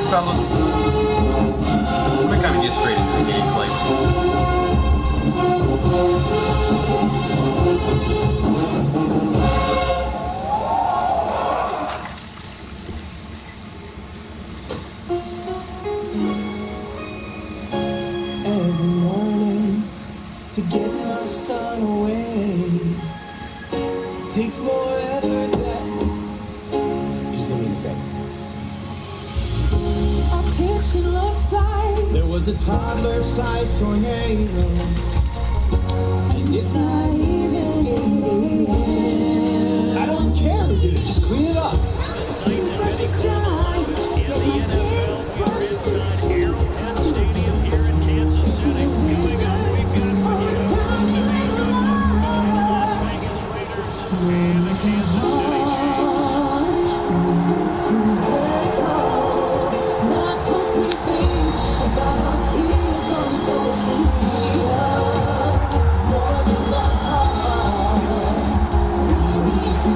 fellas. We kind of get straight into the gameplay. Every morning to get my son away takes more effort than just give me the face. Our picture looks like there was a toddler-sized tornado, and it's not even in the air. I don't care who did it, just clean it up. Toothbrush is dry, yet my kid brushed his teeth. Stadium here in Kansas City. Coming up, we've got Las Vegas Raiders and the Kansas City Not 'cause we think about our kids on social media. More than talk, we need to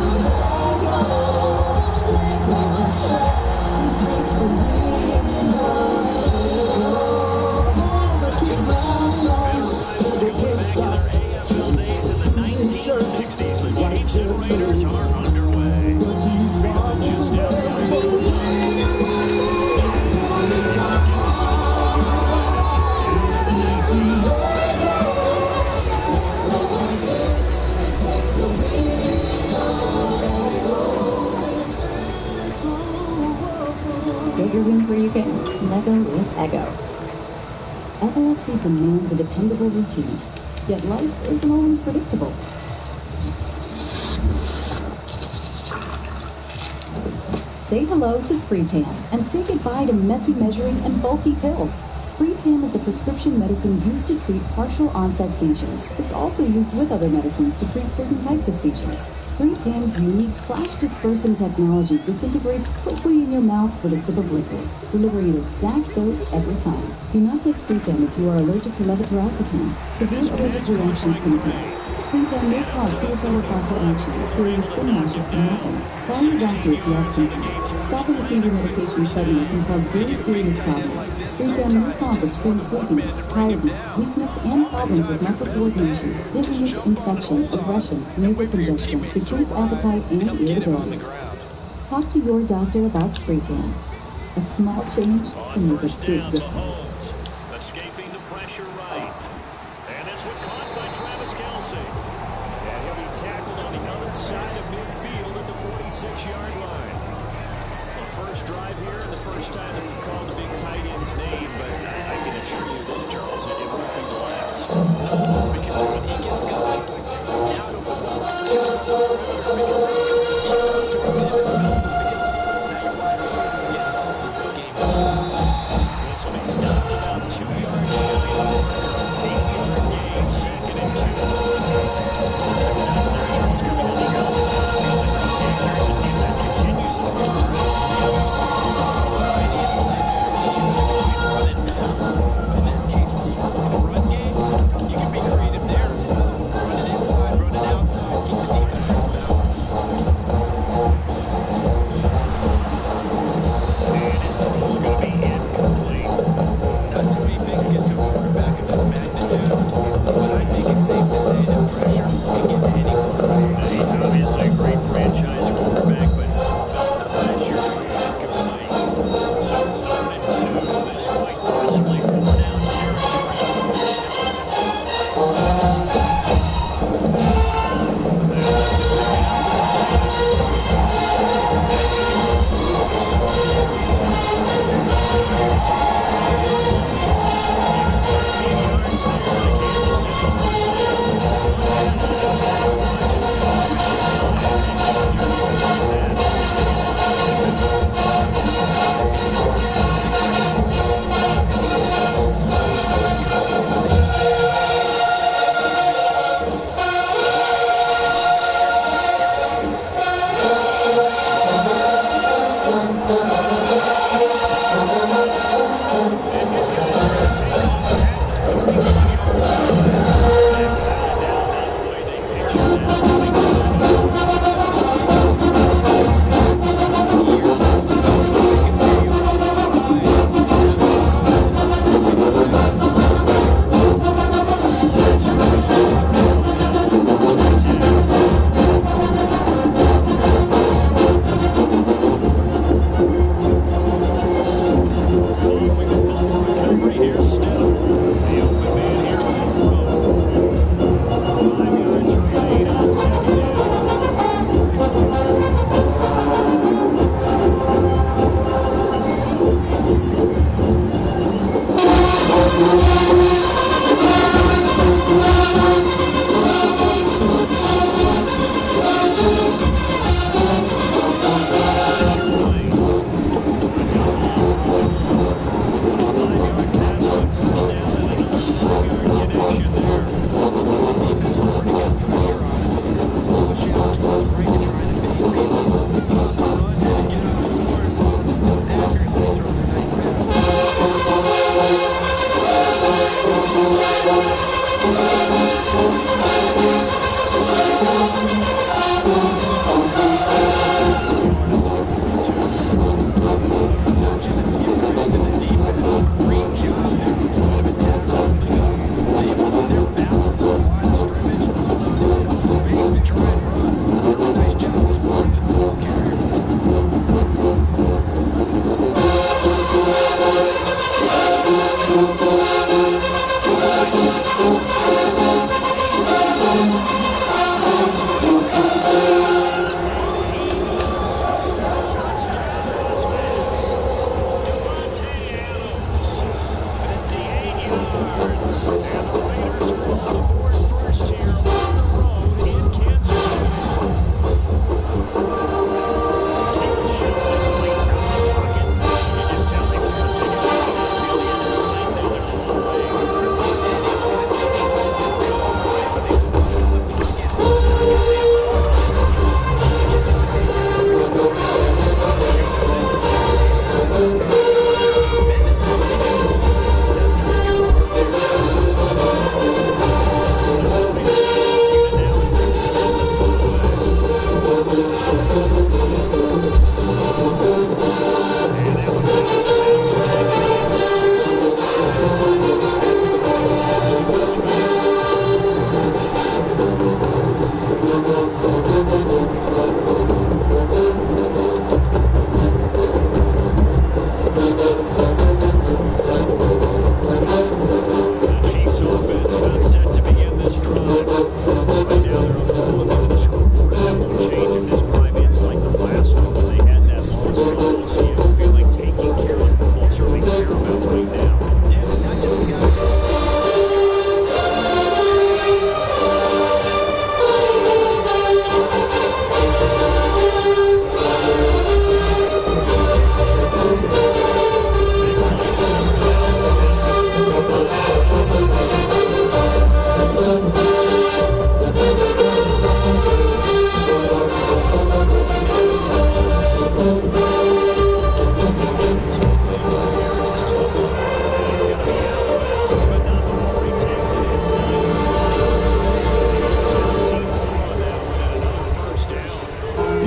let go of stress and take the lead. Our kids love us, they can't stop. AFL days in the 1960s. The Chiefs and Raiders are underway. Field just outside. Get your wins where you can. Lego with Ego. Epilepsy demands a dependable routine, yet life isn't always predictable. Say hello to Spreetan and say goodbye to messy measuring and bulky pills. Spreetan is a prescription medicine used to treat partial onset seizures. It's also used with other medicines to treat certain types of seizures. Spreetan's unique flash dispersing technology disintegrates quickly in your mouth with a sip of liquid, delivering an exact dose every time. Do not take Spreetan if you are allergic to levetiracetam. Severe allergic reactions can occur. Spreetan may cause suicidal thoughts or actions. Serious skin rashes can happen. Call your doctor if you have symptoms. Stopping a seizure medication suddenly can cause very serious problems. Spreetan may cause extreme sleepiness, tiredness, weakness, and problems with muscle coordination, dizziness, infection, aggression, nasal congestion, decreased appetite, and irritability. Talk to your doctor about Spreetan. A small change can make a big difference. Escaping the pressure right. And this one caught by Travis Kelce. And he'll be tackled on the other side of midfield at the 46-yard line. The first drive here and the first time that we've called the big tight end's name, but I can assure you this, Charles, it won't be the last. Because when he gets going, now it opens up opportunities because he wants to contend in the middle of the field. Now your wide receivers get help as this game goes on. This will be stopped about 2 yards shy of the marker. 8-yard gain, 2nd and 2. The success there, Charles, coming on the outside of the field. And curious to see if that continues as well. In this case, with struggle in the run game, you can be creative there as well. Run it inside, run it outside, keep the defense on balance.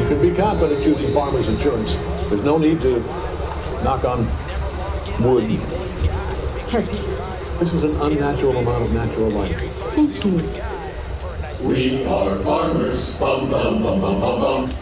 You can be confident choosing Farmers Insurance. There's no need to knock on wood. This is an unnatural amount of natural light. Thank you. We are farmers. Bum, bum, bum, bum, bum, bum.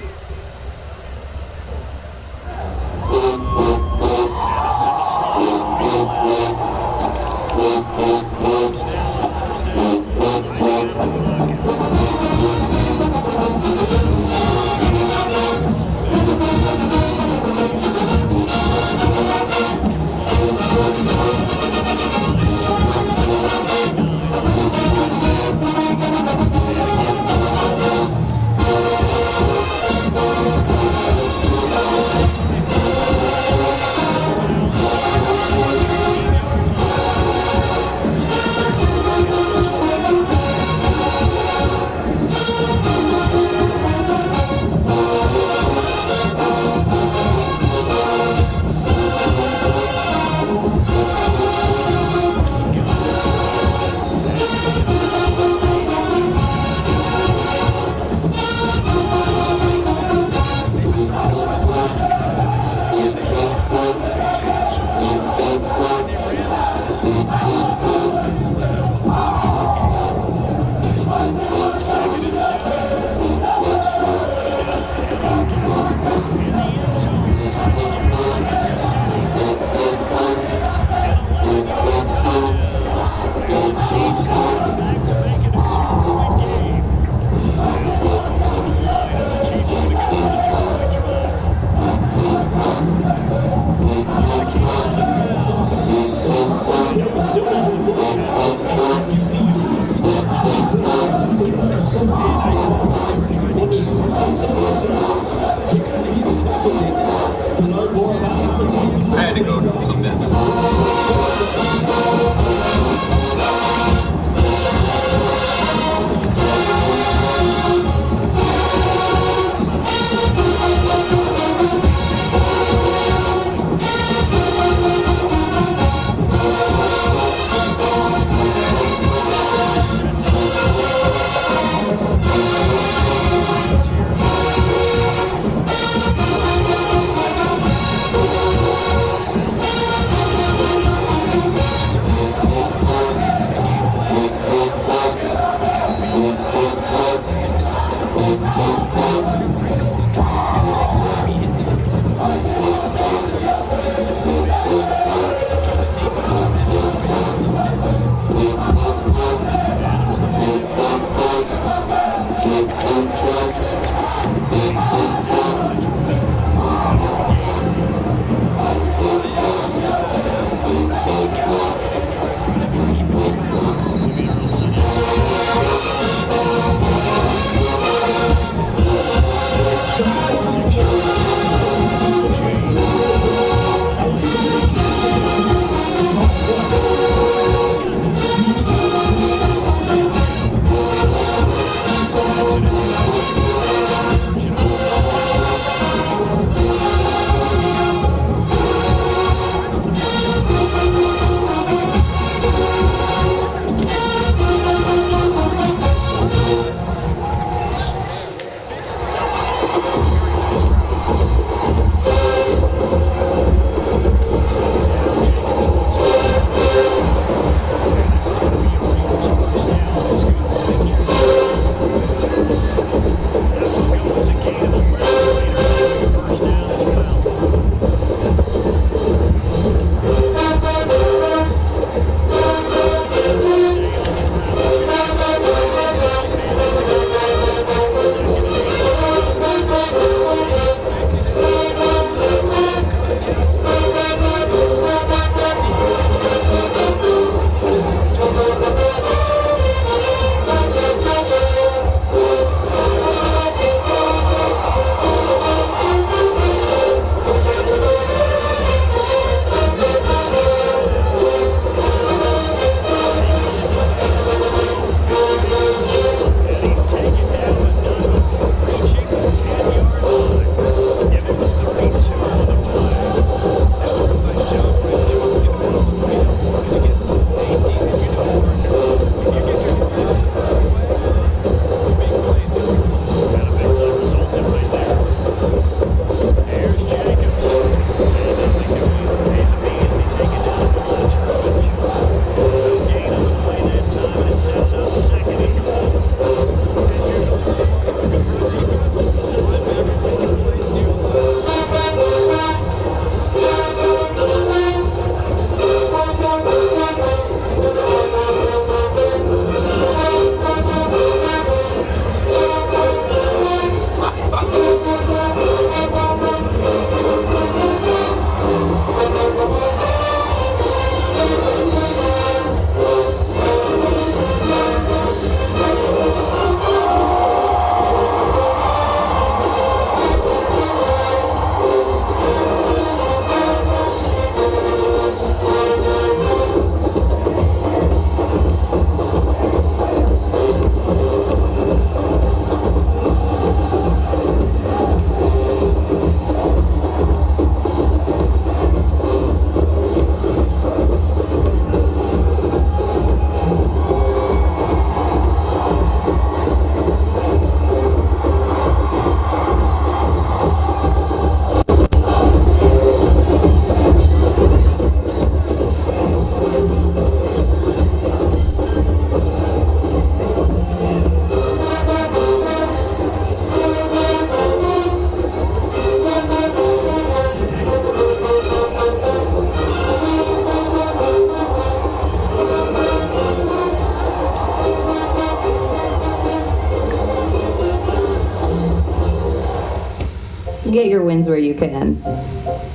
Get your wins where you can.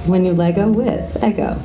When you Lego with Echo.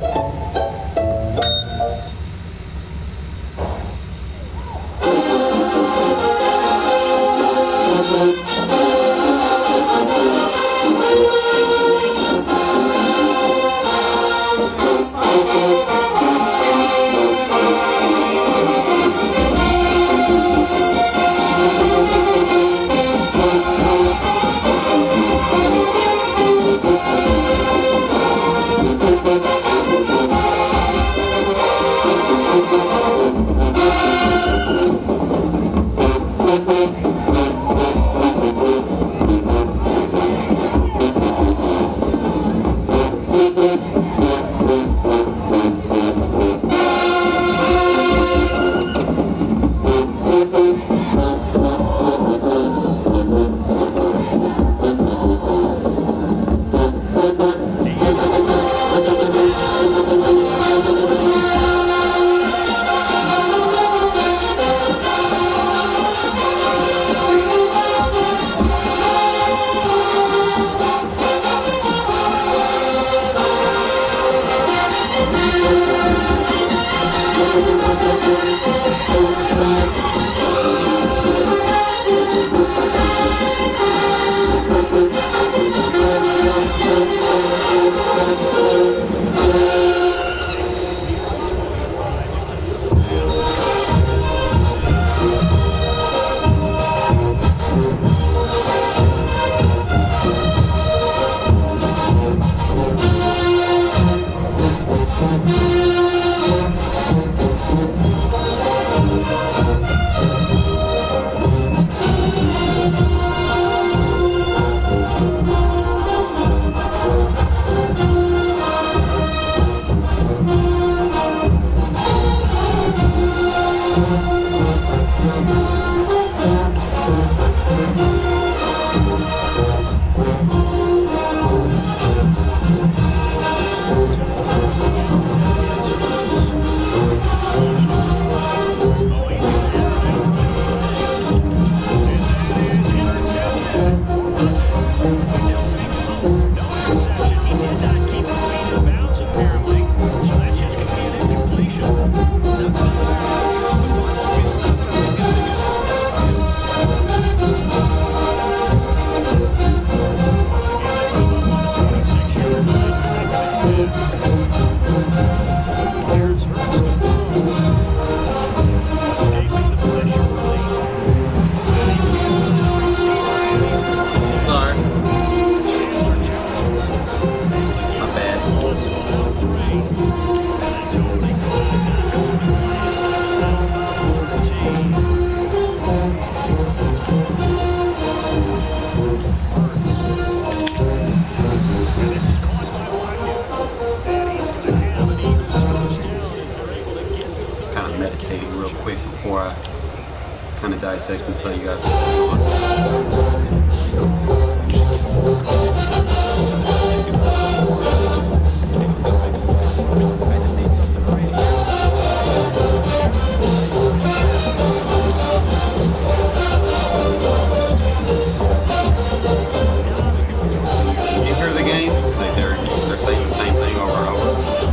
dissect and tell you guys what's going on. You hear the game? They're saying the same thing over and over.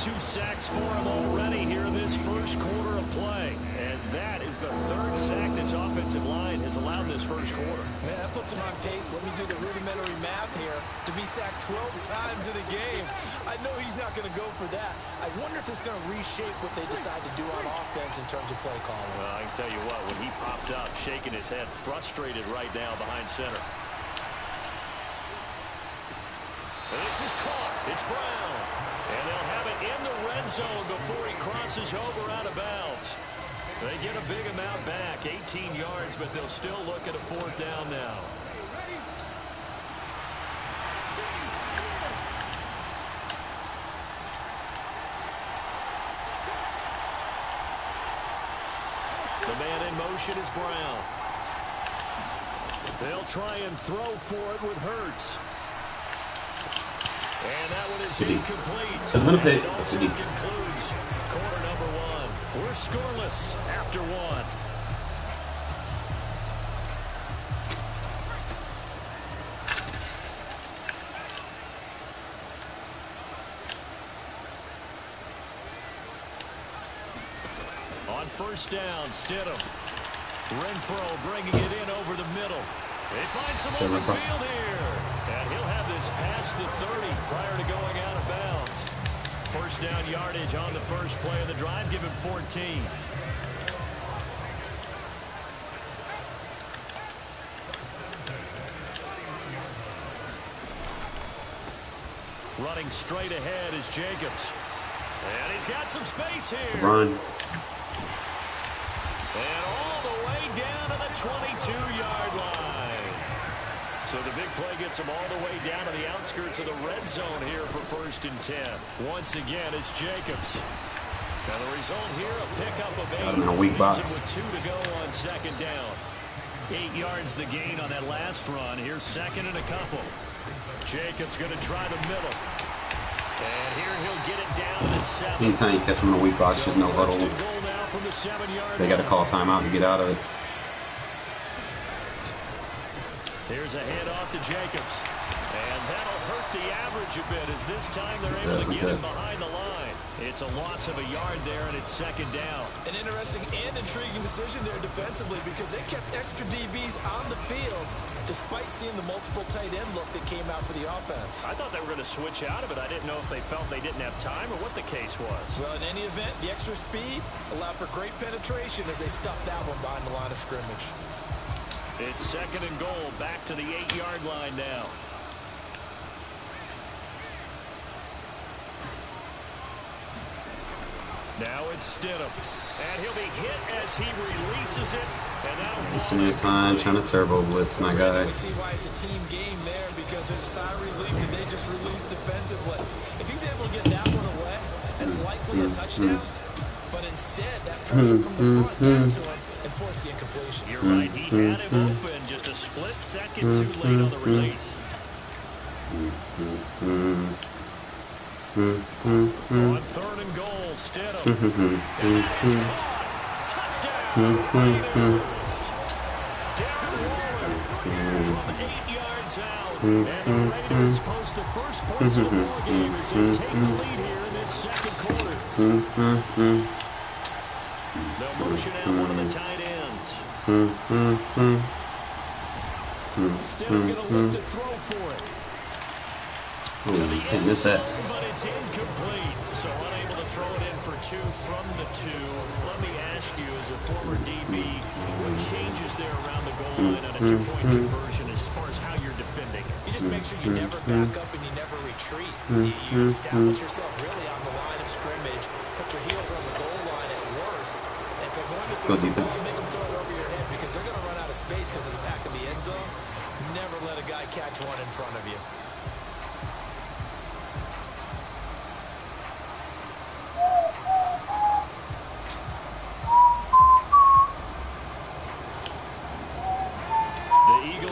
2 sacks for him already here in this first quarter of play. And that is the 3rd sack this offensive line has allowed this first quarter. Man, that puts him on pace. Let me do the rudimentary math here. To be sacked 12 times in a game, I know he's not going to go for that. I wonder if it's going to reshape what they decide to do on offense in terms of play calling. Well, I can tell you what, when he popped up, shaking his head, frustrated right now behind center. This is Carr. It's Brown. And they'll have it in the red zone before he crosses over out of bounds. They get a big amount back, 18 yards, but they'll still look at a 4th down now. The man in motion is Brown. They'll try and throw for it with Hurts. And that one is incomplete. And it also concludes quarter number 1. We're scoreless after 1. On 1st down, Stidham. Renfrow bringing it in over the middle. They find some open field here. And he'll have this past the 30 prior to going out of bounds. 1st down yardage on the first play of the drive. Give him 14. Running straight ahead is Jacobs. And he's got some space here. Run. And all the way down to the 22-yard line. So the big play gets him all the way down to the outskirts of the red zone here for 1st and 10. Once again, it's Jacobs. Now the result here, a pickup of 8. In a weak box. With 2 to go on 2nd down. 8 yards the gain on that last run. Here's 2nd and a couple. Jacobs going to try the middle. And here he'll get it down to the 7. Anytime you catch him in a weak box, just no huddle. They got to call timeout to get out of it. Here's a handoff to Jacobs. And that'll hurt the average a bit as this time they're able to get him behind the line. It's a loss of a yard there, and it's 2nd down. An interesting and intriguing decision there defensively because they kept extra DBs on the field despite seeing the multiple tight end look that came out for the offense. I thought they were going to switch out of it. I didn't know if they felt they didn't have time or what the case was. Well, in any event, the extra speed allowed for great penetration as they stuffed that one behind the line of scrimmage. It's 2nd and goal, back to the 8-yard line now. Now it's Stidham. And he'll be hit as he releases it. And that'll Wasting your time trying to turbo blitz, my guy. We see why it's a team game there because there's a sigh of relief that they just released defensively. If he's able to get that one away, that's likely a touchdown. But instead, that pressure from the front got to him and forced the incompletion. You're right. He had him open. Just a split second too late on the release. On 3rd and goal, Stidham. And that is caught. Touchdown. Darren from 8 yards out. And the Raiders post the first points of the ball game as they take the lead here in this 2nd quarter. They'll motion out one of the tight ends. Still going to look to throw for it. Ooh, can't miss that. But it's incomplete. So unable to throw it in for 2 from the 2. Let me ask you, as a former DB, what changes there around the goal line on a 2-point conversion as far as how you're defending? You just make sure you never back up and you never retreat. You establish yourself really on the line of scrimmage, put your heels on the goal line at worst, and if they're going to throw the ball, make them throw it over your head because they're going to run out of space because of the back of the end zone. Never let a guy catch one in front of you.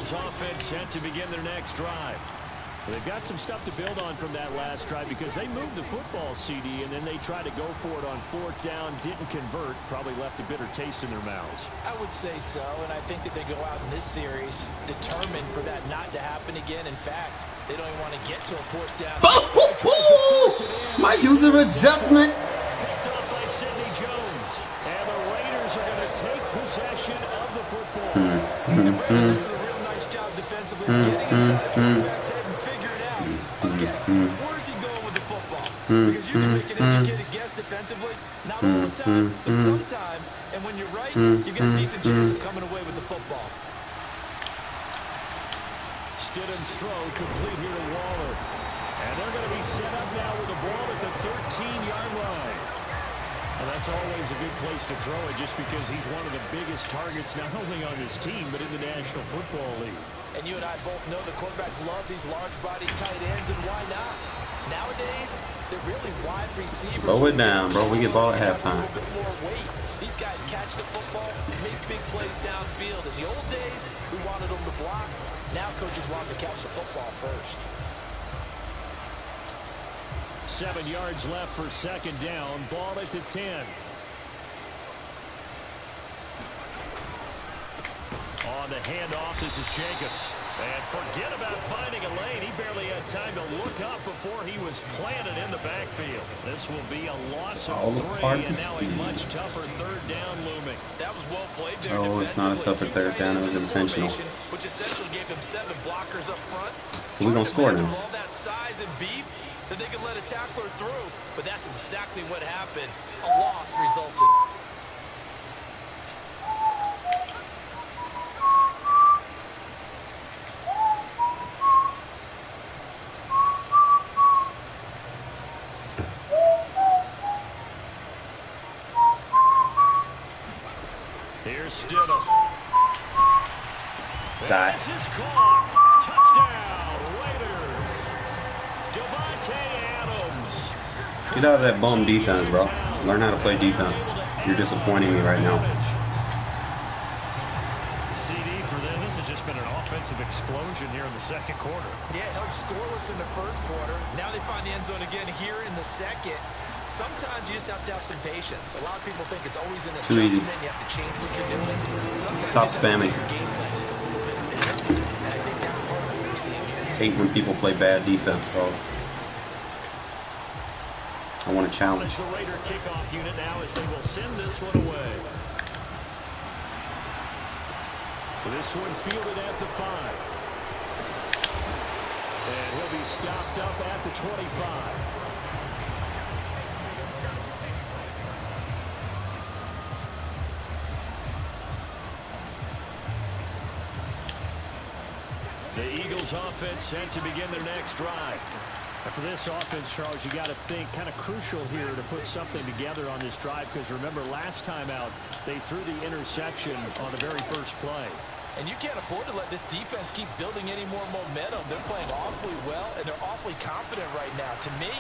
Offense set to begin their next drive. They've got some stuff to build on from that last drive because they moved the football, CD, and then they tried to go for it on 4th down, didn't convert, probably left a bitter taste in their mouths. I would say so, and I think that they go out in this series determined for that not to happen again. In fact, They don't even want to get to a fourth down. My user adjustment. Picked up by Sidney Jones. And the Raiders are going to take possession of the football. And Brandon, this is a real nice job defensively, getting inside the quarterback's head and figuring out, okay, where's he going with the football? Because you can make an educated guess defensively, not all the time, but sometimes. And when you're right, you get a decent chance of coming away with the football. Stidham's throw complete here to Waller. And they're going to be set up now with the ball at the 13-yard line. And that's always a good place to throw it just because he's one of the biggest targets not only on this team but in the National Football League. And you and I both know the quarterbacks love these large-body tight ends, and why not? Nowadays, they're really wide receivers. Slow it down, bro. We get ball at halftime. A little bit more weight. These guys catch the football, make big plays downfield. In the old days, we wanted them to block. Now coaches want them to catch the football first. 7 yards left for second down. Ball at the 10. On the handoff, this is Jacobs. And forget about finding a lane. He barely had time to look up before he was planted in the backfield. This will be a loss of 3, and now a much tougher third down looming. That was well played there. Oh, it's not a tougher third down. It was intentional. Which essentially gave them 7 blockers up front. We're going to score now. All that size and beef that they could let a tackler through. But that's exactly what happened. A loss resulted. Here's Stidham. Die. This is Carr. Touchdown, Raiders. Devontae Adams. Get out of that bum defense, bro. Learn how to play defense. You're disappointing me right now. CD for them. This has just been an offensive explosion here in the second quarter. Yeah, held scoreless in the first quarter. Now they find the end zone again here in the second. Sometimes you just have to have some patience. A lot of people think it's always an Too easy. adjustment. You have to change what you're doing. Sometimes Stop you just have to spamming. make your game plan just a little bit better. And I think that's part of what we're seeing here. Hate when people play bad defense, bro. I want to challenge. The Raider kickoff unit now as they will send this one away. This one fielded at the 5. And he'll be stopped up at the 25. The Eagles offense set to begin their next drive. And for this offense, Charles, you got to think kind of crucial here to put something together on this drive because remember last time out they threw the interception on the very first play. And you can't afford to let this defense keep building any more momentum. They're playing awfully well, and they're awfully confident right now. To me,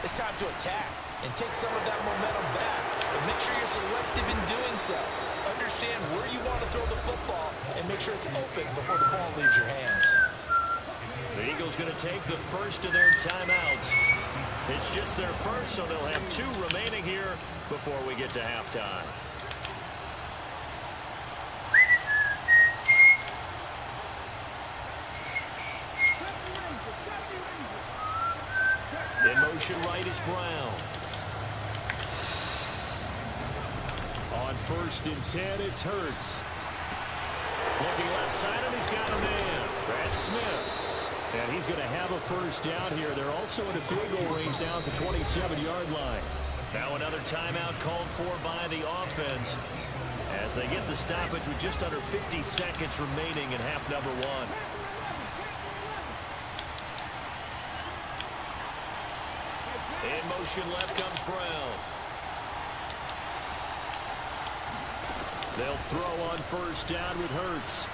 it's time to attack and take some of that momentum back. But make sure you're selective in doing so. Understand where you want to throw the football and make sure it's open before the ball leaves your hands. The Eagles going to take the first of their timeouts. It's just their first, so they'll have 2 remaining here before we get to halftime. In motion right is Brown. On 1st and 10, it's Hurts. Looking left side, and he's got a man. Brad Smith. And he's going to have a first down here. They're also in a field goal range now at the 27-yard line. Now another timeout called for by the offense as they get the stoppage with just under 50 seconds remaining in half number 1. In motion left comes Brown. They'll throw on first down with Hurts.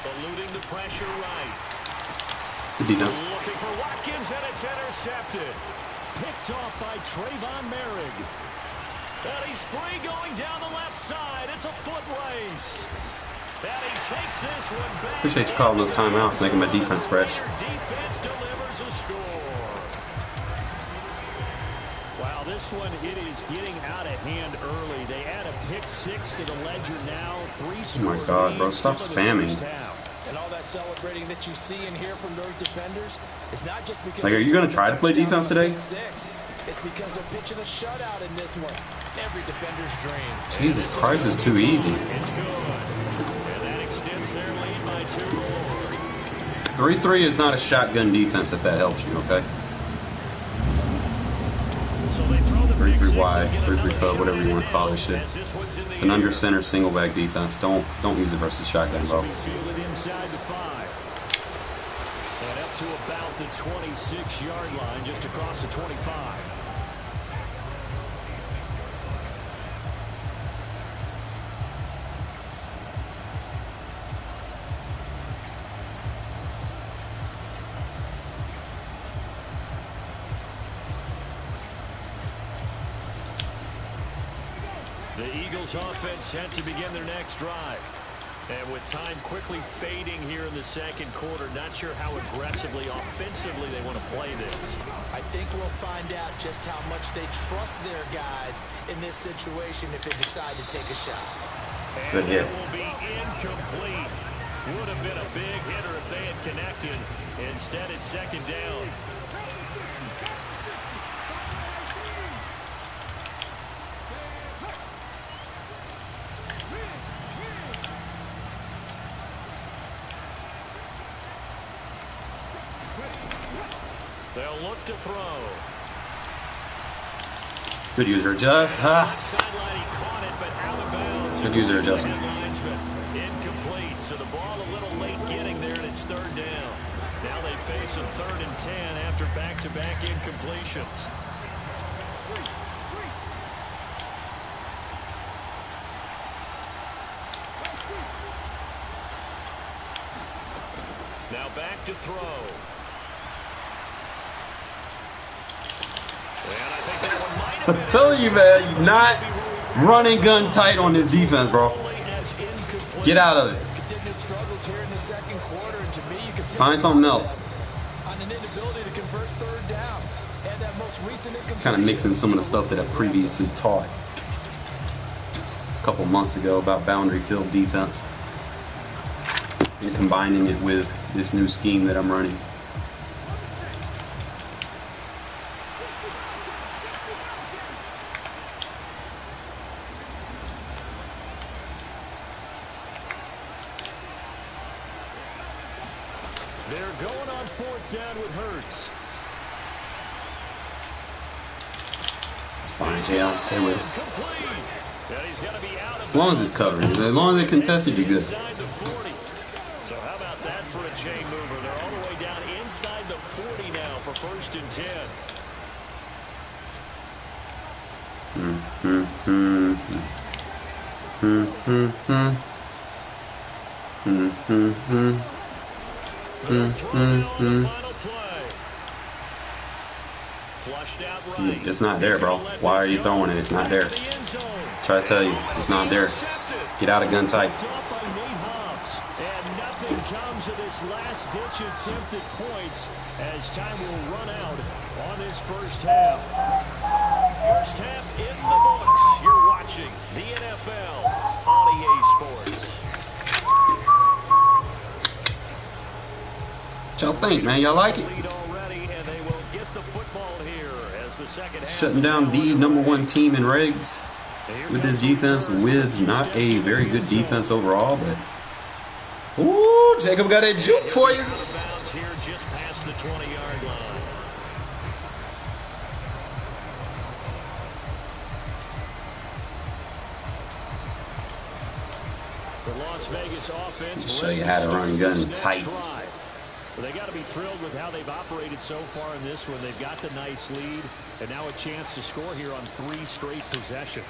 Eluding the pressure right. Looking for Watkins, and it's intercepted. Picked off by Trayvon Merrick. And he's free going down the left side. It's a foot race. And he takes this one back. Appreciate you calling those timeouts, making my defense fresh. Defense delivers a score. Wow, this one, it is getting out of hand early. They add a pick 6 to the ledger now. 3 scores. Oh my God, bro, stop spamming. And all that celebrating that you see and hear from those defenders is not just because. Like, are you gonna try to play defense today? It's because they're pitching a shutout in this one. Every defender's dream. Jesus Christ, is too easy. It's good. And that extends their lead by 2 more. 3-3 is not a shotgun defense, if that helps you, okay? So they throw the 3-3 wide, 3-3 pub, whatever you want to call this shit. It's an under center single back defense. Don't use it versus shotgun, bro. Fielded inside the 5. And up to about the 26-yard line, just across the 25. The Eagles offense set to begin their next drive. And with time quickly fading here in the second quarter, not sure how aggressively, offensively they want to play this. I think we'll find out just how much they trust their guys in this situation if they decide to take a shot. Good hit. And it will be incomplete. Would have been a big hitter if they had connected. Instead, it's second down. They'll look to throw. Good user adjust. Good user adjustment. Incomplete. So the ball a little late getting there, and it's third down. Now they face a 3rd and 10 after back-to-back incompletions. Now back to throw. I'm telling you, man, you're not running gun tight on this defense, bro. Get out of it. Find something else. Kind of mixing some of the stuff that I previously taught a couple months ago about boundary field defense and combining it with this new scheme that I'm running. They're going on 4th down with Hurts. It's fine, Jay. Stay with it. As long as it's covering. As long as they contest it, you're good. So how about that for a chain mover? They're all the way down inside the 40 now for 1st and 10. It's not there, bro. Why are you throwing it? It's not there. Try to tell you, it's not there. Get out of gun tight. And nothing comes of this last-ditch attempt at points as time will run out on this first half. First half in the books. You're watching the NFL on EA Sports. What y'all think, man? Y'all like it? Shutting down the #1 team in Regs with this defense, with not a very good defense overall, but ooh, Jacob got that juke for you. Here just past the 20-yard line. The Las Vegas offense. Show you how to run gun tight. Well, they got to be thrilled with how they've operated so far in this one. They've got the nice lead, and now a chance to score here on 3 straight possessions.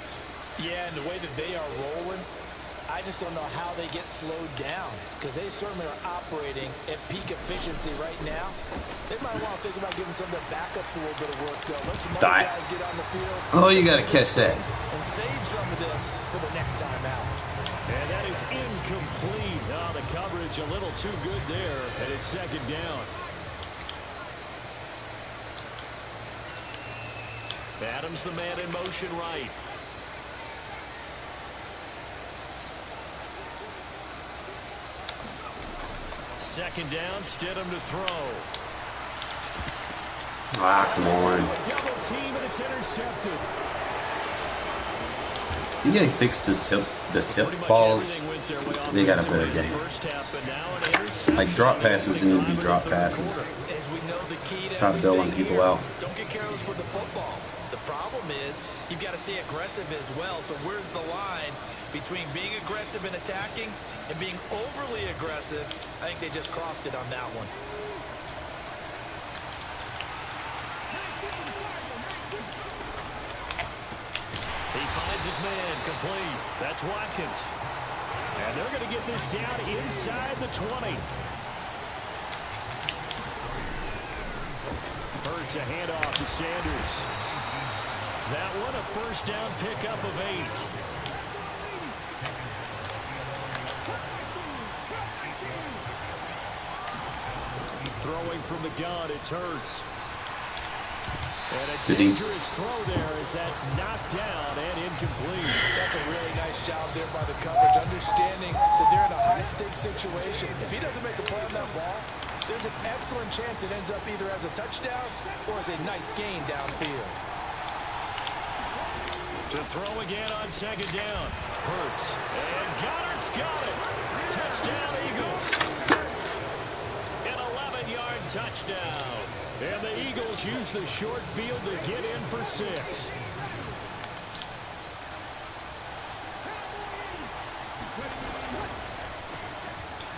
Yeah, and the way that they are rolling, I just don't know how they get slowed down, because they certainly are operating at peak efficiency right now. They might want to think about giving some of their backups a little bit of work, though. Let some other guys get on the field. Oh, you got to catch that. And save some of this for the next time out. And that is incomplete. Oh, the coverage a little too good there, and it's second down. Adams, the man in motion right. second down, Stidham to throw. Ah, come on. Double team and it's intercepted. EA fixed the tip balls. They got a better game. Like drop passes need to be drop passes. Stop bailing people out. Don't get careless with the football. The problem is you've got to stay aggressive as well. So where's the line between being aggressive and attacking and being overly aggressive? I think they just crossed it on that one. He finds his man complete. That's Watkins. And they're going to get this down inside the 20. Hurts a handoff to Sanders. That one a first down pickup of 8. Throwing from the gun, it's Hurts. And a dangerous throw there as that's knocked down and incomplete. That's a really nice job there by the coverage, understanding that they're in a high-stakes situation. If he doesn't make a play on that ball, there's an excellent chance it ends up either as a touchdown or as a nice gain downfield. To throw again on second down. Hurts. And Goddard's got it. Touchdown, Eagles. An 11-yard touchdown. And the Eagles use the short field to get in for 6.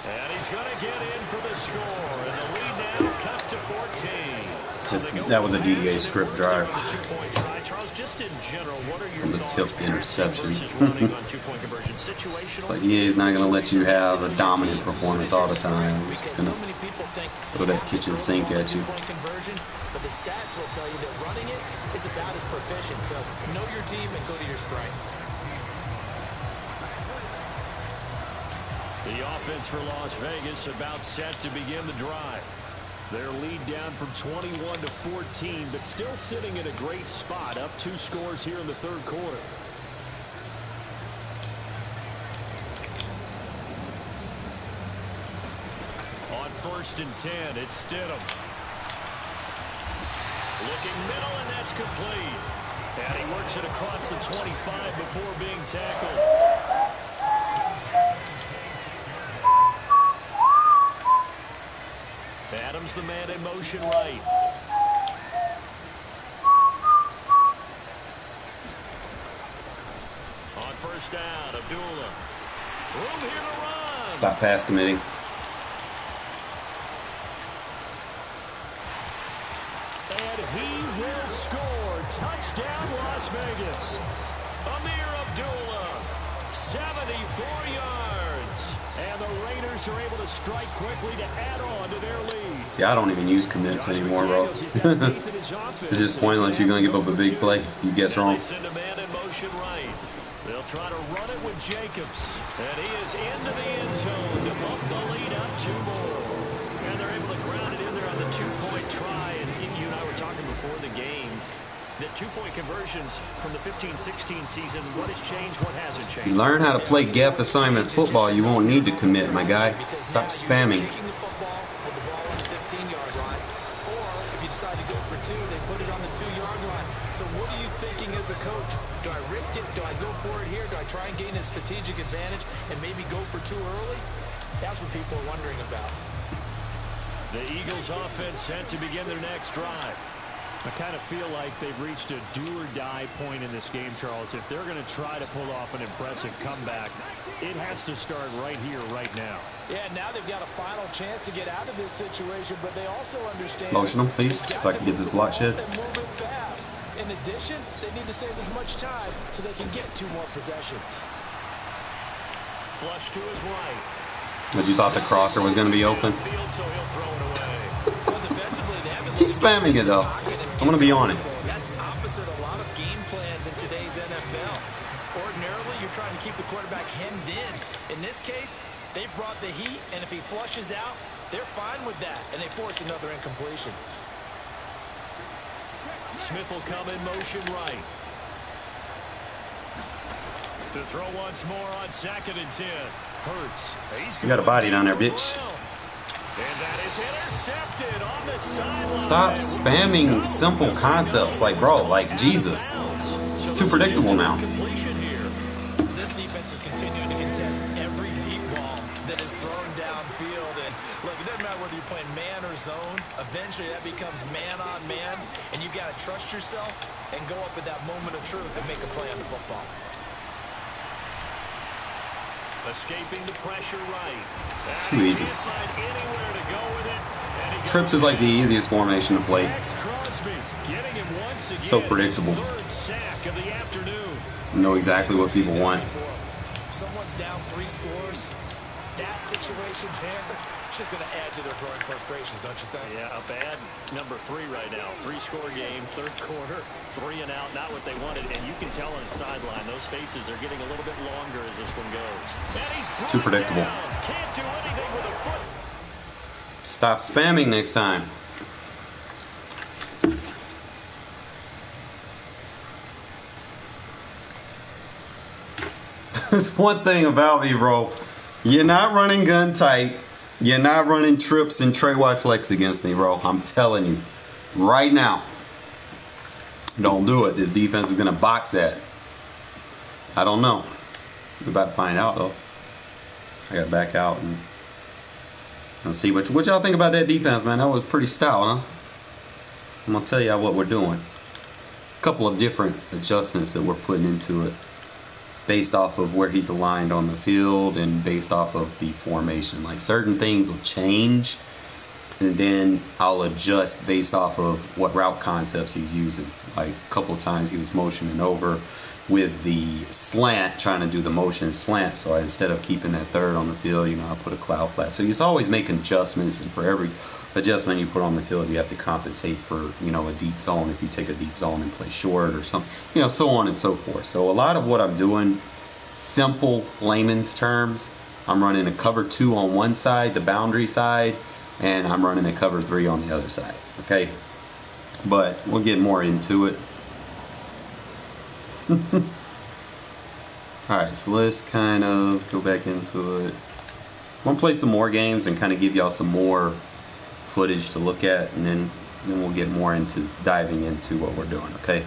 And he's going to get in for the score. And the lead now cut to 14. That was a DDA script drive. Just in general, what are your The tip interception. It's It's like EA's not going to let you have a dominant performance all the time. It's going to throw that kitchen sink at you. But the stats will tell you that running it is about as proficient. So know your team and go to your strength. The offense for Las Vegas about set to begin the drive. Their lead down from 21 to 14, but still sitting in a great spot, up 2 scores here in the third quarter. On 1st and 10, it's Stidham. Looking middle, and that's complete. And he works it across the 25 before being tackled. Adams the man in motion right. On 1st down, Abdullah. Room here to run. Stop pass committee. And he will score. Touchdown, Las Vegas. Amir Abdullah, 74 yards. And the Raiders are able to strike quickly to add on to their lead. See, I don't even use commits anymore, bro. It's just pointless. You're going to give up a big play. You guess wrong. Send a man in motion right. They'll try to run it with Jacobs. And he is into the end zone to bump the lead up 2 more. And they're able to ground it in there on the 2-point try. And you and I were talking before the game that 2-point conversions from the 15-16 season, what has changed, what hasn't changed? You learn how to play gap assignment football. You won't need to commit, my guy. Stop spamming. Taking the football with the ball on the 15-yard line, or if you decide to go for 2, they put it on the 2-yard line. So what are you thinking as a coach? Do I risk it? Do I go for it here? Do I try and gain a strategic advantage and maybe go for 2 early? That's what people are wondering about. The Eagles offense set to begin their next drive. I kind of feel like they've reached a do-or-die point in this game, Charles. If they're going to try to pull off an impressive comeback, it has to start right here, right now. Yeah, now they've got a final chance to get out of this situation, but they also understand... Motion them, please, if I can get this block shed. Fast. In addition, they need to save as much time so they can get 2 more possessions. Flush to his right. But you thought the crosser was going to be open? So he'll throw it away. Well, defensively, they haven't Keep spamming it, though. I'm going to be on it. That's opposite a lot of game plans in today's NFL. Ordinarily, you're trying to keep the quarterback hemmed in. In this case, they brought the heat, and if he flushes out, they're fine with that, and they force another incompletion. Smith will come in motion right. To throw once more on 2nd and 10. Hurts. You got a body down there, bitch. that is intercepted on the sideline. Stop spamming simple concepts. Like, bro, like, Jesus. It's too predictable now. This defense is continuing to contest every deep ball that is thrown downfield. And look, it doesn't matter whether you're playing man or zone. Eventually, that becomes man on man. And you got to trust yourself and go up at that moment of truth and make a play on the football. Escaping the pressure right. Too easy. Trips is like the easiest formation to play. So predictable. Know exactly what people want. Someone's down 3 scores. That situation there, it's just going to add to their growing frustrations, don't you think? Yeah, a bad number 3 right now. 3-score game, third quarter, 3 and out, not what they wanted. And you can tell on the sideline, those faces are getting a little bit longer as this one goes. And he's too predictable. Can't do anything with a foot. Stop spamming next time. There's one thing about me, bro. You're not running gun tight. You're not running trips and tray wide flex against me, bro. I'm telling you. Right now. Don't do it. This defense is going to box that. I don't know. We're about to find out, though. I got to back out and see what y'all think about that defense, man. That was pretty stout, huh? I'm going to tell y'all what we're doing. A couple of different adjustments that we're putting into it, based off of where he's aligned on the field and based off of the formation. Like, certain things will change, and then I'll adjust based off of what route concepts he's using. Like, a couple of times he was motioning over with the slant, trying to do the motion slant. So instead of keeping that third on the field, you know, I put a cloud flat. So he's always making adjustments, and for every adjustment you put on the field, you have to compensate for, you know, a deep zone if you take a deep zone and play short or something, you know, so on and so forth. So a lot of what I'm doing, simple layman's terms, I'm running a cover 2 on one side, the boundary side, and I'm running a cover 3 on the other side. Okay, but we'll get more into it. Alright, so let's kind of go back into it. I'm gonna play some more games and kind of give y'all some more footage to look at, and then we'll get more into diving into what we're doing. Okay,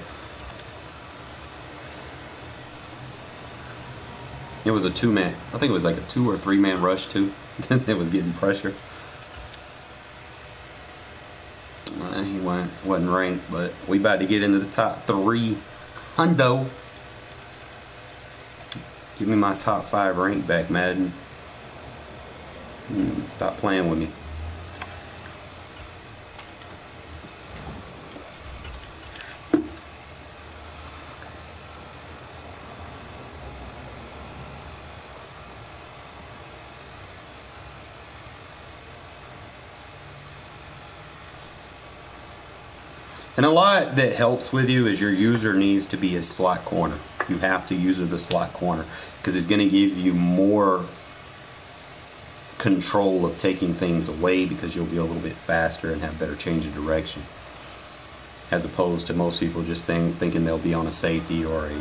it was a 2-man, I think it was like a 2 or 3-man rush too. It was getting pressure. He wasn't ranked, but we about to get into the top 3 hundo. Give me my top 5 rank back, Madden. Stop playing with me. And a lot that helps with you is your user needs to be a slot corner. You have to use the slot corner because it's going to give you more control of taking things away, because you'll be a little bit faster and have better change of direction, as opposed to most people just thinking they'll be on a safety or a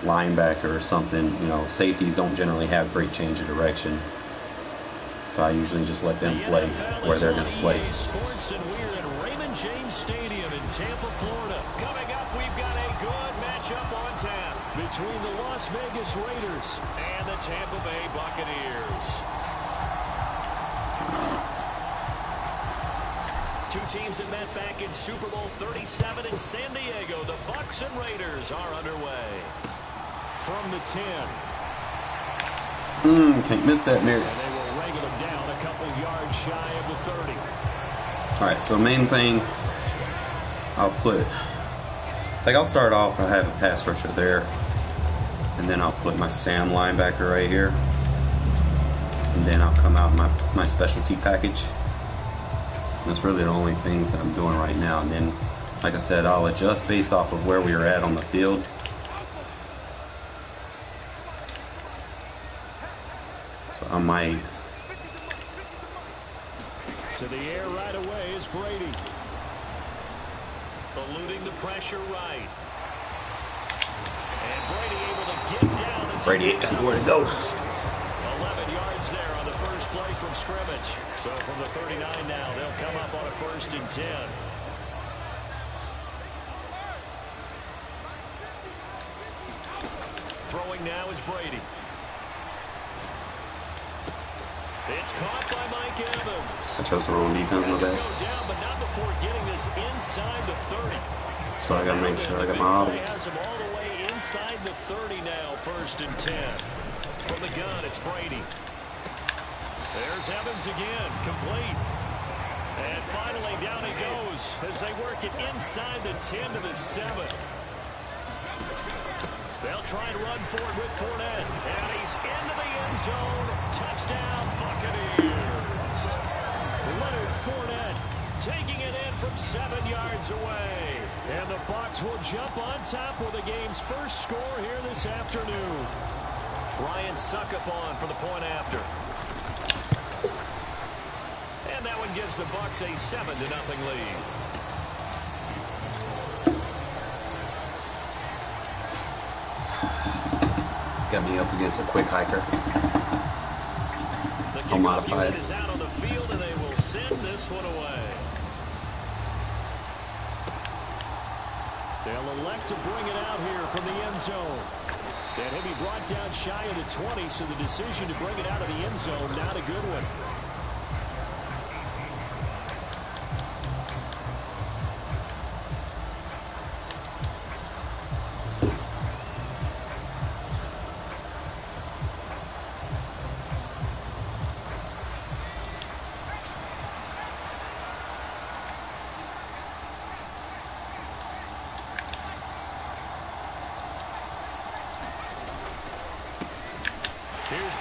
linebacker or something. You know, safeties don't generally have great change of direction, so I usually just let them play where they're going to play. Tampa, Florida. Coming up, we've got a good matchup on tap between the Las Vegas Raiders and the Tampa Bay Buccaneers. Two teams that met back in Super Bowl 37 in San Diego. The Bucs and Raiders are underway. From the 10. Can't miss that, Mary. And they will wrangle them down a couple yards shy of the 30. All right, so main thing, I'll put, like, I'll start off, I'll have a pass rusher there, and then I'll put my Sam linebacker right here, and then I'll come out my specialty package. And that's really the only things that I'm doing right now. And then, like I said, I'll adjust based off of where we are at on the field. So I might. To the air right away is Brady. Eluding the pressure right. And Brady able to get down. Brady ain't got nowhere to go. 11 yards there on the first play from scrimmage. So from the 10. Throwing now is Brady. It's caught by Mike Evans. I chose the wrong defense, my bad. Go down, but not before getting this inside the 30. So I gotta make sure I got my auto. Has him all the way inside the 30 now, 1st and 10. From the gun, it's Brady. There's Evans again, complete. And finally down he goes as they work it inside the 10 to the 7. They'll try and run for it with Fournette. And he's into the end zone. Touchdown, Buccaneers. Leonard Fournette taking it in from 7 yards away. And the Bucs will jump on top with the game's first score here this afternoon. Ryan Succop for the point after. And that one gives the Bucs a 7-0 lead. Got me up against a quick hiker. I'll modify it. Is out on the field, and they will send this one away. They'll elect to bring it out here from the end zone. And he'll be brought down shy of the 20, so the decision to bring it out of the end zone, not a good one.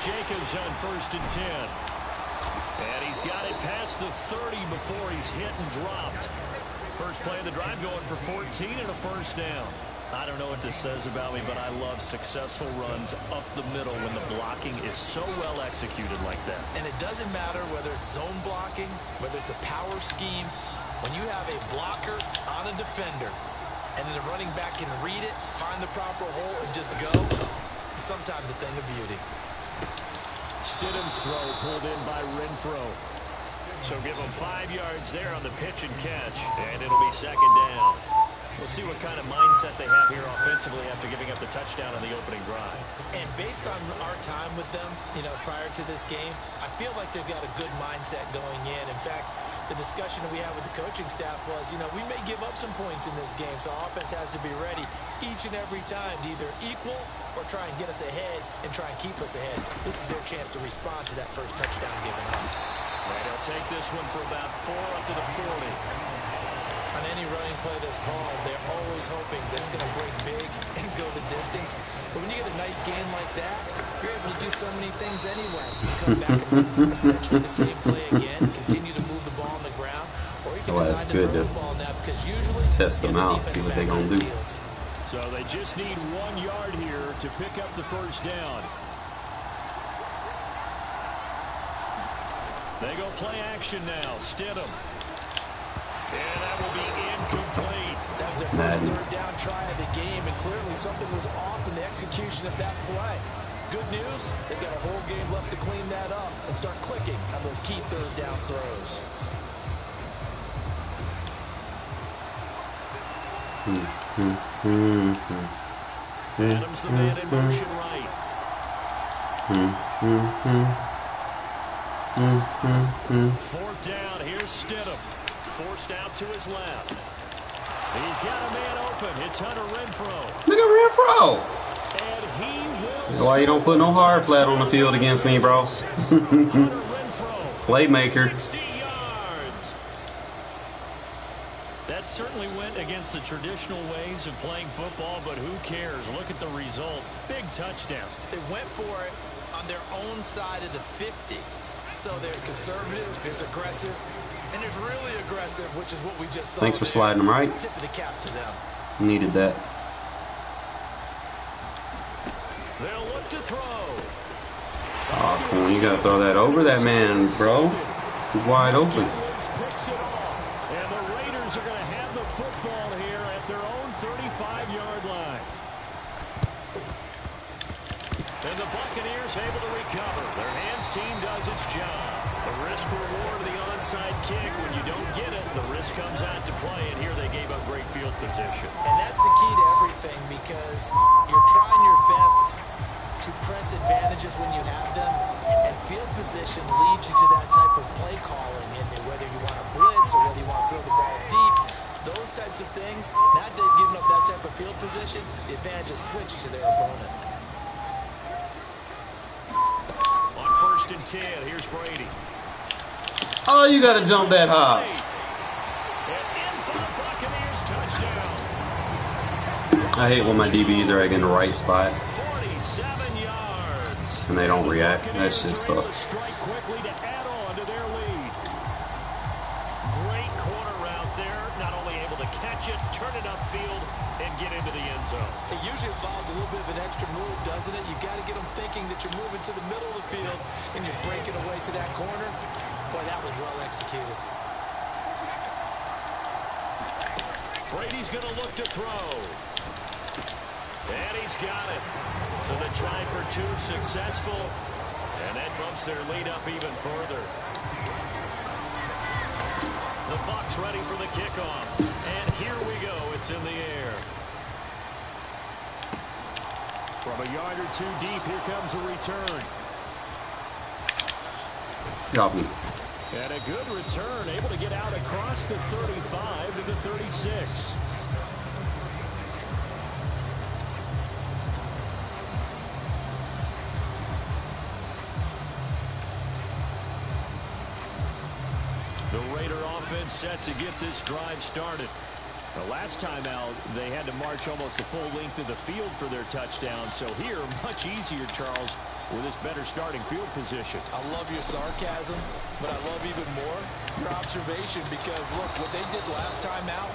Jacobs on 1st and 10. And he's got it past the 30 before he's hit and dropped. First play of the drive going for 14 and a 1st down. I don't know what this says about me, but I love successful runs up the middle when the blocking is so well executed like that. And it doesn't matter whether it's zone blocking, whether it's a power scheme. When you have a blocker on a defender and then the running back can read it, find the proper hole, and just go, sometimes a thing of beauty. Stidham's throw pulled in by Renfrow. So give him 5 yards there on the pitch and catch, and it'll be 2nd down. We'll see what kind of mindset they have here offensively after giving up the touchdown on the opening drive. And based on our time with them, prior to this game, I feel like they've got a good mindset going in. In fact, the discussion that we had with the coaching staff was, we may give up some points in this game, so offense has to be ready each and every time to either equal or try and get us ahead and try and keep us ahead. This is their chance to respond to that first touchdown given up. And he'll take this one for about 4 up to the 40. On any running play that's called, they're always hoping that's going to break big and go the distance. But when you get a nice game like that, you're able to do so many things anyway. You can come back and run essentially the same play again, continue to move the ball on the ground, or you can decide to throw the ball now because usually test them out, see what they're going to do. So they just need 1 yard here to pick up the 1st down. They go play action now. Stidham. And that will be incomplete. That was their first 3rd down try of the game, and clearly something was off in the execution of that play. Good news, they've got a whole game left to clean that up and start clicking on those key 3rd down throws. Adams the man in motion right. 4th down, here's Stidham. Forced out to his left. He's got a man open. It's Hunter Renfrow. Look at Renfrow. And he will. That's why you don't put no hard flat on the field against me, bro. Playmaker. 60 yards. That certainly went against the traditional ways of playing football, but who cares? Look at the result. Big touchdown. They went for it on their own side of the 50. So there's conservative, there's aggressive, and there's really aggressive, which is what we just saw. Thanks for sliding them right. Tip of the cap to them. Needed that. They'll look to throw. Oh, come on, you gotta throw that over that man, bro. He's wide open. Picks it off. And the Raiders are going to have the football here at their own 35-yard line. And the Buccaneers able to recover. Their hands team does its job. The risk reward of the onside kick. When you don't get it, the risk comes out to play, and here they gave up great field position. And that's the key to everything, because you're trying your best to press advantages when you have them, and field position leads you to that type of play calling, and whether you want to blitz or whether you want to throw the ball deep, those types of things. Now they've given up that type of field position, the advantage is switched to their opponent. On 1st and 10, here's Brady. Oh, you got to jump that Hobbs. And in for the Buccaneers touchdown. I hate when my DBs are in the right spot 47 yards. and they don't react. That shit sucks. Strike quickly to add on to their lead. Great corner route there. Not only able to catch it, turn it upfield, and get into the end zone. It usually involves a little bit of an extra move, doesn't it? You got to get them thinking that you're moving to the middle of the field and you're breaking away to that corner. Boy, that was well executed. Brady's going to look to throw. And he's got it. So the try for 2 successful. And that bumps their lead up even further. The Bucs ready for the kickoff. And here we go. It's in the air. From a yard or 2 deep, here comes a return. Got me. And a good return, able to get out across the 35 to the 36. The Raider offense set to get this drive started. The last time out, they had to march almost the full length of the field for their touchdown. So here, much easier, Charles, with this better starting field position. I love your sarcasm, but I love even more your observation, because, look, what they did last time out,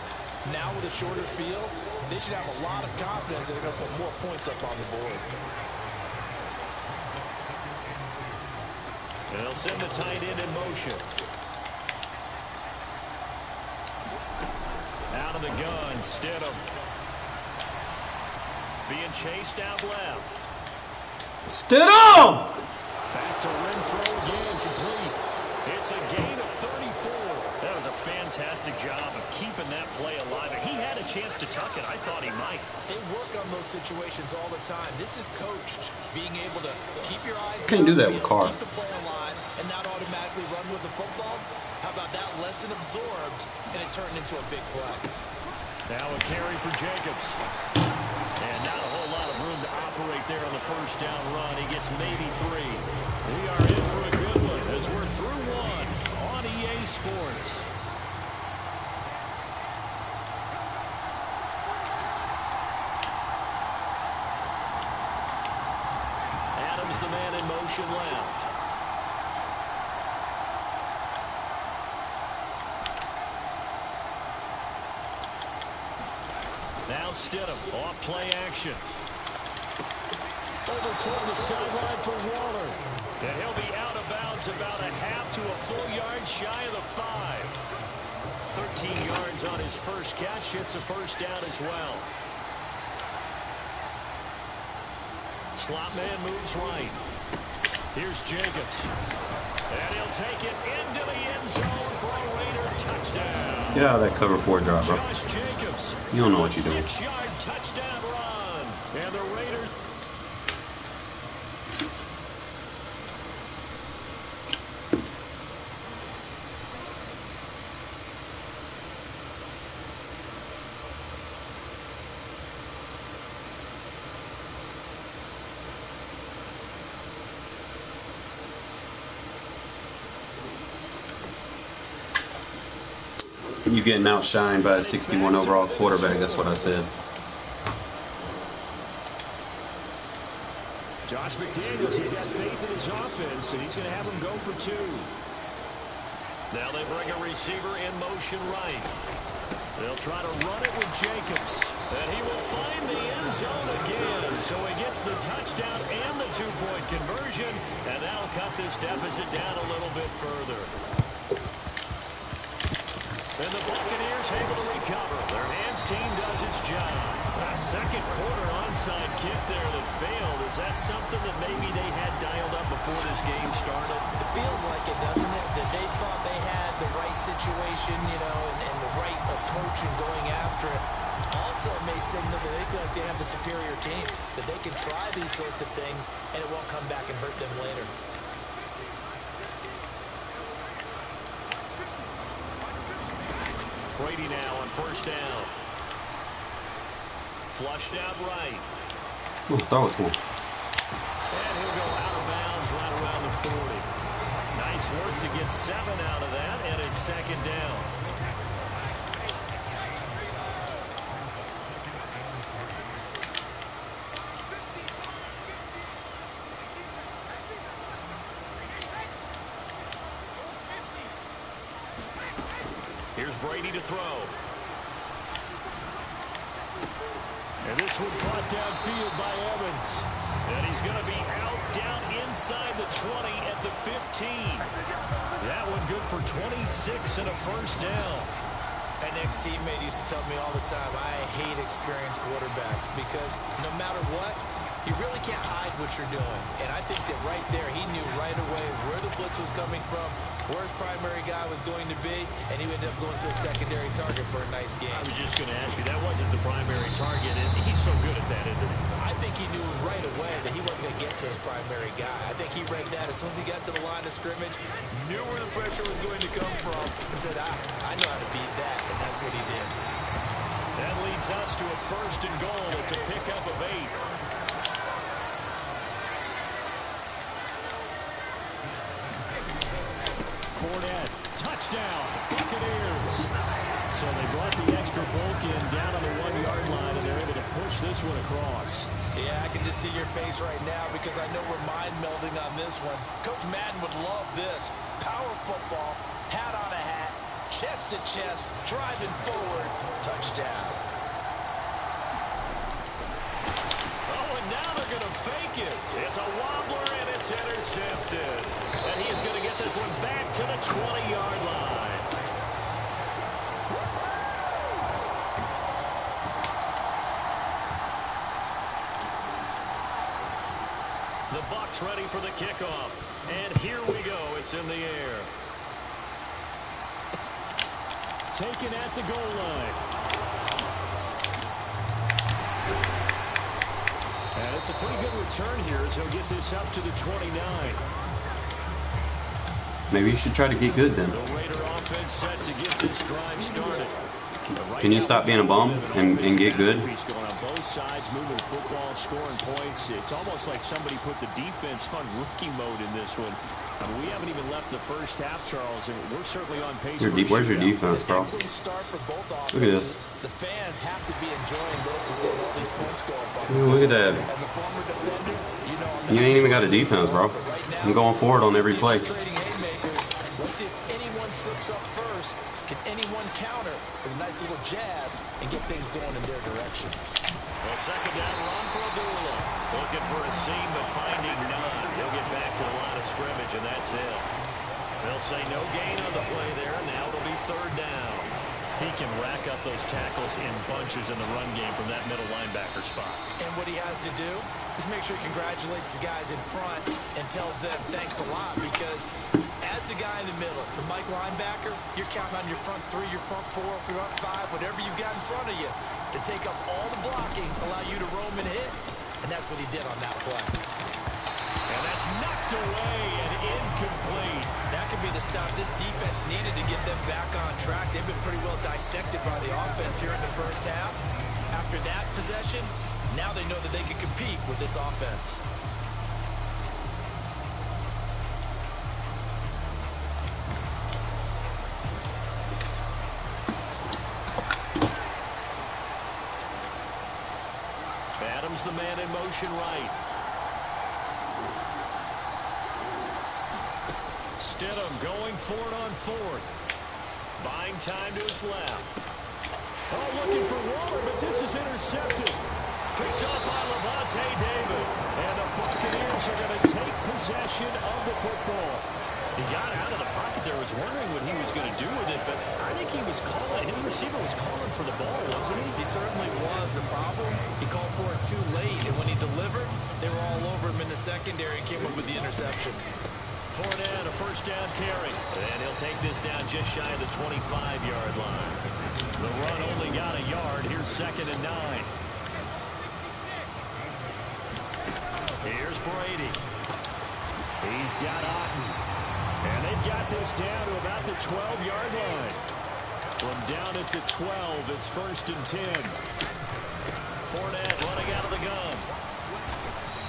now with a shorter field, they should have a lot of confidence that they're going to put more points up on the board. And they'll send the tight end in motion. Out of the gun, Stidham. Being chased out left. Stidham! Back to Renfrow again, complete. It's a gain of 34. That was a fantastic job of keeping that play alive. And he had a chance to tuck it. I thought he might. They work on those situations all the time. This is coached. Being able to keep your eyes Can't do that with Carr. keep the play alive, and not automatically run with the football. How about that? Lesson absorbed, and it turned into a big play. Now a carry for Jacobs. And not a whole lot of room to operate there on the first down run. He gets maybe 3. We are in for a good one as we're through 1 on EA Sports. Adams the man in motion left. Now Stidham off play action. Over toward the sideline for Waller. And he'll be out of bounds about a half to a full yard shy of the 5. 13 yards on his first catch. It's a first down as well. Slot man moves right. Here's Jacobs. And he'll take it into the end zone for a Raider touchdown. Get out of that cover 4 drop, bro. Josh Jacobs. You don't know what you're doing. 6-yard touchdown run. And the Raiders. You getting outshined by a 61 overall quarterback. That's what I said. Josh McDaniels, he's got faith in his offense, and he's going to have him go for 2. Now they bring a receiver in motion right. They'll try to run it with Jacobs, and he will find the end zone again. So he gets the touchdown and the 2-point conversion, and that'll cut this deficit down a little bit further. And the Buccaneers able to recover. Their hands team does its job. Second quarter onside kick there that failed. Is that something that maybe they had dialed up before this game started? It feels like it, doesn't it? That they thought they had the right situation, you know, and the right approach in going after it. Also may signal that they feel like they have the superior team, that they can try these sorts of things and it won't come back and hurt them later. Brady now on first down. Flushed out right. Ooh, throw it to him. And he'll go out of bounds right around the 40. Nice work to get 7 out of that, and it's second down. Here's Brady to throw. And this one caught downfield by Evans. And he's going to be out down inside the 20 at the 15. That one good for 26 and a first down. An ex-teammate used to tell me all the time, I hate experienced quarterbacks because no matter what, you really can't hide what you're doing. And I think that right there, he knew right away where the blitz was coming from, where his primary guy was going to be, and he ended up going to a secondary target for a nice game. I was just going to ask you, that wasn't the primary target, and he's so good at that, isn't he? I think he knew right away that he wasn't going to get to his primary guy. I think he read that as soon as he got to the line of scrimmage, knew where the pressure was going to come from, and said, I know how to beat that, and that's what he did. That leads us to a first and goal. It's a pickup of 8. Fournette, touchdown, Buccaneers. So they brought the extra bulk in down on the 1-yard line, and they're able to push this one across. Yeah, I can just see your face right now because I know we're mind melding on this one. Coach Madden would love this. Power football, hat on a hat, chest to chest, driving forward, touchdown. Oh, and now they're going to fake it. It's a wobbler, and it's intercepted. And he is going to get this one back to the 20-yard line. The Bucs ready for the kickoff. And here we go. It's in the air. Taken at the goal line. And it's a pretty good return here as he'll get this up to the 29. Maybe you should try to get good then. The Raider offense set to get this drive started. Can you stop being a bum and get good? Going on both sides, moving the football, scoring points. It's almost like somebody put the defense on rookie mode in this one. I mean, we haven't even left the first half, Charles, and we're certainly on pace. Where's your defense, bro? Look at this. The fans have to be enjoying this to see all these points go up. Ooh, look at that. As a former defender, you know, You ain't even got a defense, bro. I'm going forward on every play. Let's see if anyone slips up first. Can anyone counter with a nice little jab and get things going in their direction? Well, second down run for Abdullah. Looking for a seam, but finding none. He'll get back to the line of scrimmage, and that's it. They'll say no gain on the play there. Now it'll be third down. He can rack up those tackles in bunches in the run game from that middle linebacker spot. And what he has to do is make sure he congratulates the guys in front and tells them thanks a lot, because as the guy in the middle, the Mike linebacker, you're counting on your front 3, your front 4, front 5, whatever you got in front of you to take up all the blocking, allow you to roam and hit. And that's what he did on that play. And that's knocked away and incomplete. That could be the stop this defense needed to get them back on track. They've been pretty well dissected by the offense here in the first half. After that possession, now they know that they can compete with this offense. Adams, the man in motion right. Stidham going for it on fourth. Buying time to his left. Oh, looking for Waller, but this is intercepted. Picked up by Levante David. And the Buccaneers are going to take possession of the football. He got out of the pocket there, was wondering what he was going to do with it, but I think he was calling. His receiver was calling for the ball, wasn't he? He certainly was. The problem, he called for it too late, and when he delivered, they were all over him in the secondary and came up with the interception. Fournette, a first down carry. And he'll take this down just shy of the 25-yard line. The run only got a yard. Here's 2nd and 9. Here's Brady. He's got Otten. And they've got this down to about the 12-yard line. From down at the 12, it's 1st and 10. Fournette running out of the gun.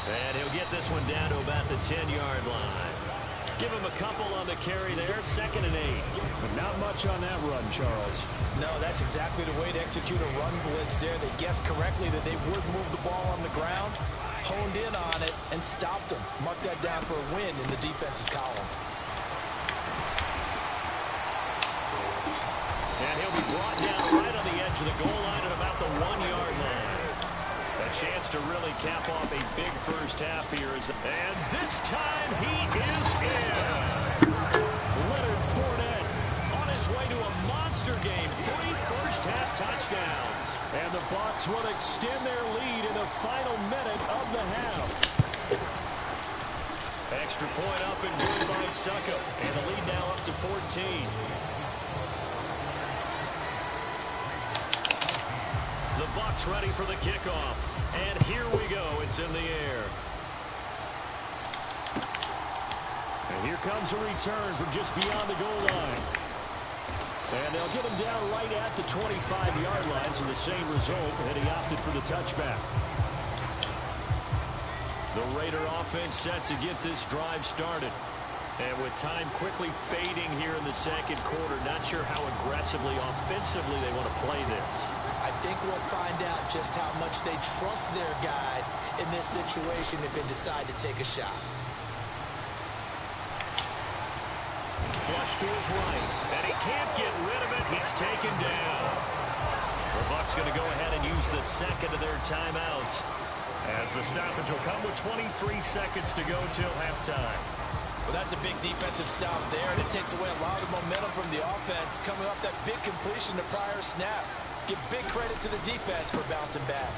And he'll get this one down to about the 10-yard line. Give him a couple on the carry there. 2nd and 8. But not much on that run, Charles. No, that's exactly the way to execute a run blitz there. They guessed correctly that they would move the ball on the ground, honed in on it, and stopped them. Mark that down for a win in the defense's column. And he'll be brought down right on the edge of the goal line at about the 1-yard line. A chance to really cap off a big first half here. And this time he is in. Leonard Fournette on his way to a monster game. 3 first-half touchdowns. And the Bucs will extend their lead in the final minute of the half. Extra point up and good by Suckup. And the lead now up to 14. The Bucs ready for the kickoff. And here we go. It's in the air. And here comes a return from just beyond the goal line. And they'll get him down right at the 25-yard line. So the same result, and he opted for the touchback. The Raider offense set to get this drive started. And with time quickly fading here in the second quarter, not sure how aggressively, offensively they want to play this. I think we'll find out just how much they trust their guys in this situation if they decide to take a shot. Flush to his right, and he can't get rid of it. He's taken down. The Bucs going to go ahead and use the second of their timeouts, as the stoppage will come with 23 seconds to go till halftime. Well, that's a big defensive stop there, and it takes away a lot of the momentum from the offense coming off that big completion the prior snap. Give big credit to the defense for bouncing back.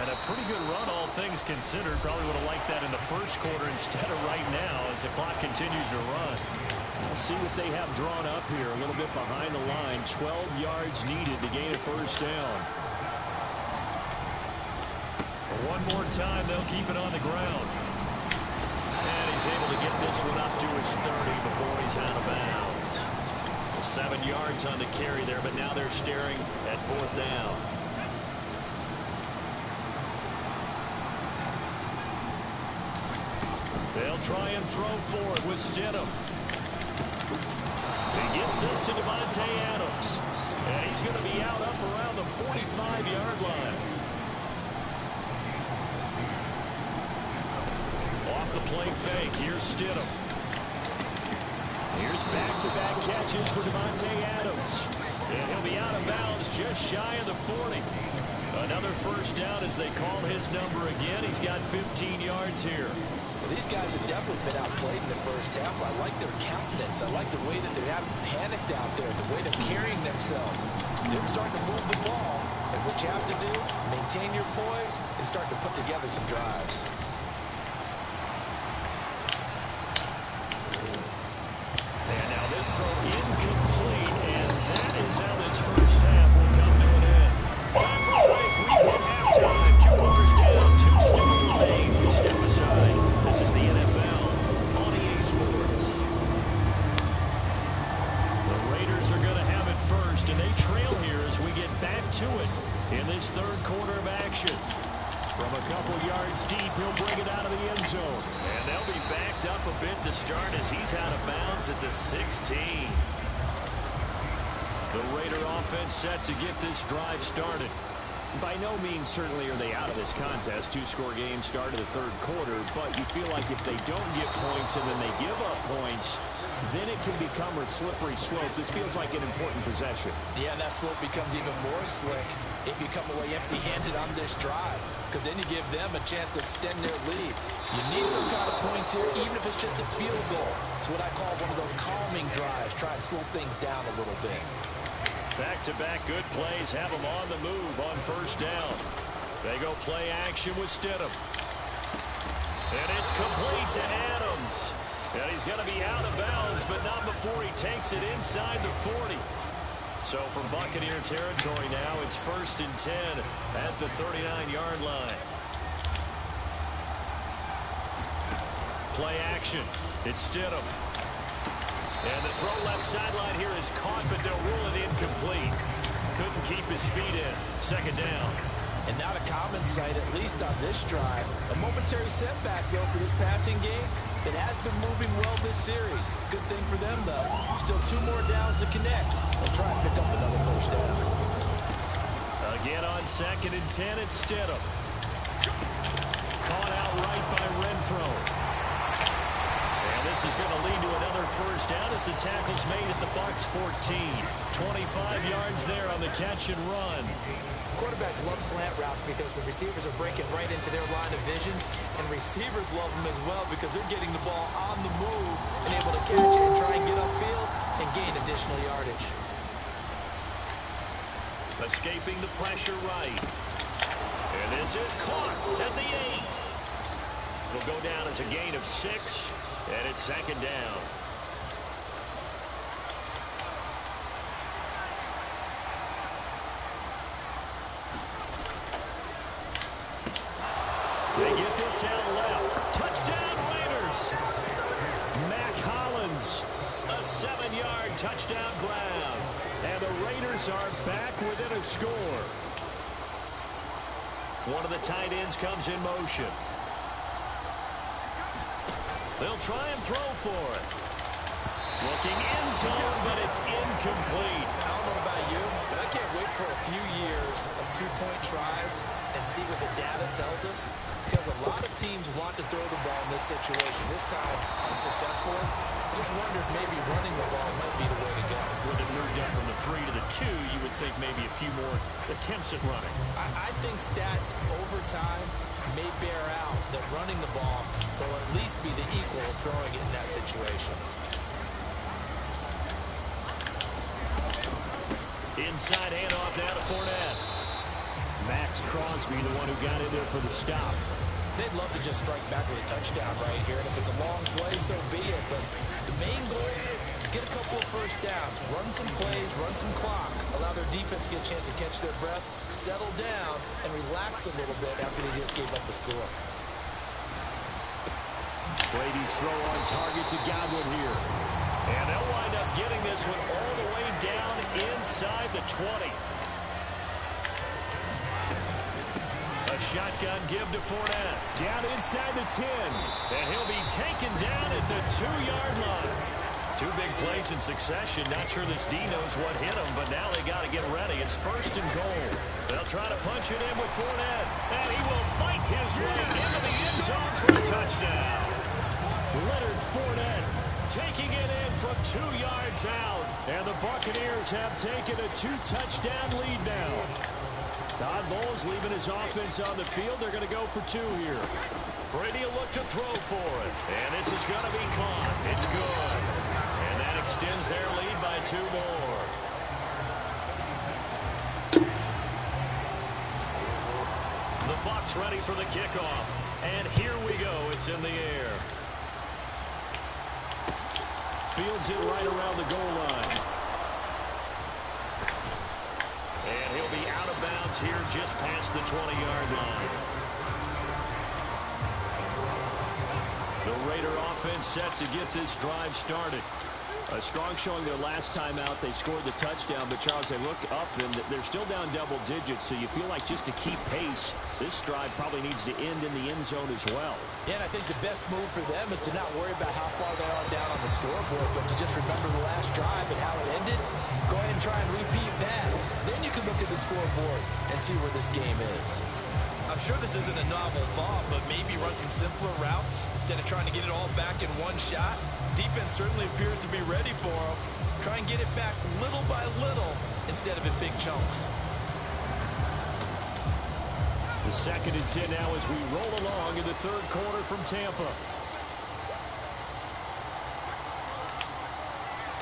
And a pretty good run, all things considered. Probably would have liked that in the first quarter instead of right now as the clock continues to run. We'll see what they have drawn up here. A little bit behind the line. 12 yards needed to gain a first down. One more time, they'll keep it on the ground. And he's able to get this one up to his 30 before he's out of bounds. 7 yards on the carry there, but now they're staring at 4th down. They'll try and throw for it with Stidham. He gets this to Devontae Adams. And he's going to be out up around the 45-yard line. Off the play fake, here's Stidham. Here's back-to-back catches for Devontae Adams. And he'll be out of bounds just shy of the 40. Another first down as they call his number again. He's got 15 yards here. Well, these guys have definitely been outplayed in the first half. I like their countenance. I like the way that they haven't panicked out there, the way they're carrying themselves. They're starting to move the ball. And what you have to do, maintain your poise and start to put together some drives. And now this throw incomplete, and that is how this first half will come to an end. Time for a break. We've hit halftime. 2 quarters down, 2 still remain. We step aside. This is the NFL on EA Sports. The Raiders are going to have it first, and they trail here as we get back to it in this third quarter of action. From a couple yards deep, he'll bring it out of the end zone. And they'll be backed up a bit to start as he's out of bounds at the 16. The Raider offense set to get this drive started. By no means certainly are they out of this contest. 2-score game start of the third quarter, but you feel like if they don't get points and then they give up points, then it can become a slippery slope. This feels like an important possession. Yeah, that slope becomes even more slick if you come away empty-handed on this drive. because then you give them a chance to extend their lead. You need some kind of points here, even if it's just a field goal. It's what I call one of those calming drives. Try and slow things down a little bit. Back-to-back good plays have them on the move on first down. They go play action with Stidham. And it's complete to Adams. And he's going to be out of bounds, but not before he takes it inside the 40. So from Buccaneer territory now, it's 1st and 10 at the 39-yard line. Play action. It's Stidham. And the throw left sideline here is caught, but they'll rule it incomplete. Couldn't keep his feet in. 2nd down. And not a common sight, at least on this drive. A momentary setback, though, for this passing game that has been moving well this series. Good thing for them, though. Still 2 more downs to connect. They'll try and pick up another first down. Again on 2nd and 10, it's Stidham. Caught out right by Renfrow. And this is going to lead to another first down as the tackle's made at the Bucs 14. 25 yards there on the catch and run. Quarterbacks love slant routes because the receivers are breaking right into their line of vision, and receivers love them as well because they're getting the ball on the move and able to catch it and try and get upfield and gain additional yardage. Escaping the pressure right. And this is caught at the 8. Will go down as a gain of 6, and it's 2nd down. They get this out left. Touchdown, Raiders. Mac Hollins, a 7-yard touchdown grab. And the Raiders are back within a score. One of the tight ends comes in motion. They'll try and throw for it. Looking end zone, but it's incomplete. I don't know about you, but I can't wait for a few years of 2-point tries and see what the data tells us. Because a lot of teams want to throw the ball in this situation. This time, unsuccessfully. I just wonder if maybe running the ball might be the way to go. With it moved up from the 3 to the 2, you would think maybe a few more attempts at running. I think stats over time may bear out that running the ball will at least be the equal of throwing it in that situation. Inside handoff now to Fournette. Max Crosby, the one who got in there for the stop. They'd love to just strike back with a touchdown right here, and if it's a long play, so be it. But the main goal, get a couple of first downs, run some plays, run some clock, allow their defense to get a chance to catch their breath, settle down, and relax a little bit after they just gave up the score. Brady's throw on target to Godwin here. And they'll wind up getting this one all the way down inside the 20. A shotgun give to Fournette. Down inside the 10. And he'll be taken down at the 2-yard line. 2 big plays in succession. Not sure this D knows what hit him, but now they got to get ready. It's 1st and goal. They'll try to punch it in with Fournette. And he will fight his way into the end zone for a touchdown. Leonard Fournette taking it in from 2 yards out. And the Buccaneers have taken a 2-touchdown lead now. Todd Bowles leaving his offense on the field. They're going to go for 2 here. Brady will look to throw for it. And this is going to be caught. It's good. And that extends their lead by 2 more. The Bucs ready for the kickoff. And here we go. It's in the air. Fields it right around the goal line. And he'll be out of bounds here just past the 20-yard line. The Raider offense set to get this drive started. A strong showing their last time out. They scored the touchdown, but Charles, they look up and they're still down double digits, so you feel like just to keep pace, this drive probably needs to end in the end zone as well. Yeah, and I think the best move for them is to not worry about how far they are down on the scoreboard, but to just remember the last drive and how it ended. Go ahead and try and repeat that. Then you can look at the scoreboard and see where this game is. I'm sure this isn't a novel thought, but maybe run some simpler routes instead of trying to get it all back in one shot. Defense certainly appears to be ready for them. Try and get it back little by little instead of in big chunks. The 2nd and 10 now as we roll along in the 3rd quarter from Tampa.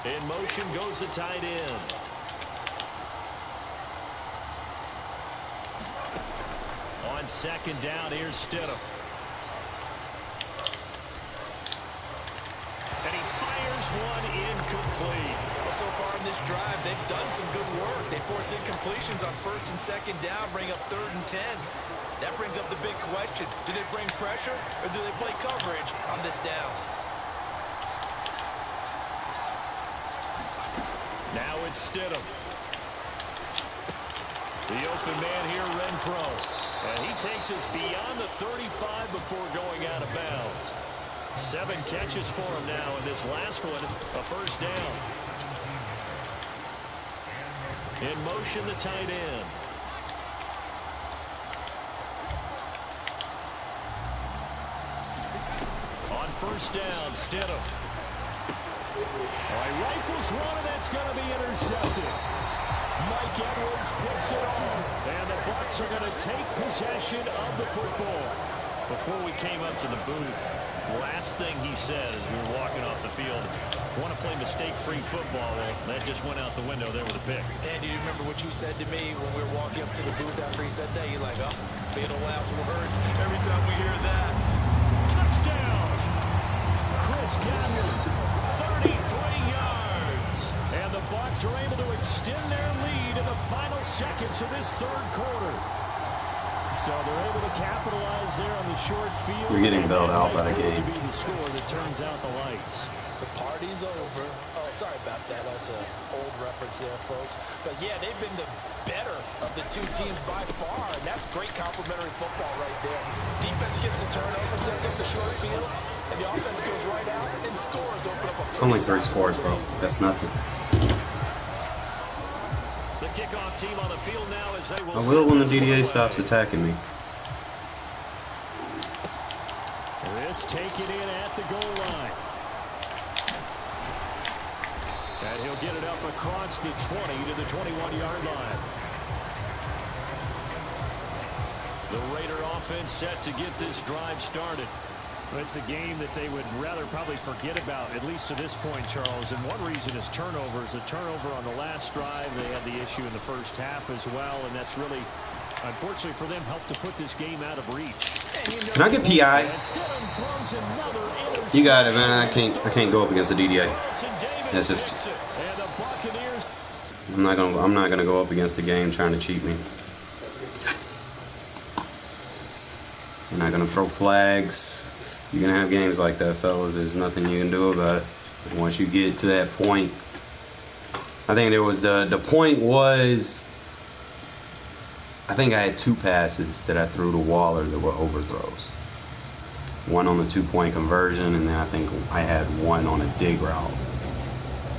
In motion goes the tight end. On 2nd down, here's Stidham. And he fires one incomplete. Well, so far in this drive, they've done some good work. They force incompletions on 1st and 2nd down, bring up 3rd and 10. That brings up the big question. Do they bring pressure or do they play coverage on this down? Now it's Stidham. The open man here, Renfrow. And he takes us beyond the 35 before going out of bounds. 7 catches for him now in this last one, a 1st down. In motion, the tight end. On 1st down, Stidham. He rifles one, and that's going to be intercepted. Mike Edwards picks it off, and the Bucs are going to take possession of the football. Before we came up to the booth, last thing he said as we were walking off the field, want to play mistake-free football. Well, that just went out the window there with a pick. And do you remember what you said to me when we were walking up to the booth after he said that? You're like, oh, fatal last words every time we hear that. Touchdown! Chris Godwin, 33 yards. And the Bucs are able to extend their lead in the final seconds of this 3rd quarter. So they're able to capitalize there on the short field. You're getting bailed out by the game. To be the score that turns out the lights. The party's over. Oh, sorry about that. That's an old reference there, folks. But yeah, they've been the better of the 2 teams by far, and that's great complementary football right there. Defense gets the turnover, sets up the short field, and the offense goes right out and scores. Open up a It's only 3 scores, bro. That's nothing. The kickoff team on the field now as they will. I will when the DDA stops attacking me. This taken in at the goal line. And he'll get it up across the 20 to the 21-yard line. The Raider offense set to get this drive started. It's a game that they would rather probably forget about, at least to this point, Charles. And one reason is turnovers. A turnover on the last drive. They had the issue in the 1st half as well, and that's really, unfortunately for them, helped to put this game out of reach. Can I get PI? You got it, man. I can't go up against the DDA. That's just. I'm not gonna go up against the game trying to cheat me. You're not gonna throw flags. You're going to have games like that, fellas. There's nothing you can do about it. And once you get to that point, I think there was the point was, I think I had 2 passes that I threw to Waller that were overthrows. One on the 2-point conversion, and then I think I had one on a dig route.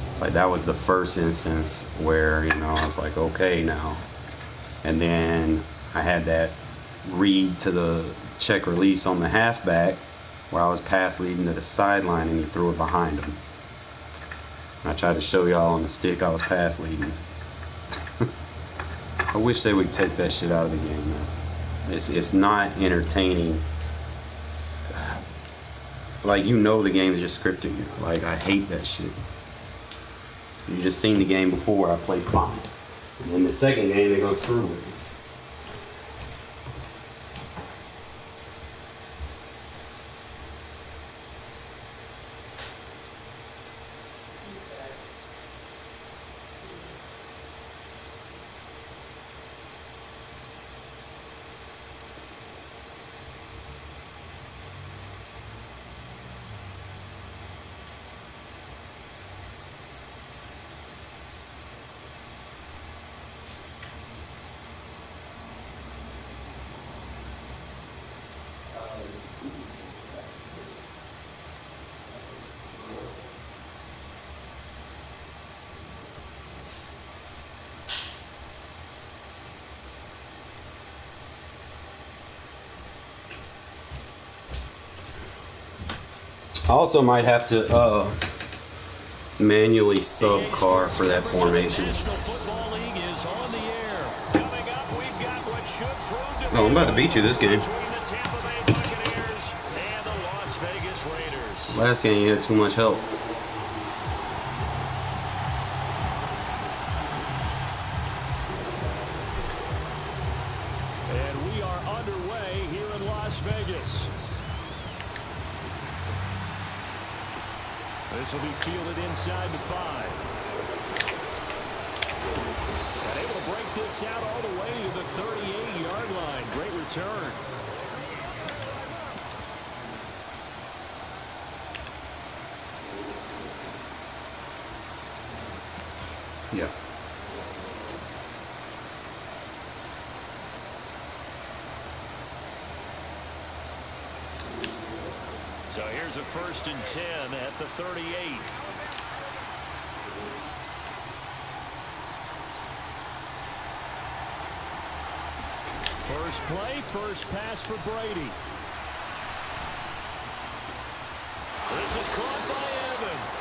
It's like that was the first instance where, you know, I was like, okay now. And then I had that read to the check release on the halfback, where I was pass leading to the sideline and he threw it behind him. I tried to show y'all on the stick I was pass leading. I wish they would take that shit out of the game, man. It's not entertaining. Like, you know the game is just scripting you. Like, I hate that shit. You just seen the game before, I played fine. And in the second game, they're gonna screw with me. I also might have to manually sub Carr for that formation. Oh, I'm about to beat you this game. Between the Tampa Bay Buccaneers and the Las Vegas Raiders. Last game you had too much help. And we are underway here in Las Vegas. This will be fielded inside the 5. And able to break this out all the way to the 38-yard line. Great return. Yeah. So here's a 1st and 10 at the 38. First play, first pass for Brady. This is caught by Evans.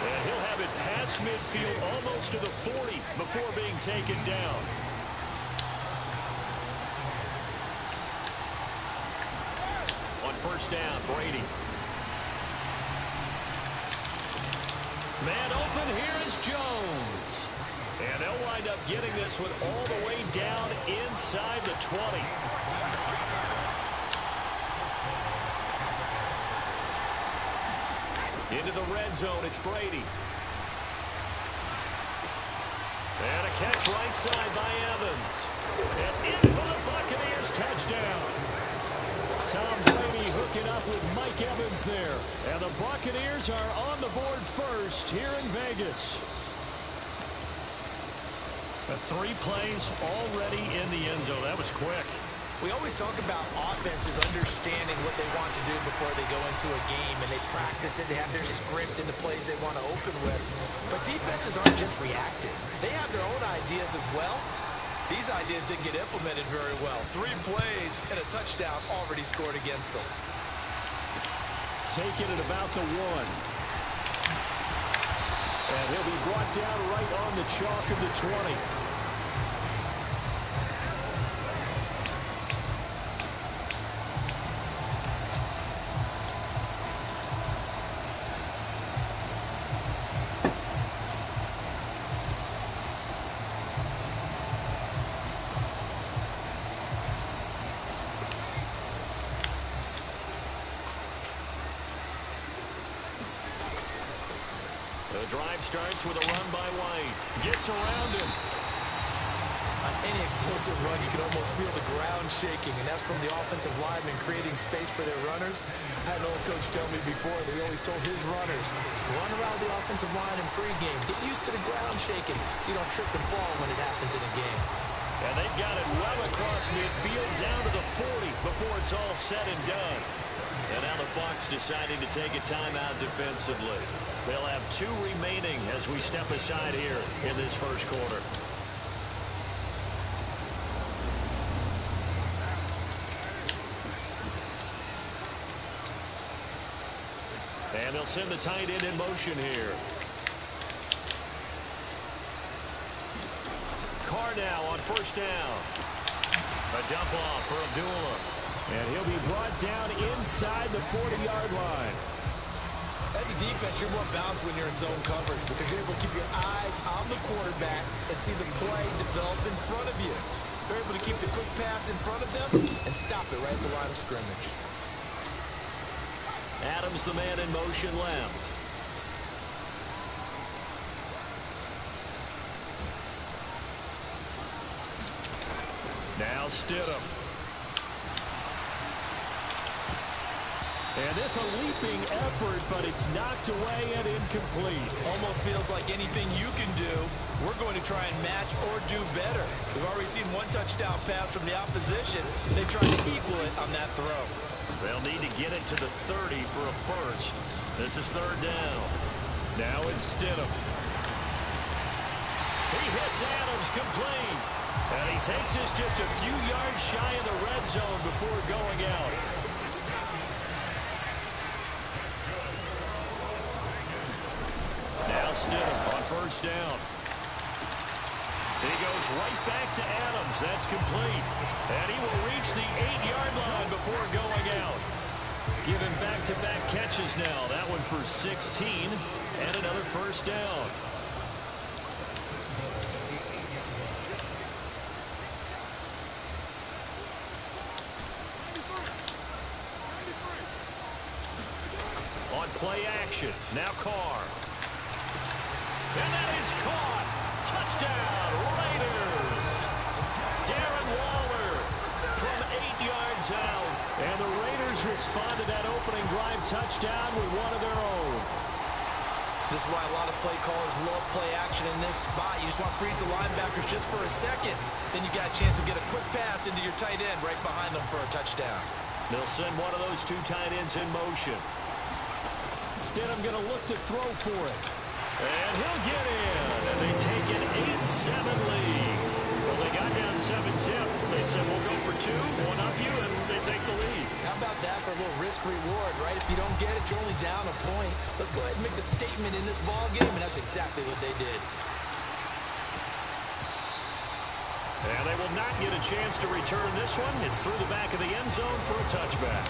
And he'll have it past midfield almost to the 40 before being taken down. On 1st down, Brady. Man open, here is Jones. And they'll wind up getting this one all the way down inside the 20. Into the red zone, it's Brady. And a catch right side by Evans. And in for the Buccaneers, touchdown. Tom Brady hooking up with Mike Evans there. And the Buccaneers are on the board first here in Vegas. 3 plays already in the end zone. That was quick. We always talk about offenses understanding what they want to do before they go into a game, and they practice it. They have their script and the plays they want to open with. But defenses aren't just reactive. They have their own ideas as well. These ideas didn't get implemented very well. 3 plays and a touchdown already scored against them. Taking it about the 1. And he'll be brought down right on the chalk of the 20. The drive starts with a run by White. Gets around him. On any explosive run, you can almost feel the ground shaking, and that's from the offensive linemen creating space for their runners. I had an old coach tell me before that he always told his runners, run around the offensive line in pregame. Get used to the ground shaking so you don't trip and fall when it happens in a game. And they've got it well across midfield down to the 40 before it's all said and done. And now the Bucs deciding to take a timeout defensively. They'll have 2 remaining as we step aside here in this first quarter. And they'll send the tight end in motion here. Carr now on 1st down. A dump off for Abdullah. And he'll be brought down inside the 40-yard line. As a defense, you're more balanced when you're in zone coverage because you're able to keep your eyes on the quarterback and see the play develop in front of you. You're able to keep the quick pass in front of them and stop it right at the line of scrimmage. Adams, the man in motion left. Now Stidham. And this a leaping effort, but it's knocked away and incomplete. Almost feels like anything you can do, we're going to try and match or do better. We've already seen 1 touchdown pass from the opposition. They tried to equal it on that throw. They'll need to get it to the 30 for a first. This is 3rd down. Now it's Stidham. He hits Adams complete. And he takes this just a few yards shy of the red zone before going out. Now Stidham on 1st down. He goes right back to Adams. That's complete. And he will reach the 8-yard line before going out. Given back-to-back catches now. That one for 16 and another first down. On play action. Now Carr. And that is caught. Touchdown, Raiders. Darren from 8 yards out. And the Raiders respond to that opening drive touchdown with one of their own. This is why a lot of play callers love play action in this spot. You just want to freeze the linebackers just for a second. Then you got a chance to get a quick pass into your tight end right behind them for a touchdown. They'll send one of those two tight ends in motion. Instead, I'm going to look to throw for it. And he'll get in. And they take an 8-7 lead. Well, they got down 7-zip. They said, we'll go for 2, one up you, and they take the lead. How about that for a little risk-reward, right? If you don't get it, you're only down a point. Let's go ahead and make a statement in this ball game, and that's exactly what they did. And they will not get a chance to return this one. It's through the back of the end zone for a touchback.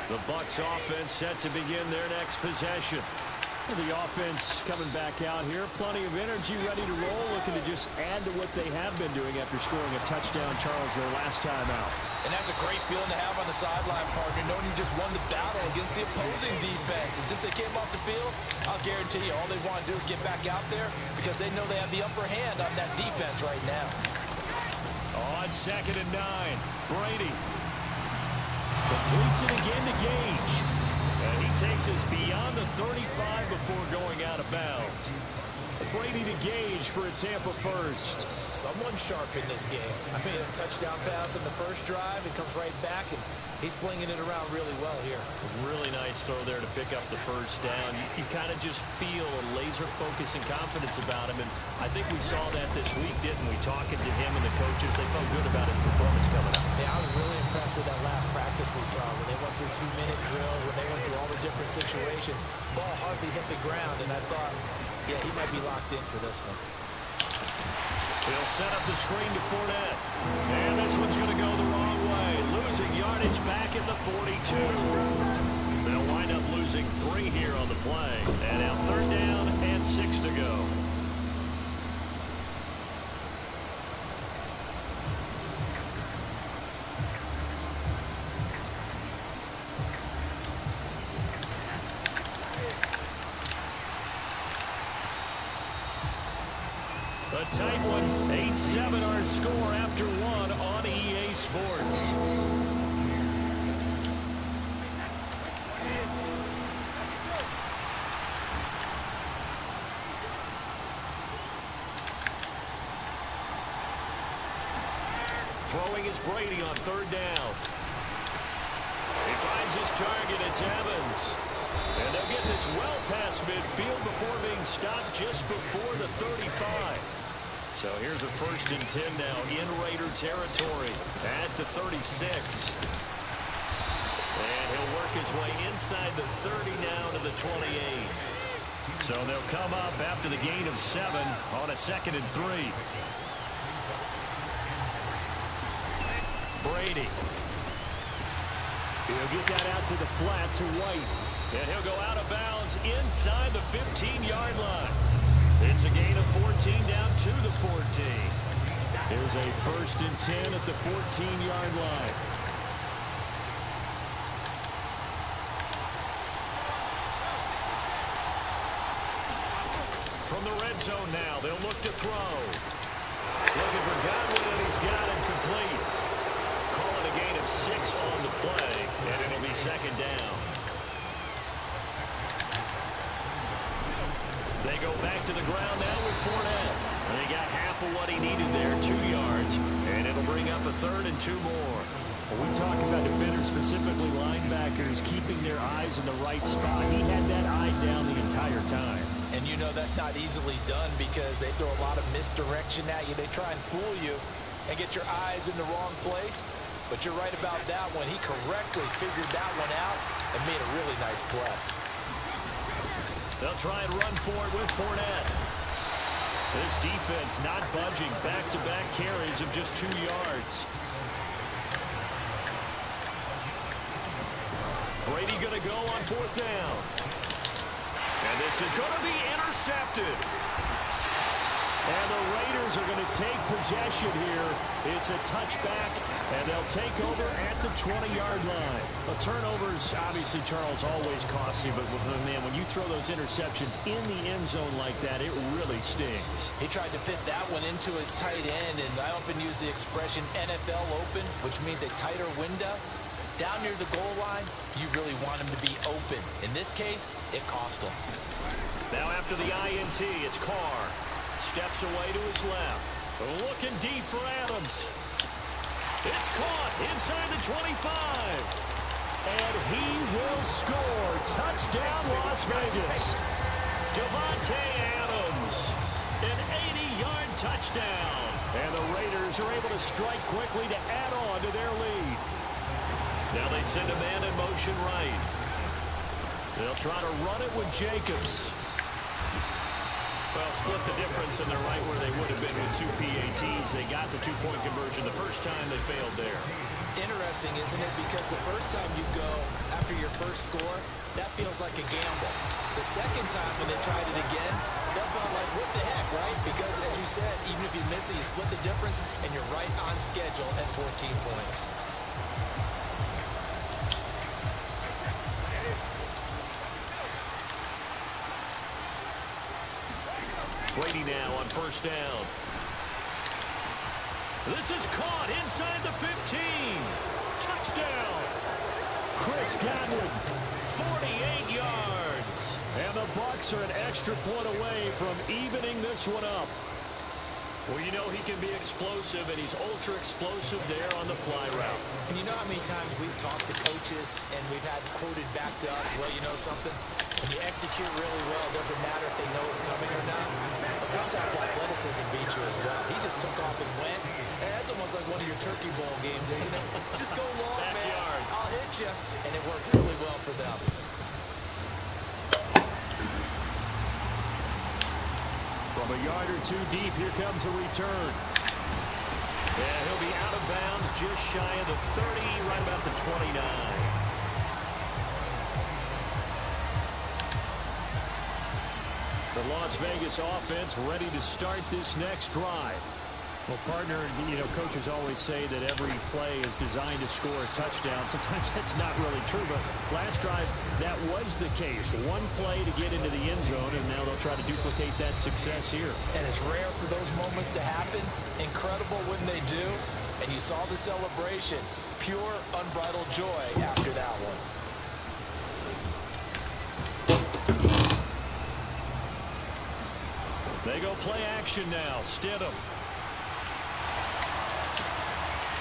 The Bucs offense set to begin their next possession. The offense coming back out here. Plenty of energy, ready to roll, looking to just add to what they have been doing after scoring a touchdown, Charles, their last time out. And that's a great feeling to have on the sideline, partner, knowing you just won the battle against the opposing defense. And since they came off the field, I'll guarantee you all they want to do is get back out there because they know they have the upper hand on that defense right now. On 2nd and 9, Brady completes it again to Gage. And he takes us beyond the 35 before going out of bounds. Brady to Gage for a Tampa first. Someone sharp in this game. I mean, a touchdown pass in the first drive. It comes right back, and he's flinging it around really well here. Really nice throw there to pick up the first down. You kind of just feel a laser focus and confidence about him, and I think we saw that this week, didn't we? Talking to him and the coaches, they felt good about his performance coming up. Yeah, I was really impressed with that last practice we saw when they went through 2-minute drill, when they went through all the different situations. Ball hardly hit the ground, and I thought, yeah, he might be locked in for this one. He'll set up the screen to Fournette. And this one's going to go the wrong way. Losing yardage back at the 42. They'll wind up losing 3 here on the play. And now 3rd down and 6 to go. A tight one, 8-7 our score after 1 on EA Sports. Throwing is Brady on 3rd down. He finds his target, it's Evans. And they'll get this well past midfield before being stopped just before the 35. So here's a 1st and 10 now in Raider territory at the 36. And he'll work his way inside the 30 now to the 28. So they'll come up after the gain of 7 on a 2nd and 3. Brady. He'll get that out to the flat to White. And he'll go out of bounds inside the 15-yard line. It's a gain of 14 down to the 14. Here's a 1st and 10 at the 14-yard line. From the red zone now, they'll look to throw. Looking for Godwin, and he's got him complete. Calling a gain of 6 on the play, and it'll be 2nd down. They go back to the ground now with Fournette. They got half of what he needed there, 2 yards. And it'll bring up a 3rd and 2 more. When we talk about defenders, specifically linebackers, keeping their eyes in the right spot, he had that eye down the entire time. And you know that's not easily done because they throw a lot of misdirection at you. They try and fool you and get your eyes in the wrong place. But you're right about that one. He correctly figured that one out and made a really nice play. They'll try and run for it with Fournette. This defense not budging. Back-to-back carries of just 2 yards. Brady going to go on 4th down. And this is going to be intercepted. And the Raiders are going to take possession here. It's a touchback, and they'll take over at the 20-yard line. A turnover's obviously, Charles, always costly, but man, when you throw those interceptions in the end zone like that, it really stings. He tried to fit that one into his tight end, and I often use the expression NFL open, which means a tighter window. Down near the goal line, you really want him to be open. In this case, it cost him. Now after the INT, it's Carr. Steps away to his left. Looking deep for Adams. It's caught inside the 25. And he will score. Touchdown, Las Vegas. Devontae Adams. An 80-yard touchdown. And the Raiders are able to strike quickly to add on to their lead. Now they send a man in motion right. They'll try to run it with Jacobs. Well, split the difference, and they're right where they would have been with 2 PATs. They got the 2-point conversion the first time. They failed there. Interesting, isn't it? Because the first time you go after your first score, that feels like a gamble. The second time when they tried it again, that felt like, what the heck, right? Because, as you said, even if you miss it, you split the difference, and you're right on schedule at 14 points. Brady now on 1st down. This is caught inside the 15. Touchdown. Chris Godwin, 48 yards. And the Bucs are an extra point away from evening this one up. Well, you know he can be explosive, and he's ultra-explosive there on the fly route. And you know how many times we've talked to coaches, and we've had quoted back to us, well, you know something? When you execute really well, it doesn't matter if they know it's coming or not. But sometimes athleticism beats you as well. He just took off and went. And that's almost like one of your turkey bowl games. You know, just go long, man. I'll hit you. And it worked really well for them. From a yard or 2 deep, here comes a return. And he'll be out of bounds just shy of the 30, right about the 29. The Las Vegas offense ready to start this next drive. Well, partner, you know, coaches always say that every play is designed to score a touchdown. Sometimes that's not really true, but last drive, that was the case. One play to get into the end zone, and now they'll try to duplicate that success here. And it's rare for those moments to happen. Incredible when they do. And you saw the celebration. Pure, unbridled joy after that one. They go play action now. Stidham.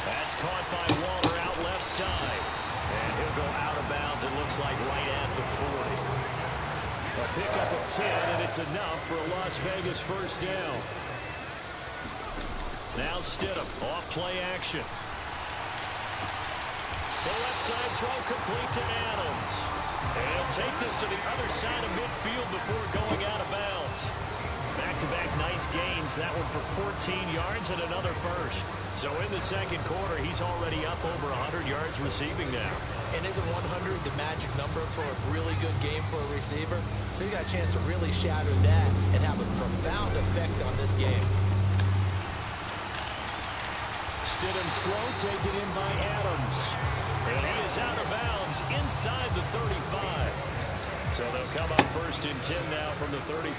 That's caught by Waller out left side. And he'll go out of bounds, it looks like, right at the 40. A pickup of 10, and it's enough for a Las Vegas 1st down. Now Stidham, off play action. The left side throw complete to Adams. And he'll take this to the other side of midfield before going out of bounds. Back-to-back nice gains. That one for 14 yards and another first. So in the second quarter, he's already up over 100 yards receiving now. And isn't 100 the magic number for a really good game for a receiver? So you got a chance to really shatter that and have a profound effect on this game. Stidham's throw taken in by Adams. And he is out of bounds inside the 35. So they'll come up 1st and 10 now from the 33.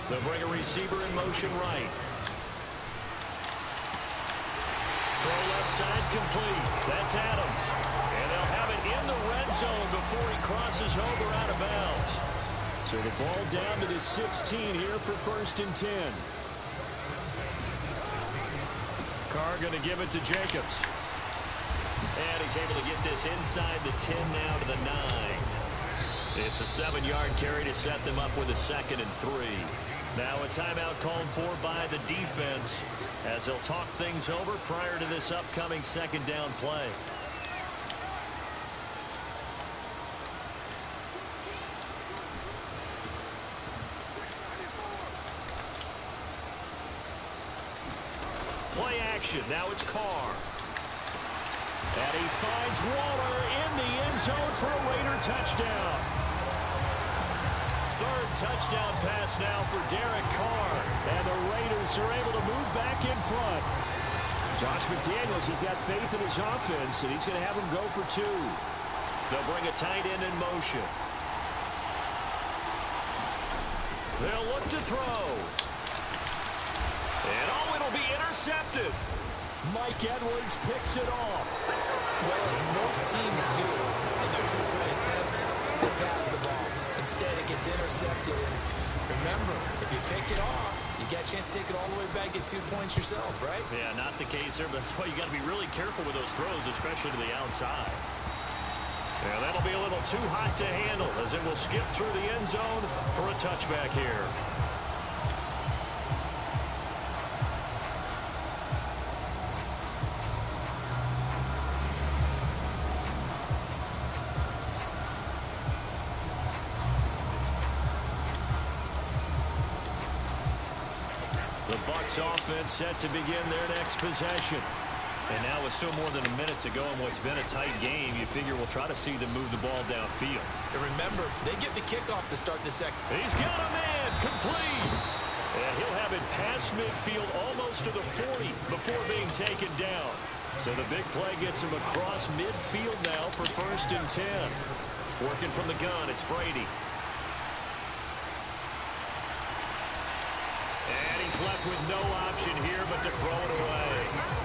They'll bring a receiver in motion right. Throw left side complete. That's Adams. And they'll have it in the red zone before he crosses over out of bounds. So the ball down to the 16 here for 1st and 10. Carr going to give it to Jacobs. And he's able to get this inside the 10 now to the 9. It's a 7-yard carry to set them up with a 2nd and 3. Now a timeout called for by the defense as they'll talk things over prior to this upcoming 2nd down play. Play action. Now it's Carr. And he finds Waller in the end zone for a Raider touchdown. 3rd touchdown pass now for Derek Carr. And the Raiders are able to move back in front. Josh McDaniels has got faith in his offense, and he's going to have him go for 2. They'll bring a tight end in motion. They'll look to throw. And it'll be intercepted. Mike Edwards picks it off. Well, as most teams do in their 2-point attempt, they pass the ball. Instead, it gets intercepted. And remember, if you pick it off, you got a chance to take it all the way back, get 2 points yourself, right? Yeah, not the case there, but that's why you got to be really careful with those throws, especially to the outside. Yeah, that'll be a little too hot to handle as it will skip through the end zone for a touchback here. The Bucs offense set to begin their next possession. And now with still more than a minute to go in what's been a tight game, you figure we'll try to see them move the ball downfield. And remember, they get the kickoff to start the second. He's got a man complete. And he'll have it past midfield almost to the 40 before being taken down. So the big play gets him across midfield now for 1st and 10. Working from the gun, it's Brady. And he's left with no option here but to throw it away.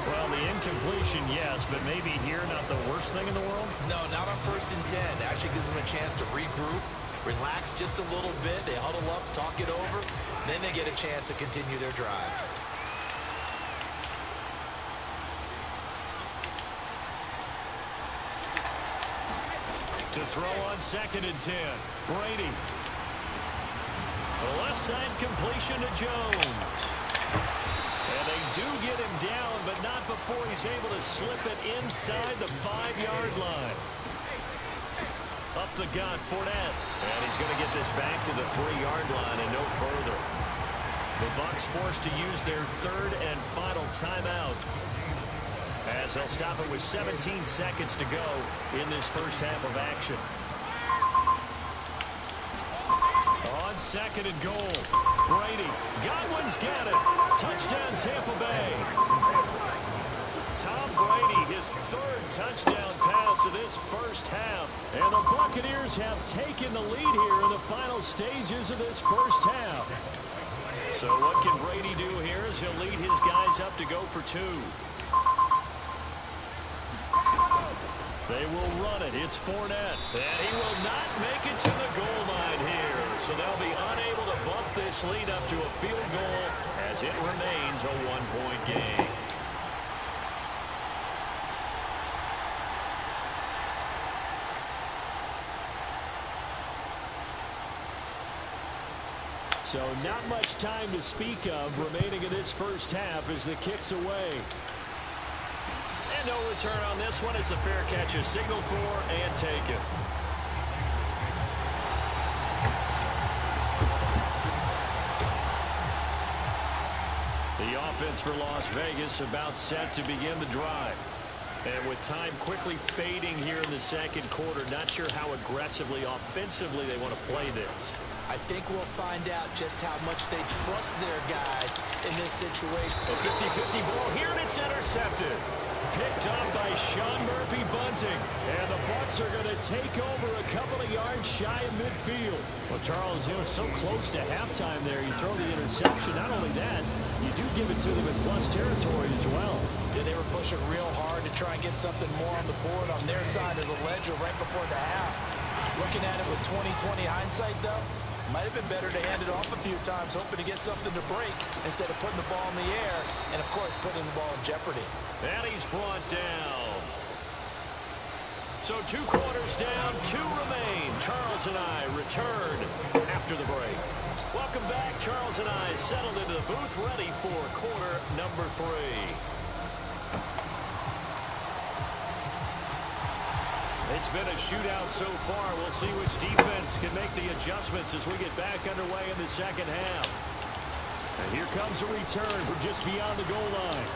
Well, the incompletion, yes, but maybe here not the worst thing in the world? No, not on 1st and 10. It actually gives them a chance to regroup, relax just a little bit. They huddle up, talk it over. Then they get a chance to continue their drive. To throw on 2nd and 10. Brady. The left side completion to Jones. And they do get him down, but not before he's able to slip it inside the 5-yard line. Up the gun, Fournette. And he's going to get this back to the 3-yard line and no further. The Bucs forced to use their 3rd and final timeout, as they'll stop it with 17 seconds to go in this first half of action. On 2nd and goal, Brady. Godwin's got it. Touchdown, Tampa Bay. Tom Brady, his 3rd touchdown pass of this first half. And the Buccaneers have taken the lead here in the final stages of this first half. So what can Brady do here as he'll lead his guys up to go for 2. They will run it. It's Fournette. And he will not make it to the goal line here. So they'll be unable to bump this lead up to a field goal as it remains a 1-point game. So not much time to speak of remaining in this first half as the kick's away. And no return on this one as the fair catch is signaled for and taken. The offense for Las Vegas about set to begin the drive. And with time quickly fading here in the second quarter, not sure how aggressively, offensively they want to play this. I think we'll find out just how much they trust their guys in this situation. A 50-50 ball here, and it's intercepted. Picked up by Sean Murphy-Bunting. And the Bucs are going to take over a couple of yards shy of midfield. Well, Charles, you know, so close to halftime there. You throw the interception. Not only that, you do give it to them in plus territory as well. Yeah, they were pushing real hard to try and get something more on the board on their side of the ledger right before the half. Looking at it with 20/20 hindsight, though, Might have been better to hand it off a few times, hoping to get something to break instead of putting the ball in the air and, of course, putting the ball in jeopardy. And he's brought down. So 2 quarters down, 2 remain. Charles and I return after the break. Welcome back. Charles and I settled into the booth, ready for quarter number 3. It's been a shootout so far. We'll see which defense can make the adjustments as we get back underway in the second half. And here comes a return from just beyond the goal line.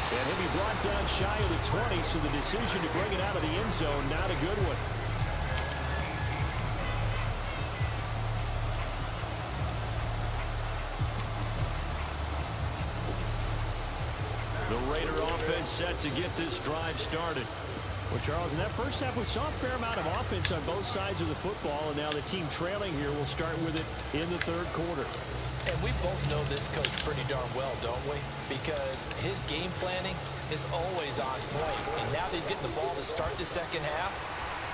And he'll be brought down shy of the 20, so the decision to bring it out of the end zone, not a good one. The Raider offense set to get this drive started. Well, Charles, in that first half, we saw a fair amount of offense on both sides of the football, and now the team trailing here will start with it in the third quarter. And we both know this coach pretty darn well, don't we? Because his game planning is always on point. And now that he's getting the ball to start the second half,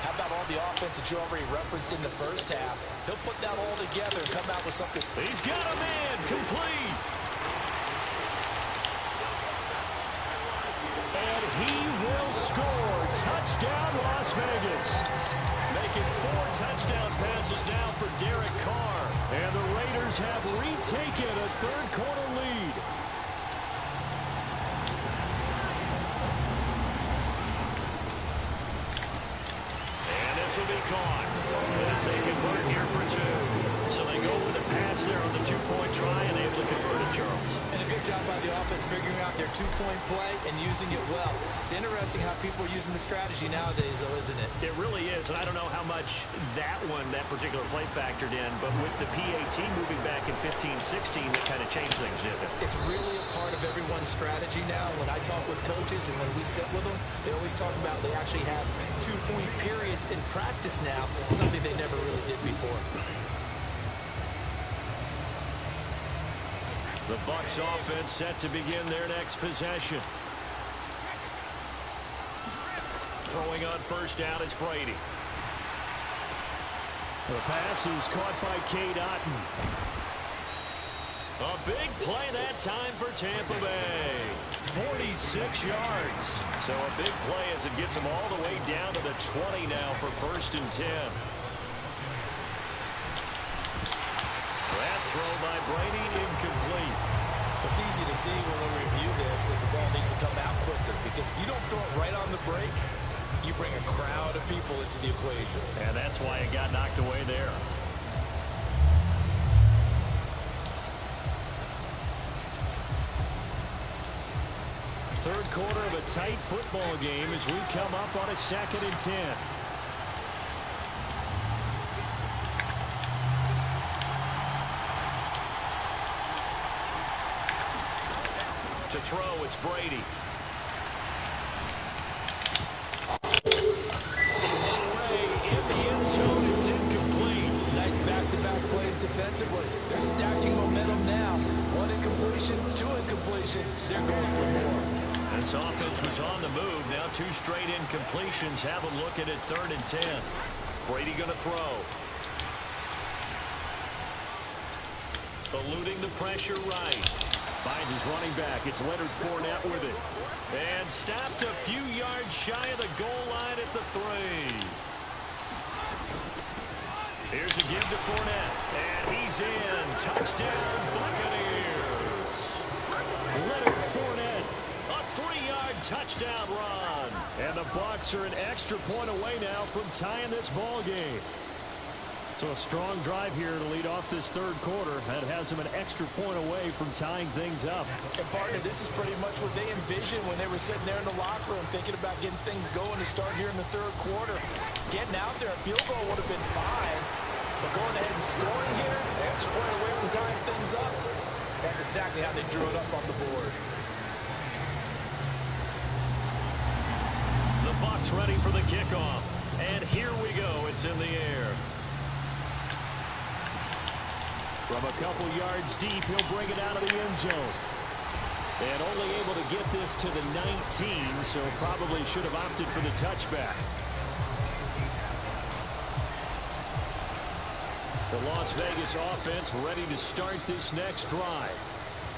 how about all the offense that you already referenced in the first half? He'll put that all together and come out with something. He's got a man complete. And he will score. Touchdown, Las Vegas. Making 4 touchdown passes now for Derek Carr. And the Raiders have retaken a third quarter lead. And this will be caught as they convert here for 2. So they go with a pass there on the 2-point try and able to convert it, Charles. And a good job by the offense figuring out their 2-point play and using it well. It's interesting how people are using the strategy nowadays, though, isn't it? It really is, and I don't know how much that particular play factored in, but with the PAT moving back in 15-16, that kind of changed things, didn't it? It's really a part of everyone's strategy now. When I talk with coaches and when we sit with them, they always talk about they actually have 2-point periods in practice now, something they never really did before. The Bucs offense set to begin their next possession. Throwing on first down is Brady. The pass is caught by Cade Otton. A big play that time for Tampa Bay. 46 yards. So a big play as it gets them all the way down to the 20 now for 1st and 10. That throw by Brady incomplete. It's easy to see when we review this that the ball needs to come out quicker, because if you don't throw it right on the break, you bring a crowd of people into the equation. And that's why it got knocked away there. Third quarter of a tight football game as we come up on a 2nd and 10. To throw, it's Brady. In the end zone, it's incomplete. Nice back-to-back plays defensively. They're stacking momentum now. 1 incompletion, 2 incompletion. They're going for more. This offense was on the move. Now 2 straight incompletions have them looking at 3rd and 10. Brady going to throw. Eluding the pressure right. Finds his running back. It's Leonard Fournette with it. And stopped a few yards shy of the goal line at the 3. Here's a give to Fournette. And he's in. Touchdown, Buccaneers. Leonard Fournette. A 3-yard touchdown run. And the Bucs are an extra point away now from tying this ball game. So a strong drive here to lead off this third quarter. That has them an extra point away from tying things up. And partner, this is pretty much what they envisioned when they were sitting there in the locker room thinking about getting things going to start here in the third quarter. Getting out there, a field goal would have been fine. But going ahead and scoring here, extra point away from tying things up. That's exactly how they drew it up on the board. The Bucs ready for the kickoff. And here we go. It's in the air. From a couple yards deep, he'll bring it out of the end zone. And only able to get this to the 19, so probably should have opted for the touchback. The Las Vegas offense ready to start this next drive.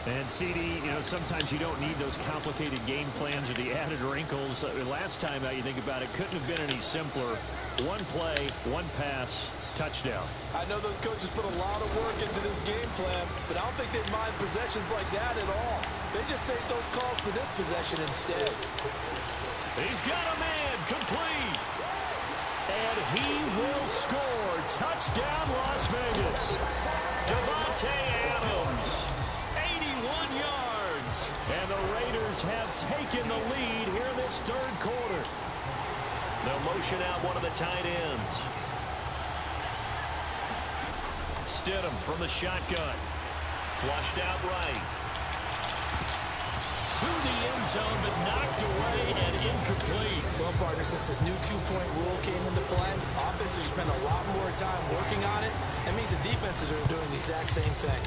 And CD, sometimes you don't need those complicated game plans or the added wrinkles. Last time, you think about it, couldn't have been any simpler. One play, one pass, touchdown. I know those coaches put a lot of work into this game plan, but I don't think they mind possessions like that at all. They just save those calls for this possession instead. He's got a man, complete. And he will score. Touchdown, Las Vegas. Davante Adams. 81 yards. And the Raiders have taken the lead here in this third quarter. They'll motion out one of the tight ends. Stidham from the shotgun. Flushed out right. To the end zone, but knocked away and incomplete. Well, partner, since this new two-point rule came into play, offenses spend a lot more time working on it. That means the defenses are doing the exact same thing.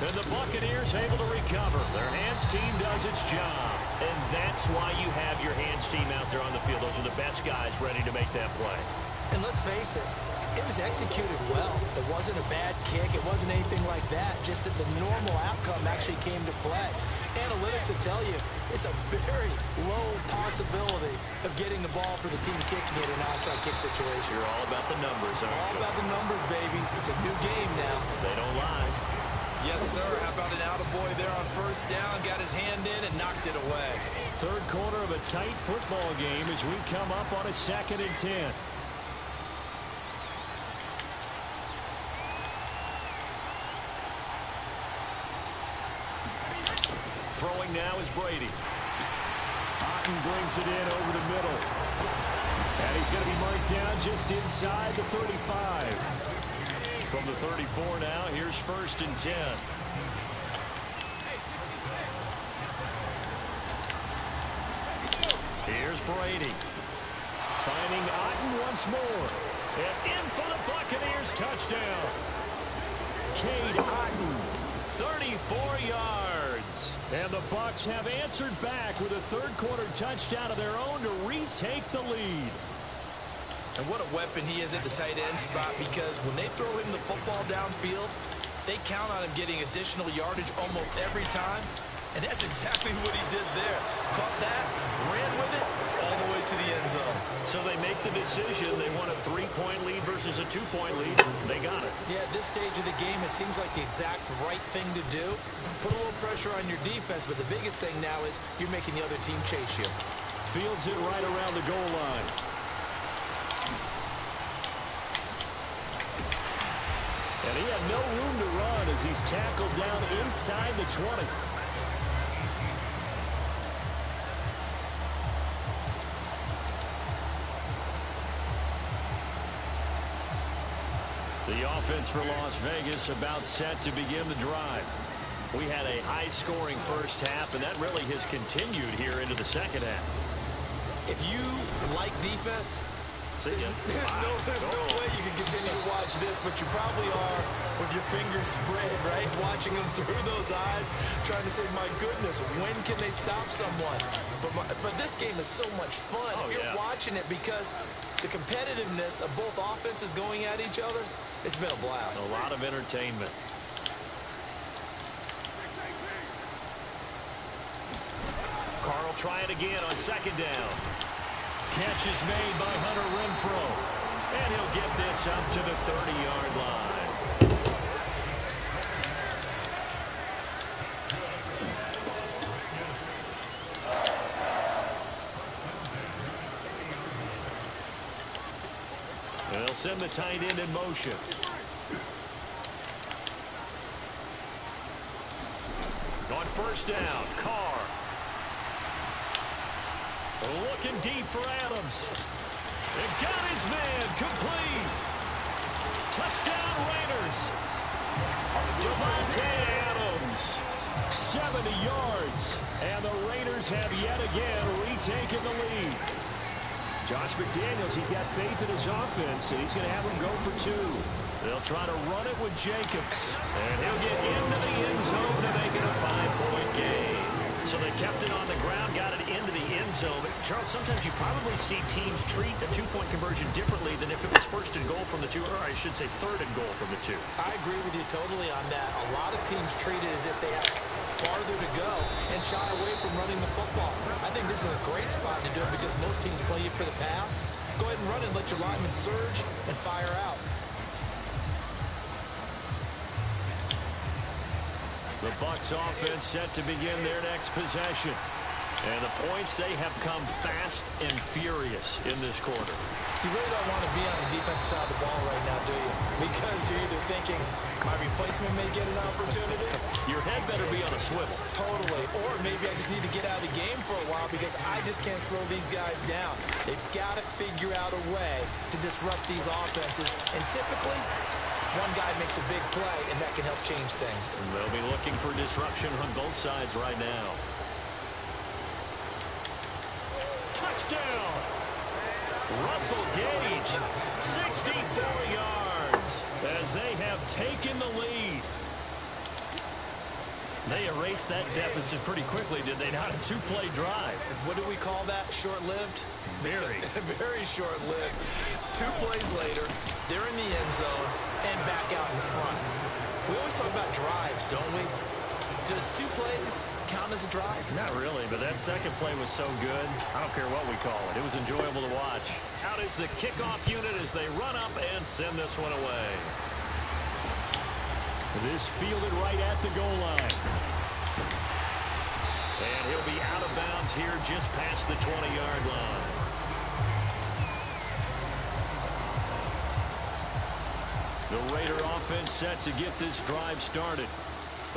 And the Buccaneers able to recover. Their hands team does its job. And that's why you have your hands team out there on the field. Those are the best guys ready to make that play. And let's face it, it was executed well. It wasn't a bad kick. It wasn't anything like that. Just that the normal outcome actually came to play. Analytics will tell you it's a very low possibility of getting the ball for the team kicking it in an onside kick situation. You're all about the numbers, aren't you? All about the numbers, baby. It's a new game now. They don't lie. Yes, sir. How about an attaboy there on first down? Got his hand in and knocked it away. Third quarter of a tight football game as we come up on a 2nd and 10. Throwing now is Brady. Otten brings it in over the middle. And he's going to be marked down just inside the 35. From the 34 now, here's 1st and 10. Here's Brady. Finding Otten once more. And in for the Buccaneers, touchdown. Cade Otten. 34 yards. And the Bucs have answered back with a third quarter touchdown of their own to retake the lead. And what a weapon he is at the tight end spot, because when they throw him the football downfield, they count on him getting additional yardage almost every time. And that's exactly what he did there. Caught that, ran with it, all the way to the end zone. So they make the decision. They want a 3-point lead versus a 2-point lead. They got it. Yeah, at this stage of the game, it seems like the exact right thing to do. Put a little pressure on your defense, but the biggest thing now is you're making the other team chase you. Fields it right around the goal line. And he had no room to run as he's tackled down inside the 20. The offense for Las Vegas about set to begin the drive. We had a high-scoring first half, and that really has continued here into the second half. If you like defense, there's no way you can continue to watch this, but you probably are with your fingers spread, right? Watching them through those eyes, trying to say, my goodness, when can they stop someone? But this game is so much fun. If you're watching it, because the competitiveness of both offenses going at each other, it's been a blast. A lot of entertainment. Carr will try it again on 2nd down. Catch is made by Hunter Renfrow. And he'll get this up to the 30-yard line. They'll send the tight end in motion. On 1st down, Carr. Looking deep for Adams. And got his man, complete. Touchdown Raiders. Davante Adams. 70 yards. And the Raiders have yet again retaken the lead. Josh McDaniels, he's got faith in his offense, and he's going to have him go for 2. They'll try to run it with Jacobs. And he'll get into the end zone to make it a 5-point game. So they kept it on the ground, got it into the end zone. Charles, sometimes you probably see teams treat a two-point conversion differently than if it was first and goal from the 2, or I should say third and goal from the 2. I agree with you totally on that. A lot of teams treat it as if they have farther to go and shy away from running the football. I think this is a great spot to do it because most teams play you for the pass. Go ahead and run it, let your linemen surge, and fire out. The Bucs offense set to begin their next possession. And the points, they have come fast and furious in this quarter. You really don't want to be on the defensive side of the ball right now, do you? Because you're either thinking, my replacement may get an opportunity. Your head better be on a swivel. Totally. Or maybe I just need to get out of the game for a while because I just can't slow these guys down. They've got to figure out a way to disrupt these offenses. And typically, one guy makes a big play, and that can help change things. And they'll be looking for disruption on both sides right now. Touchdown! Russell Gage, 64 yards, as they have taken the lead. They erased that deficit pretty quickly, did they not? A two-play drive. What do we call that? Short-lived? Very. Very short-lived. 2 plays later, they're in the end zone and back out in front. We always talk about drives, don't we? Does 2 plays count as a drive? Not really, but that second play was so good. I don't care what we call it. It was enjoyable to watch. Out is the kickoff unit as they run up and send this one away. This fielded right at the goal line. And he'll be out of bounds here just past the 20-yard line. The Raider offense set to get this drive started.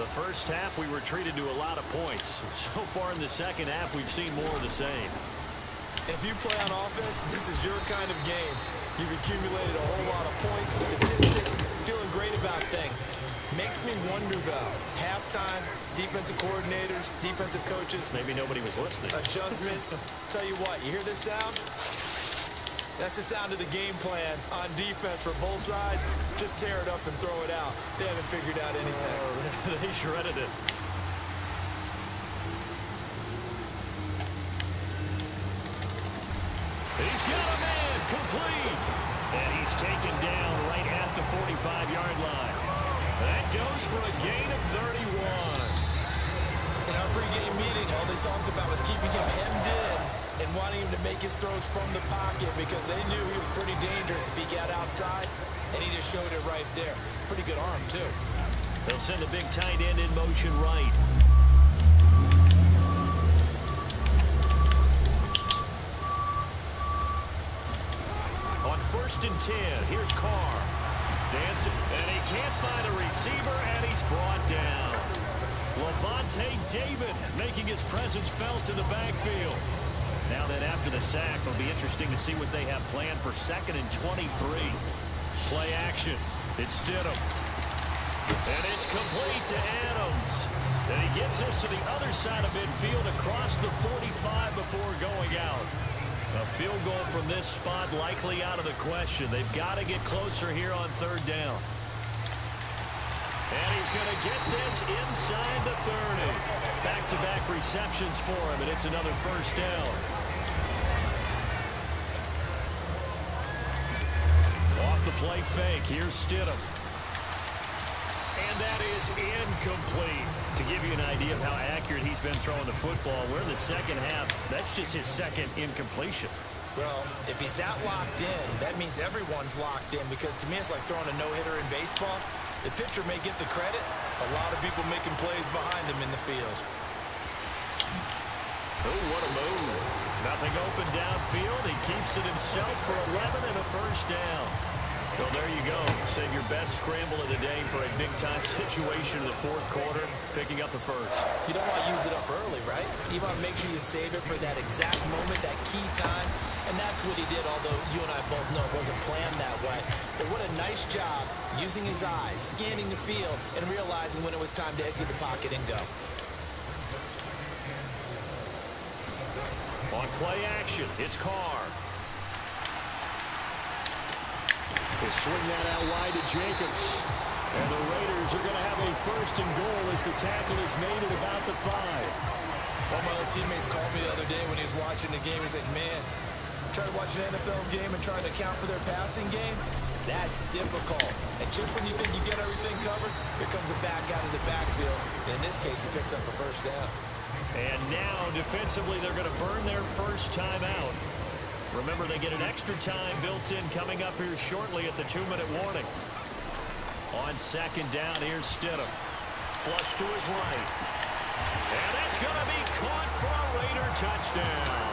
The first half, we were treated to a lot of points. So far in the second half, we've seen more of the same. If you play on offense, this is your kind of game. You've accumulated a whole lot of points, statistics, feeling great about things. Makes me wonder, though, halftime, defensive coordinators, defensive coaches. Maybe nobody was listening. Adjustments. Tell you what, you hear this sound? That's the sound of the game plan on defense for both sides. Just tear it up and throw it out. They haven't figured out anything. Oh, they shredded it. He's got a man complete. And he's taken down right at the 45-yard line. That goes for a gain of 31. In our pregame meeting, all they talked about was keeping him hemmed in and wanting him to make his throws from the pocket because they knew he was pretty dangerous if he got outside, and he just showed it right there. Pretty good arm, too. They'll send a big tight end in motion right. On 1st and 10, here's Carr. Dancing, and he can't find a receiver, and he's brought down. Levante David making his presence felt in the backfield. Now then, after the sack, it'll be interesting to see what they have planned for 2nd and 23. Play action. It's Stidham. And it's complete to Adams. And he gets us to the other side of midfield across the 45 before going out. A field goal from this spot likely out of the question. They've got to get closer here on 3rd down. And he's going to get this inside the 30. Back-to-back receptions for him, and it's another 1st down. Off the play fake, here's Stidham. And that is incomplete. To give you an idea of how accurate he's been throwing the football, we're in the second half. That's just his 2nd incompletion. Well, if he's that locked in, that means everyone's locked in because to me it's like throwing a no-hitter in baseball. The pitcher may get the credit. A lot of people making plays behind him in the field. Oh, what a move. Nothing open downfield. He keeps it himself for 11 and a 1st down. Well, there you go. Save your best scramble of the day for a big-time situation in the 4th quarter, picking up the 1st. You don't want to use it up early, right? You want to make sure you save it for that exact moment, that key time. And that's what he did, although you and I both know it wasn't planned that way. But what a nice job using his eyes, scanning the field, and realizing when it was time to exit the pocket and go. On play action, it's Carr. They swing that out wide to Jacobs. And the Raiders are going to have a 1st and goal as the tackle is made at about the 5. One of my old teammates called me the other day when he was watching the game. He's like, man, trying to watch an NFL game and trying to account for their passing game, that's difficult. And just when you think you get everything covered, here comes a back out of the backfield. In this case, he picks up a first down. And now, defensively, they're going to burn their first time out. Remember, they get an extra time built in coming up here shortly at the 2-minute warning. On second down, here's Stidham. Flush to his right. And it's going to be caught for a Raider touchdown.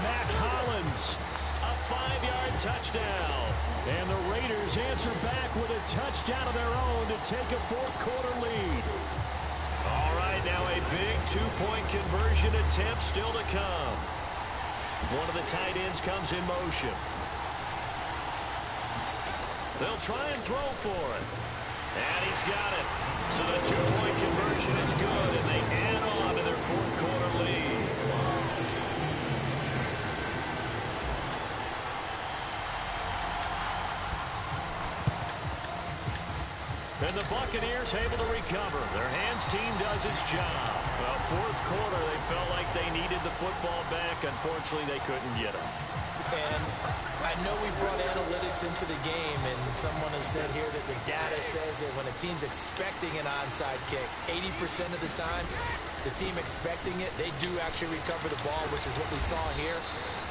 Matt Hollins, a 5-yard touchdown. And the Raiders answer back with a touchdown of their own to take a fourth-quarter lead. All right, now a big two-point conversion attempt still to come. One of the tight ends comes in motion. They'll try and throw for it. And he's got it. So the two-point conversion is good, and they add on to their fourth-quarter lead. And the Buccaneers able to recover. Their hands team does its job. Well, fourth quarter, they felt like they needed the football back. Unfortunately, they couldn't get it. And I know we brought analytics into the game, and someone has said here that the data says that when a team's expecting an onside kick, 80% of the time, the team expecting it, they do actually recover the ball, which is what we saw here.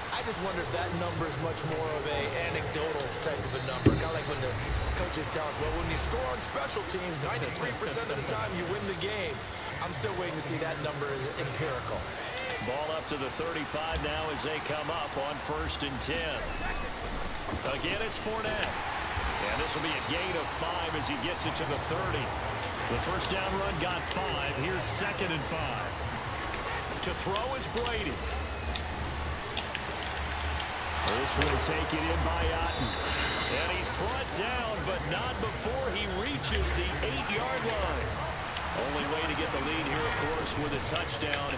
I just wonder if that number is much more of a anecdotal type of a number. Kind of like when the coaches tell us, well, when you score on special teams, 93% of the time you win the game. I'm still waiting to see that number is empirical. Ball up to the 35 now as they come up on 1st and 10. Again, it's Fournette. And this will be a gain of 5 as he gets it to the 30. The first down run got 5. Here's 2nd and 5. To throw is Brady. This will take it in by Otten. And he's brought down, but not before he reaches the 8-yard line. Only way to get the lead here, of course, with a touchdown.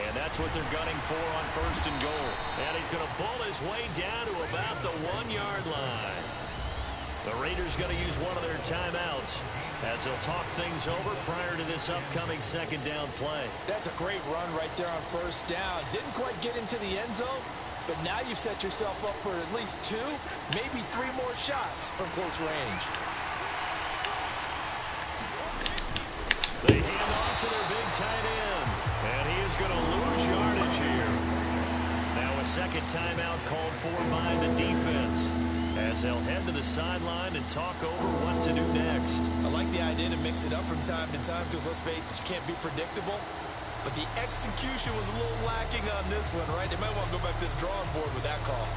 And that's what they're gunning for on 1st and goal. And he's going to bull his way down to about the 1-yard line. The Raiders going to use one of their timeouts as they'll talk things over prior to this upcoming 2nd down play. That's a great run right there on 1st down. Didn't quite get into the end zone, but now you've set yourself up for at least 2, maybe 3 more shots from close range. They hand off to their big tight end. And he is going to lose yardage here. Now a second timeout called for by the defense as they'll head to the sideline and talk over what to do next. I like the idea to mix it up from time to time because, let's face it, you can't be predictable. But the execution was a little lacking on this one, right? They might want to go back to the drawing board with that call.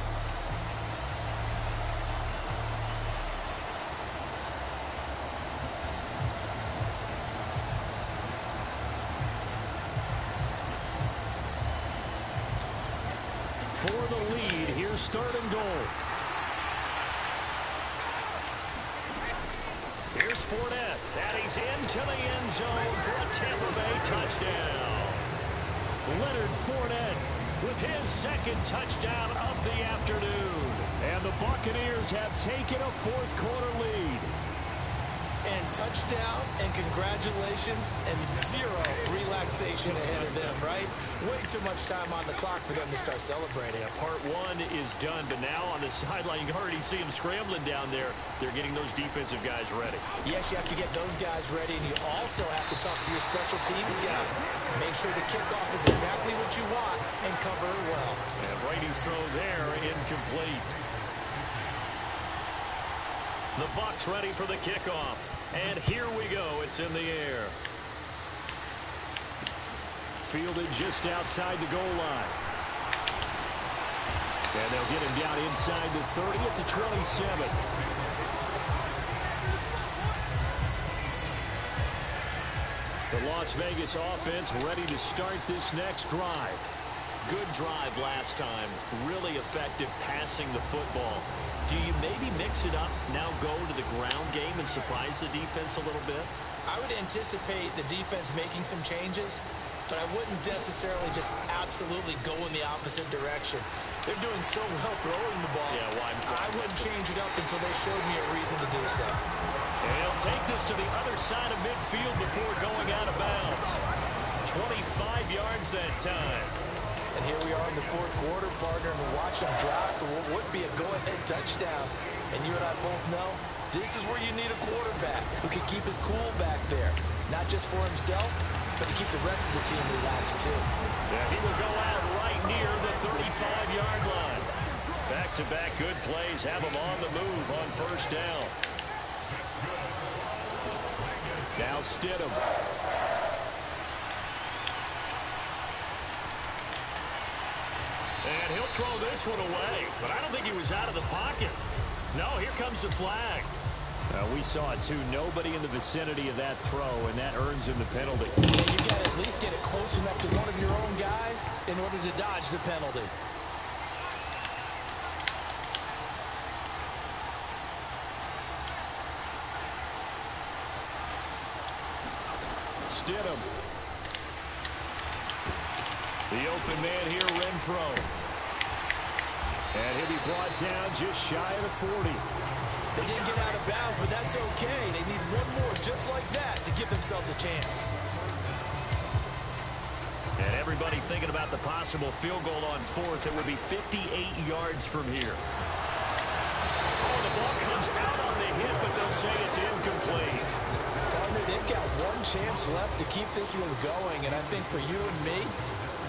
For the lead, here's 3rd and goal. Here's Fournette, and he's into the end zone for a Tampa Bay touchdown. Leonard Fournette with his 2nd touchdown of the afternoon. And the Buccaneers have taken a fourth-quarter lead. And touchdown, and congratulations, and 0 relaxation ahead of them, right? Way too much time on the clock for them to start celebrating. Yeah, part 1 is done, but now on the sideline, you can already see them scrambling down there. They're getting those defensive guys ready. Yes, you have to get those guys ready, and you also have to talk to your special teams guys. Make sure the kickoff is exactly what you want and cover it well. And Brady's throw there, incomplete. The Bucs ready for the kickoff. And here we go. It's in the air. Fielded just outside the goal line. And they'll get him down inside the 30 at the 27. The Las Vegas offense ready to start this next drive. Good drive last time. Really effective passing the football. Do you maybe mix it up, now go to the ground game and surprise the defense a little bit? I would anticipate the defense making some changes, but I wouldn't necessarily just absolutely go in the opposite direction. They're doing so well throwing the ball. Yeah, why I wouldn't change it up until they showed me a reason to do so. And he'll take this to the other side of midfield before going out of bounds. 25 yards that time. And here we are in the fourth quarter, partner, and we're watching them drop for what would be a go-ahead touchdown. And you and I both know this is where you need a quarterback who can keep his cool back there, not just for himself, but to keep the rest of the team relaxed too. Yeah, he will go out right near the 35-yard line. Back-to-back good plays have him on the move on first down. Now Stidham. And he'll throw this one away, but I don't think he was out of the pocket. No, here comes the flag. We saw it too. Nobody in the vicinity of that throw, and that earns him the penalty. Yeah, you got to at least get it close enough to one of your own guys in order to dodge the penalty. Stidham. The open man here, Renfrow. And he'll be brought down just shy of the 40. They didn't get out of bounds, but that's okay. They need one more just like that to give themselves a chance. And everybody thinking about the possible field goal on fourth. It would be 58 yards from here. Oh, the ball comes out on the hit, but they'll say it's incomplete. Partner, they've got one chance left to keep this one going, and I think for you and me,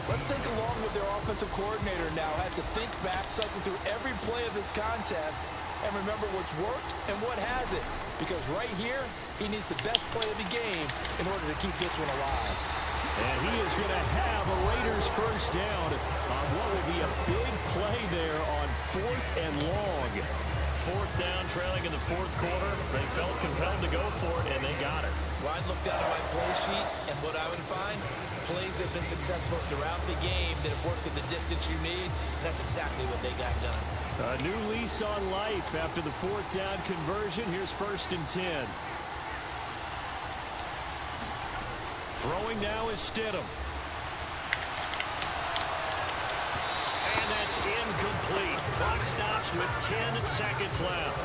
let's think along with their offensive coordinator now. Has to think back, cycle through every play of this contest, and remember what's worked and what hasn't. Because right here, he needs the best play of the game in order to keep this one alive. And he is going to have a Raiders first down on what will be a big play there on fourth and long. Fourth down, trailing in the fourth quarter. They felt compelled to go for it, and they got it. Well, I'd look down at my play sheet, and what I would find, plays that have been successful throughout the game that have worked at the distance you need. That's exactly what they got done. A new lease on life after the fourth down conversion. Here's 1st and 10. Throwing now is Stidham. And that's incomplete. Clock stops with 10 seconds left.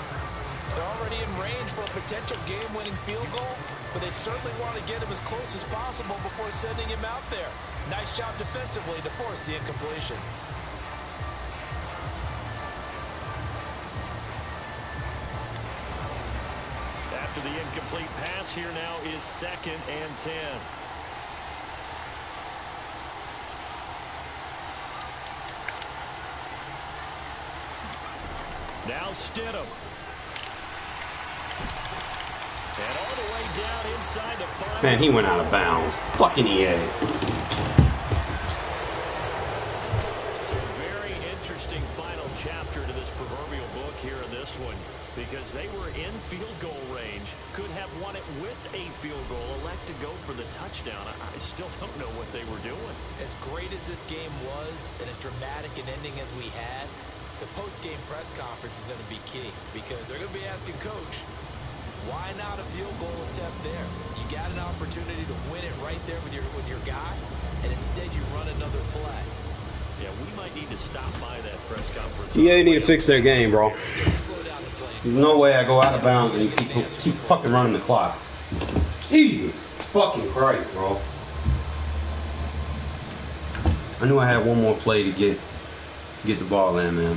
They're already in range for a potential game-winning field goal, but they certainly want to get him as close as possible before sending him out there. Nice job defensively to force the incompletion. After the incomplete pass, here now is 2nd and 10. Now Stidham. And all the way down inside the 5. Man, he went out of bounds. Fucking EA. It's a very interesting final chapter to this proverbial book here in this one, because they were in field goal range, could have won it with a field goal, elect to go for the touchdown. I still don't know what they were doing. As great as this game was, and as dramatic an ending as we had, the post-game press conference is going to be key, because they're going to be asking Coach, why not a field goal attempt there? You got an opportunity to win it right there with your guy, and instead you run another play. Yeah, we might need to stop by that press conference. EA need to fix their game, bro. There's no way I go out of bounds and you keep fucking running the clock. Jesus fucking Christ, bro. I knew I had one more play to get the ball in, man.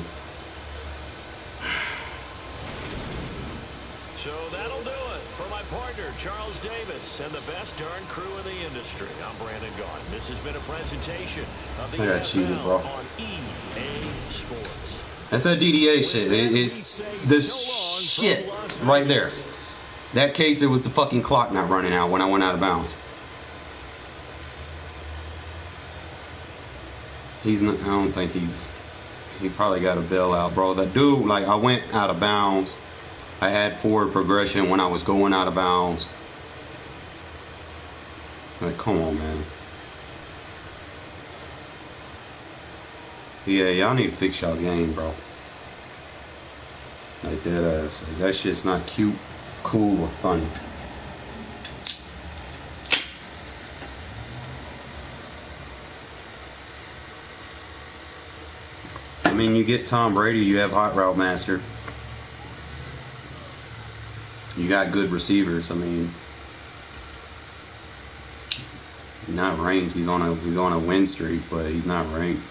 So that'll do it for my partner, Charles Davis, and the best darn crew in the industry. I'm Brandon Gaughan. This has been a presentation of the NFL on EA Sports. That's that DDA shit. It's the shit right there. That case, it was the fucking clock not running out when I went out of bounds. I don't think he probably got a bailout, bro. That dude, like, I went out of bounds. I had forward progression when I was going out of bounds. Like, come on, man. Yeah, y'all need to fix y'all game, bro. Like, dead ass. Like, that shit's not cute, cool, or funny. I mean, you get Tom Brady, you have Hot Route Master. You got good receivers. I mean, He's not ranked. He's on a win streak, but he's not ranked.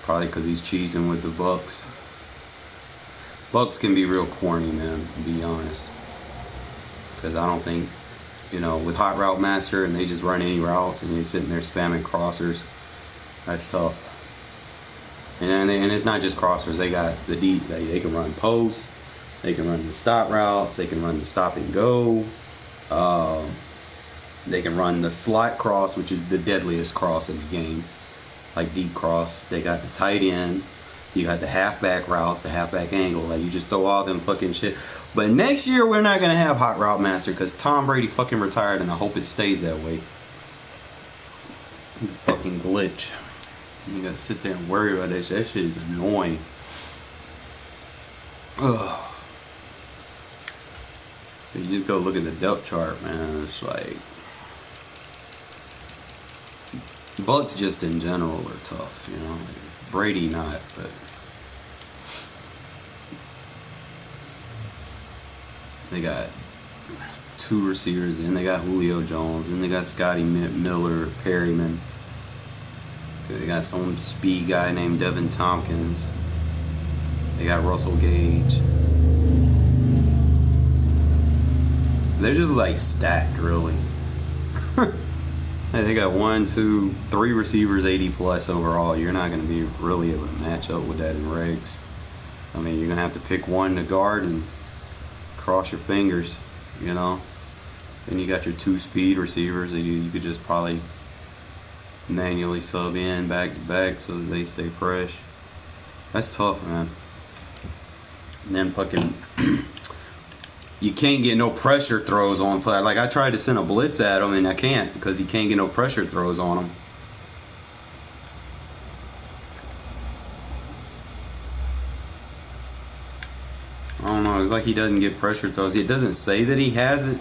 Probably because he's cheesing with the Bucks. Bucks can be real corny, man, to be honest. Because I don't think, you know, with Hot Route Master and they just run any routes and they're sitting there spamming crossers, that's tough. And it's not just crossers. They got the deep. They can run posts. They can run the stop routes. They can run the stop and go. They can run the slot cross, which is the deadliest cross in the game, like deep cross. They got the tight end. You got the halfback routes, the halfback angle. Like, you just throw all them fucking shit. But next year we're not gonna have Hot Route Master because Tom Brady fucking retired, and I hope it stays that way. It's a fucking glitch. You gotta sit there and worry about that shit. That shit is annoying. Ugh. You just go look at the depth chart, man. It's like Bucks just in general are tough, you know. Brady not, but they got 2 receivers, and they got Julio Jones, and they got Scotty Miller, Perryman. They got some speed guy named Devin Tompkins. They got Russell Gage. They're just like stacked, really. They got 1, 2, 3 receivers 80 plus overall. You're not going to be really able to match up with that in regs. I mean, you're going to have to pick one to guard and cross your fingers, you know. Then you got your 2 speed receivers that you could just probably manually sub in back to back so that they stay fresh. That's tough, man. And then fucking you can't get no pressure throws on flat. Like, I tried to send a blitz at him and I can't because he can't get no pressure throws on him. I don't know. It's like he doesn't get pressure throws. It doesn't say that he has it.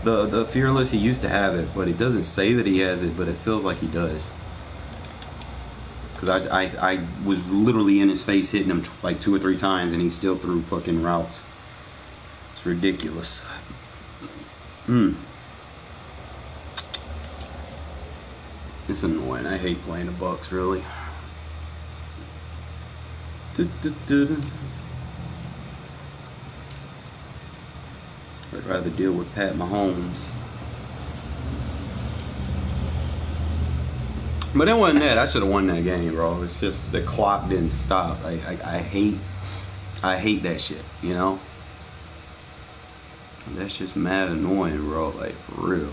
The Fearless, he used to have it, but it doesn't say that he has it, but it feels like he does. Because I was literally in his face hitting him like 2 or 3 times and he still threw fucking routes. It's ridiculous. It's annoying. I hate playing the Bucks, really. I'd rather deal with Pat Mahomes. But it wasn't that. I should have won that game, bro. It's just the clock didn't stop. I hate that shit, you know? That's just mad annoying, bro. Like, for real.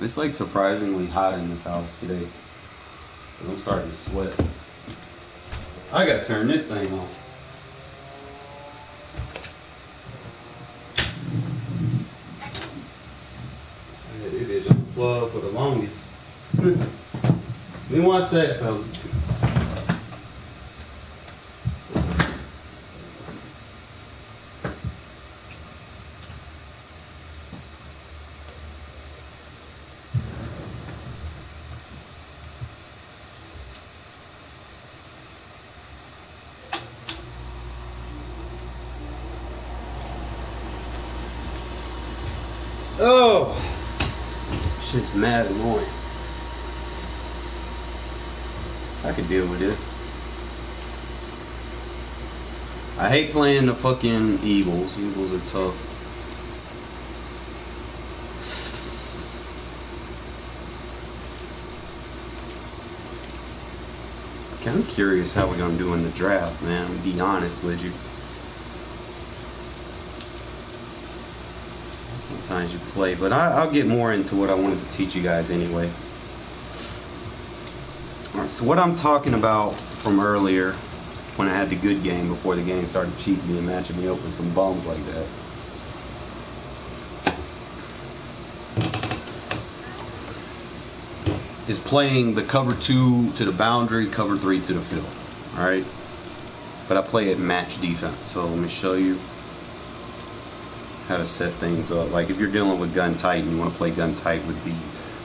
It's like surprisingly hot in this house today. I'm starting to sweat. I gotta turn this thing on. It is on the plug for the longest. Give me 1 sec, fellas. Oh, shit's mad annoying. I could deal with it. I hate playing the fucking Eagles. Eagles are tough. I'm curious how we're gonna do in the draft, man. To be honest with you. Sometimes you play, but I'll get more into what I wanted to teach you guys anyway. Alright, so what I'm talking about from earlier, when I had the good game before the game started cheating me and matching me up with some bums like that. Is playing the cover 2 to the boundary, cover 3 to the field. Alright? But I play it match defense. So let me show you how to set things up. Like if you're dealing with gun tight and you want to play gun tight with the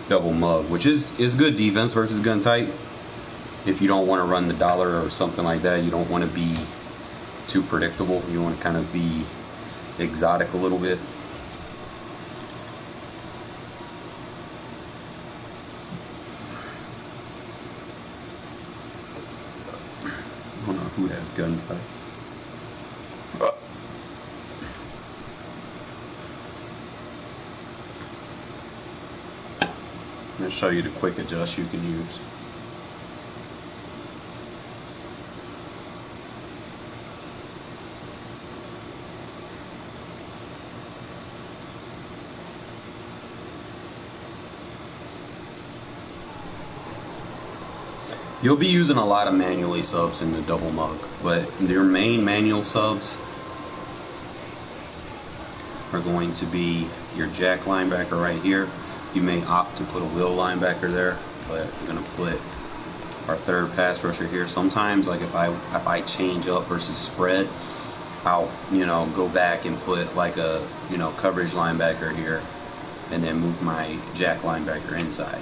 double mug, which is good defense versus gun tight. If you don't want to run the dollar or something like that, you don't want to be too predictable. You want to kind of be exotic a little bit. Sorry. I'll show you the quick adjust you can use. You'll be using a lot of manually subs in the double mug, but your main manual subs are going to be your jack linebacker right here. You may opt to put a will linebacker there, but we're going to put our third pass rusher here. Sometimes, like if I change up versus spread, I'll go back and put like a coverage linebacker here, and then move my jack linebacker inside.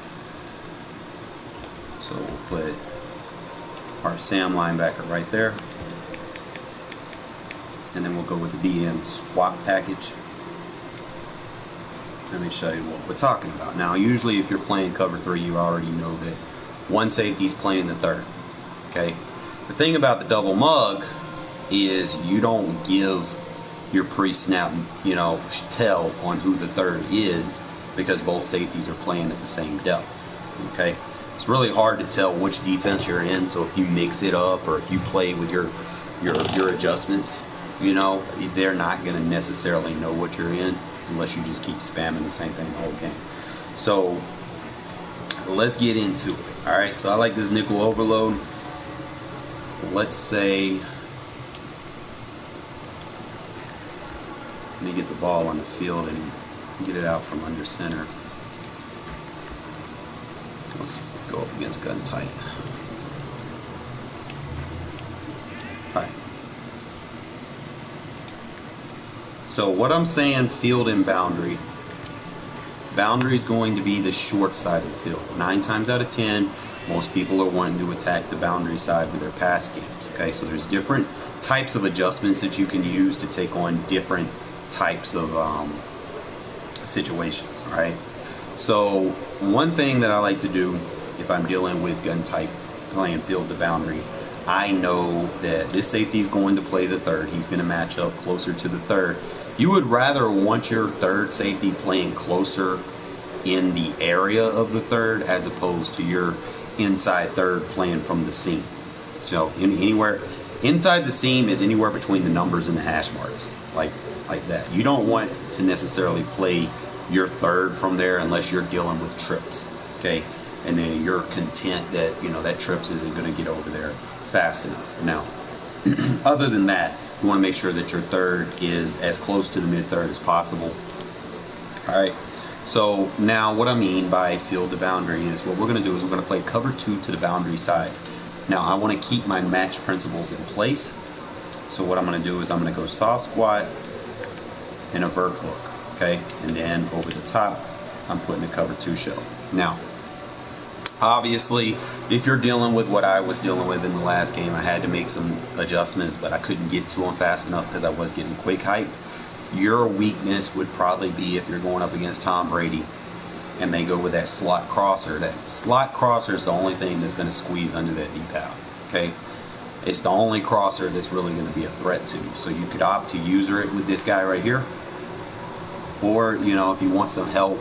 So we'll put our Sam linebacker right there, and then we'll go with the DN swap package. Let me show you what we're talking about. Now, usually if you're playing cover 3, you already know that one safety's playing the third. Okay. The thing about the double mug is you don't give your pre-snap, tell on who the third is, because both safeties are playing at the same depth. Okay. It's really hard to tell which defense you're in, so if you mix it up or if you play with your adjustments, they're not going to necessarily know what you're in unless you just keep spamming the same thing the whole game. So let's get into it. All right, so I like this nickel overload. Let's say, let me get the ball on the field and get it out from under center. Let's go up against gun tight. All right. So what I'm saying, field and boundary. Boundary is going to be the short side of the field. 9 times out of 10, most people are wanting to attack the boundary side with their pass games. Okay, so there's different types of adjustments that you can use to take on different types of situations. All right. So one thing that I like to do if I'm dealing with gun type playing field to boundary, I know that this safety is going to play the third. He's going to match up closer to the third. You would rather want your third safety playing closer in the area of the third as opposed to your inside third playing from the seam. So anywhere inside the seam is anywhere between the numbers and the hash marks, like that. You don't want to necessarily play your third from there unless you're dealing with trips, okay? And then you're content that that trips isn't going to get over there fast enough. Now, other than that, you want to make sure that your third is as close to the mid third as possible. All right. So now, what I mean by field to boundary is what we're going to do is we're going to play cover 2 to the boundary side. Now, I want to keep my match principles in place. So what I'm going to do is I'm going to go saw squat and a vert hook. Okay, and then over the top, I'm putting a cover 2 shell. Now, obviously, if you're dealing with what I was dealing with in the last game, I had to make some adjustments, but I couldn't get to them fast enough because I was getting quick hyped. Your weakness would probably be if you're going up against Tom Brady and they go with that slot crosser. That slot crosser is the only thing that's going to squeeze under that D-pad. Okay, it's the only crosser that's really going to be a threat to. So you could opt to user it with this guy right here. Or, if you want some help,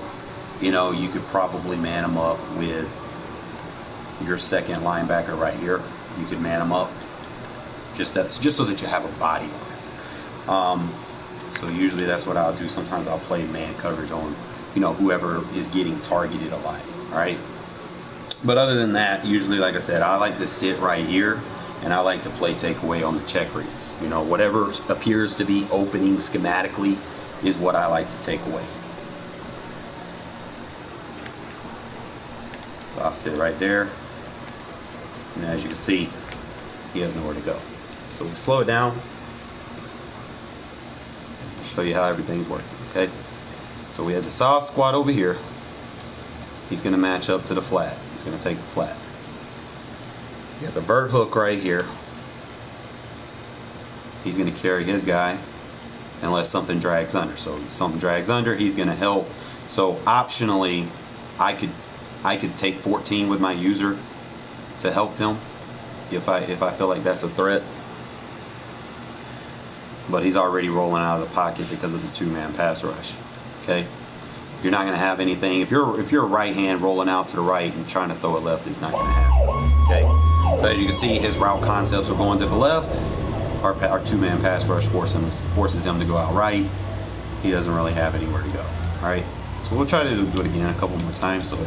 you could probably man him up with your second linebacker right here. You could man him up just so that you have a body on it. So usually that's what I'll do. Sometimes I'll play man coverage on, whoever is getting targeted a lot. All right. But other than that, usually, like I said, I like to sit right here and I like to play takeaway on the check reads. Whatever appears to be opening schematically is what I like to take away. So I'll sit right there, and as you can see, he has nowhere to go. So we'll slow it down. I'll show you how everything's working. Okay. So we have the soft squat over here. He's going to match up to the flat. He's going to take the flat. You got the vert hook right here. He's going to carry his guy unless something drags under. So if something drags under, he's going to help. So optionally, I could take 14 with my user to help him if I feel like that's a threat. but he's already rolling out of the pocket because of the two-man pass rush. Okay, you're not going to have anything if you're a right hand rolling out to the right and trying to throw it left. It's not going to happen. Okay, so as you can see, his route concepts are going to the left. Our two-man pass rush forces him to go out right. He doesn't really have anywhere to go. All right, so we'll try to do it again a couple more times. So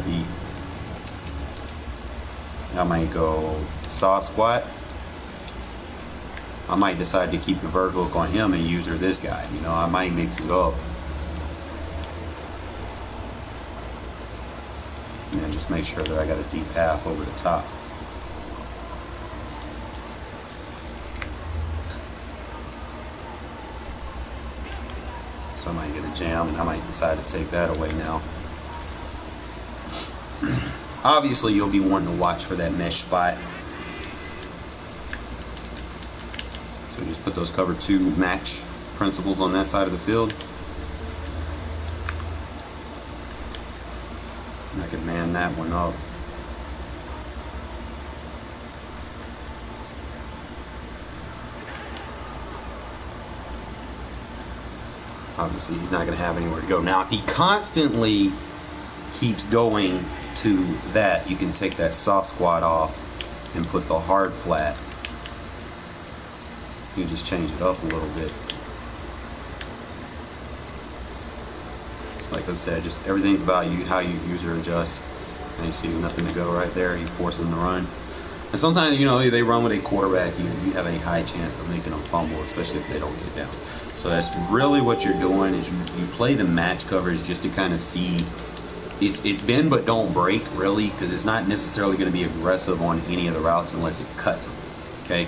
I might go soft squat. I might decide to keep the vert hook on him and use this guy. You know, I might mix it up. And then just make sure that I got a deep half over the top. So I might get a jam, and I might decide to take that away now. Obviously, you'll be wanting to watch for that mesh spot. So just put those cover 2 match principles on that side of the field. And I can man that one up. Obviously, he's not going to have anywhere to go. Now, if he constantly keeps going to that, you can take that soft squat off and put the hard flat. You just change it up a little bit. It's like I said, just everything's about you, how you use or adjust. And you see nothing to go right there. You force them to run. And sometimes, you know, they run with a quarterback. You have a high chance of making them fumble, especially if they don't get down. So that's really what you're doing is you play the match coverage just to kind of see. It's bend but don't break, really, because it's not necessarily going to be aggressive on any of the routes unless it cuts them. Okay?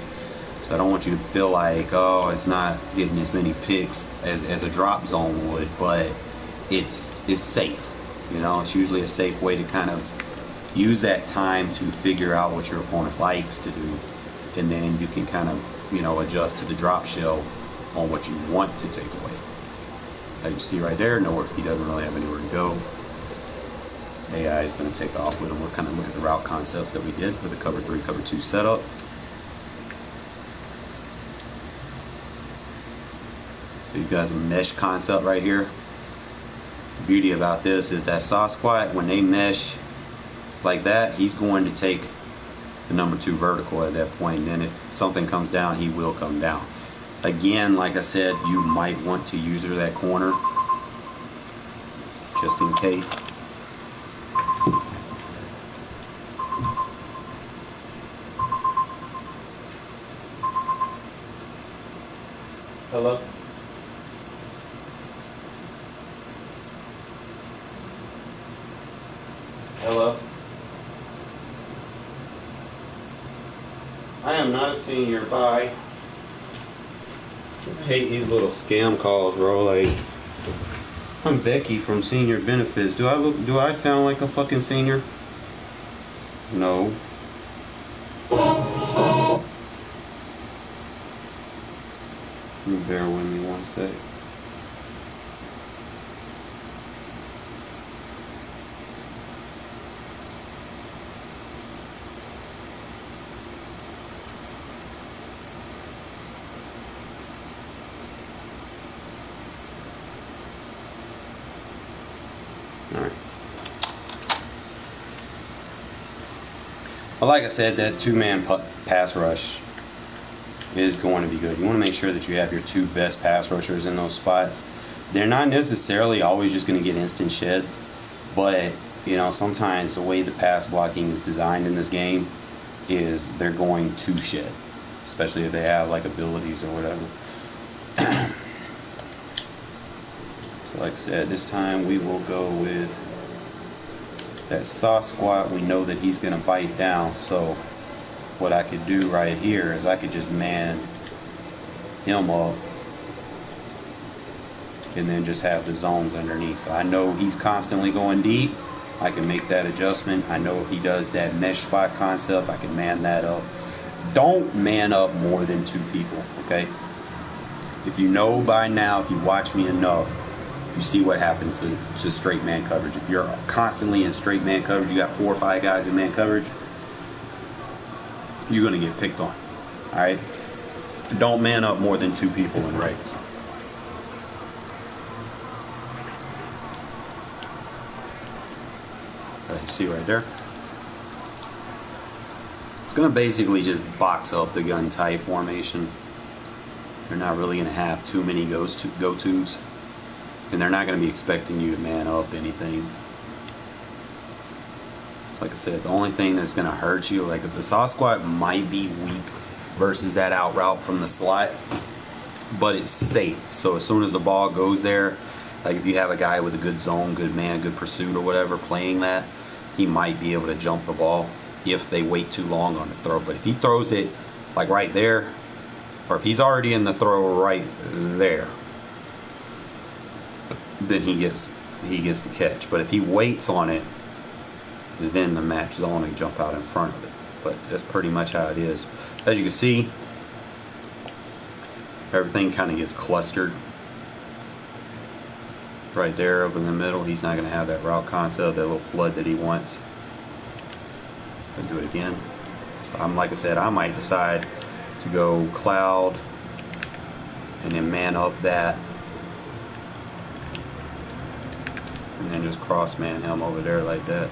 So I don't want you to feel like, oh, it's not getting as many picks as a drop zone would, but it's safe. You know, it's usually a safe way to kind of use that time to figure out what your opponent likes to do, and then you can kind of, you know, adjust to the drop shell on what you want to take away. As you see right there, nowhere, he doesn't really have anywhere to go. AI is going to take off with him. We'll kind of look at the route concepts that we did with the cover 3, cover 2 setup. So you guys a mesh concept right here. The beauty about this is that soft squat, when they mesh like that, he's going to take the number 2 vertical at that point. And then if something comes down, he will come down. Again, like I said, you might want to use that corner just in case. Hello? Hello? I am not a senior. Bye. I hate these little scam calls, bro. Like, I'm Becky from Senior Benefits. Do I sound like a fucking senior? No. Bear with me one sec. Alright. Well, like I said, that two-man pass rush is going to be good. You want to make sure that you have your 2 best pass rushers in those spots. They're not necessarily always just going to get instant sheds, but you know, sometimes the way the pass blocking is designed in this game is they're going to shed, especially if they have like abilities or whatever. So like I said, this time we will go with that soft squat. We know that he's going to bite down, so what I could do right here is I could just man him up and then just have the zones underneath. So I know he's constantly going deep. I can make that adjustment. I know if he does that mesh spot concept, I can man that up. Don't man up more than 2 people, okay? If you know by now, if you watch me enough, you see what happens to straight man coverage. If you're constantly in straight man coverage, you got 4 or 5 guys in man coverage, you're going to get picked on. All right. don't man up more than 2 people in Regs. You see right there? It's going to basically just box up the gun tight formation. They're not really going to have too many go-tos. And they're not going to be expecting you to man up anything. It's like I said, the only thing that's going to hurt you, like if the saw squat might be weak versus that out route from the slot, but it's safe. So as soon as the ball goes there, like if you have a guy with a good zone, good man, good pursuit or whatever playing that, he might be able to jump the ball if they wait too long on the throw. But if he throws it like right there, or if he's already in the throw right there, then he gets the catch. But if he waits on it, then the match zone and jump out in front of it. But that's pretty much how it is. As you can see, everything kind of gets clustered right there up in the middle. He's not going to have that route concept, that little flood that he wants. I'll do it again. So like I said, I might decide to go cloud and then man up that, and then just cross man him over there like that.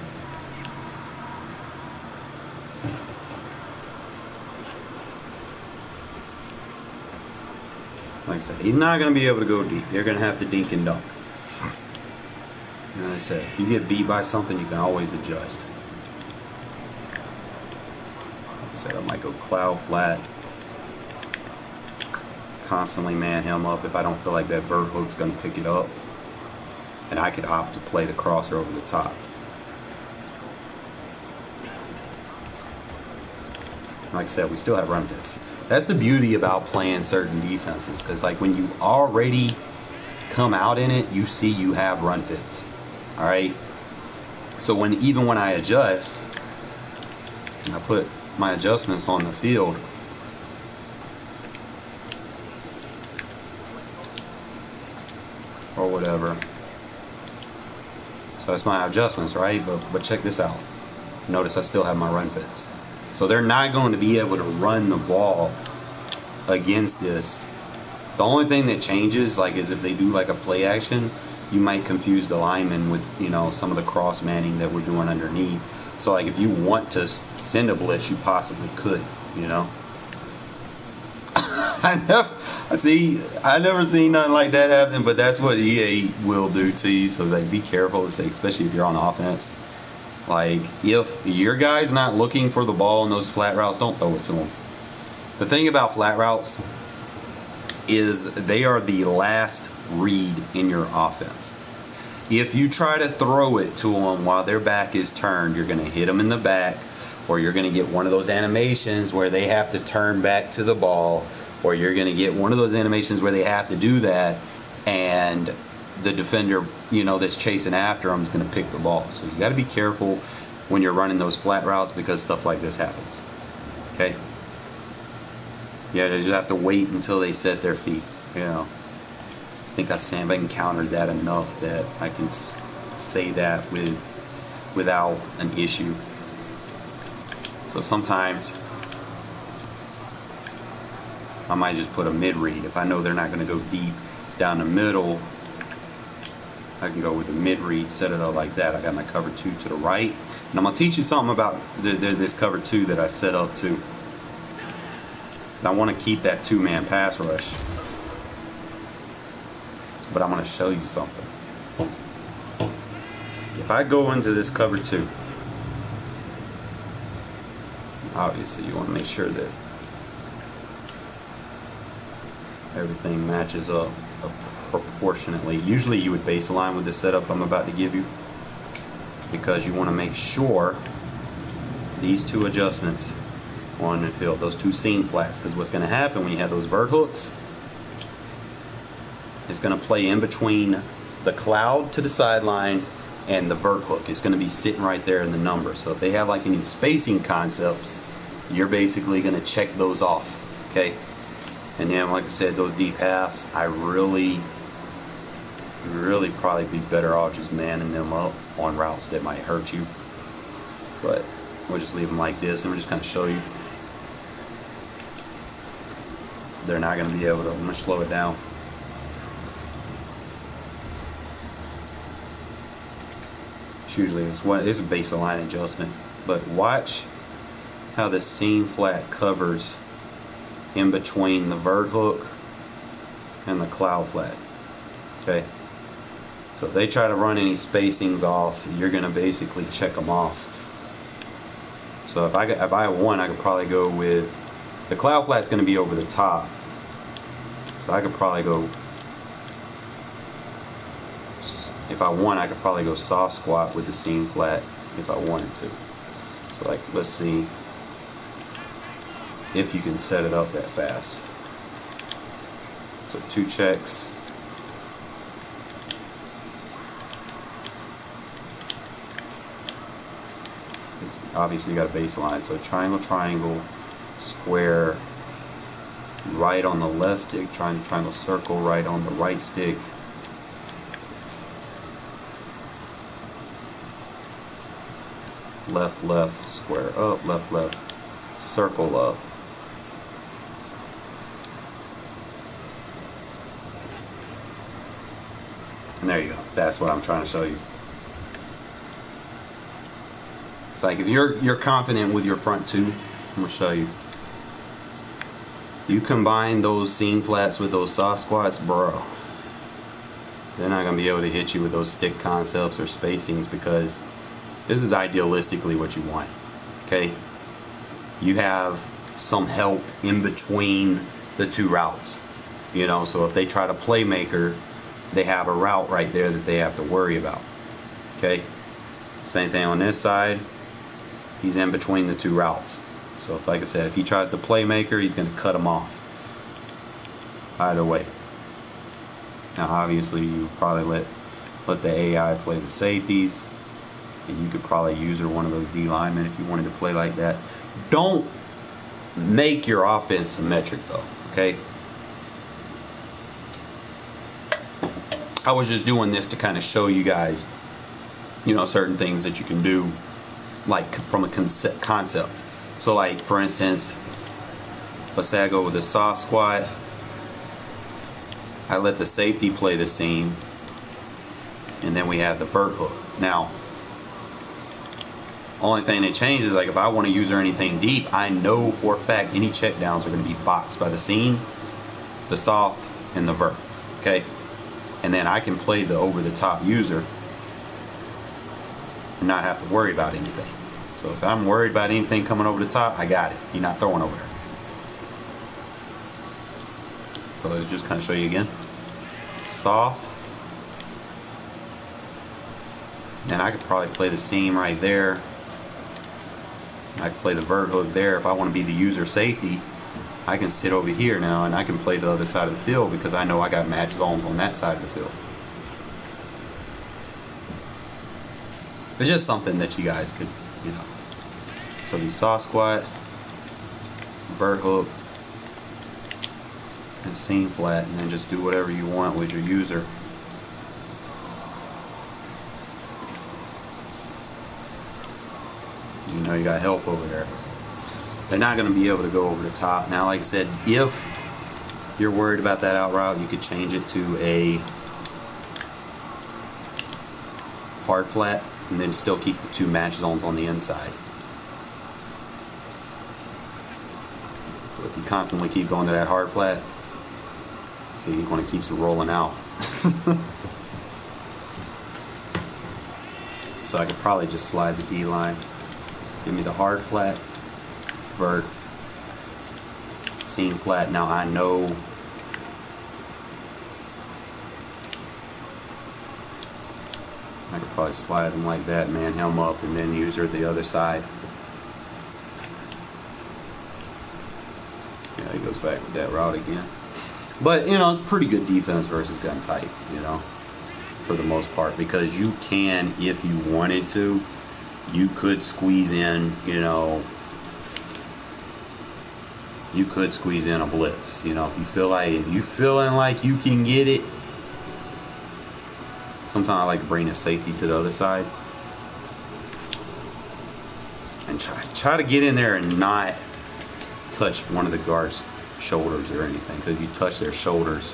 Like I said, he's not going to be able to go deep. You're going to have to dink and dunk. And like I said, if you get beat by something, you can always adjust. Like I said, I might go cloud flat. Constantly man him up if I don't feel like that vert hook's going to pick it up. And I could opt to play the crosser over the top. Like I said, we still have run fits. That's the beauty about playing certain defenses, because like when you already come out in it, you see you have run fits. All right. So even when I adjust, and I put my adjustments on the field, or whatever. So that's my adjustments, right? But check this out. Notice I still have my run fits. So they're not going to be able to run the ball against this. The only thing that changes, like, is if they do like a play action, you might confuse the lineman with, you know, some of the cross manning that we're doing underneath. So like if you want to send a blitz, you possibly could, you know. I never seen nothing like that happen, but that's what EA will do to you. So like, be careful, especially if you're on offense. Like, if your guy's not looking for the ball in those flat routes, don't throw it to him. The thing about flat routes is they are the last read in your offense. If you try to throw it to them while their back is turned, you're going to hit them in the back, or you're going to get one of those animations where they have to turn back to the ball, or you're going to get one of those animations where they have to do that, and the defender, you know, that's chasing after them is going to pick the ball. So you got to be careful when you're running those flat routes, because stuff like this happens. Okay? Yeah, you just have to wait until they set their feet. You know, I think I've encountered that enough that I can say that without an issue. So sometimes I might just put a mid read. If I know they're not going to go deep down the middle, I can go with the mid read, set it up like that. I got my cover 2 to the right. And I'm going to teach you something about this cover 2 that I set up too. I want to keep that 2-man pass rush. But I'm going to show you something. If I go into this cover 2, obviously you want to make sure that everything matches up proportionately. Usually you would baseline with the setup I'm about to give you, because you want to make sure these 2 adjustments on the field, those 2 seam flats, because what's going to happen when you have those vert hooks, it's going to play in between the cloud to the sideline and the vert hook. It's going to be sitting right there in the number. So if they have like any spacing concepts, you're basically going to check those off. Okay. And then, like I said, those deep halves, I really probably be better off just manning them up on routes that might hurt you. But we'll just leave them like this, and we're just going to show you. they're not going to be able to. I'm going to slow it down. Usually it's a baseline adjustment, but watch how the seam flat covers in between the vert hook and the cloud flat. Okay, so if they try to run any spacings off, you're going to basically check them off. So if I have one, I could probably go with the cloud flat's going to be over the top, so I could probably go. If I want, I could probably go soft squat with the seam flat if I wanted to. So like, let's see if you can set it up that fast. So 2 checks. Obviously you got a baseline. So triangle, triangle, square, right on the left stick, triangle, triangle, circle, right on the right stick. Left, left, square up, left, left, circle up. And there you go. That's what I'm trying to show you. It's like if you're confident with your front two, I'm gonna show you. You combine those seam flats with those soft squats, bro. They're not gonna be able to hit you with those stick concepts or spacings, because this is idealistically what you want. Okay, you have some help in between the two routes, you know, so if they try to playmaker, they have a route right there that they have to worry about. Okay, same thing on this side. He's in between the two routes, so if, like I said, if he tries to playmaker, he's going to cut him off either way. Now obviously you probably let the AI play the safeties, and you could probably use her one of those D linemen if you wanted to play like that. Don't make your offense symmetric though, okay? I was just doing this to kind of show you guys, you know, certain things that you can do, like from a concept. So like, for instance, let's say I go with a soft squat, I let the safety play the seam, and then we have the vert hook. Now, only thing that changes is, like, if I want to use her anything deep, I know for a fact any check downs are going to be boxed by the seam, the soft, and the vert. Okay, and then I can play the over the top user and not have to worry about anything. So if I'm worried about anything coming over the top, I got it. You're not throwing over there. So let's just kind of show you again. Soft. And I could probably play the seam right there. I can play the vert hook there. If I want to be the user safety, I can sit over here now and I can play the other side of the field, because I know I got match zones on that side of the field. It's just something that you guys could, you know. So the soft squat, vert hook, and seam flat, and then just do whatever you want with your user. You know you got help over there. They're not going to be able to go over the top. Now, like I said, if you're worried about that out route, you could change it to a hard flat, and then still keep the two match zones on the inside. So if you constantly keep going to that hard flat, see, he kind of keeps it rolling out. So I could probably just slide the D line. Give me the hard flat, vert, seam flat. Now I know I could probably slide them like that, man him up, and then use her the other side. Yeah, he goes back with that route again. But, you know, it's pretty good defense versus gun type, you know, for the most part, because you can, if you wanted to, you could squeeze in, you know, you could squeeze in a blitz, you know, if you feeling like you can get it. Sometimes I like to bring a safety to the other side and try to get in there and not touch one of the guards' shoulders or anything, because if you touch their shoulders,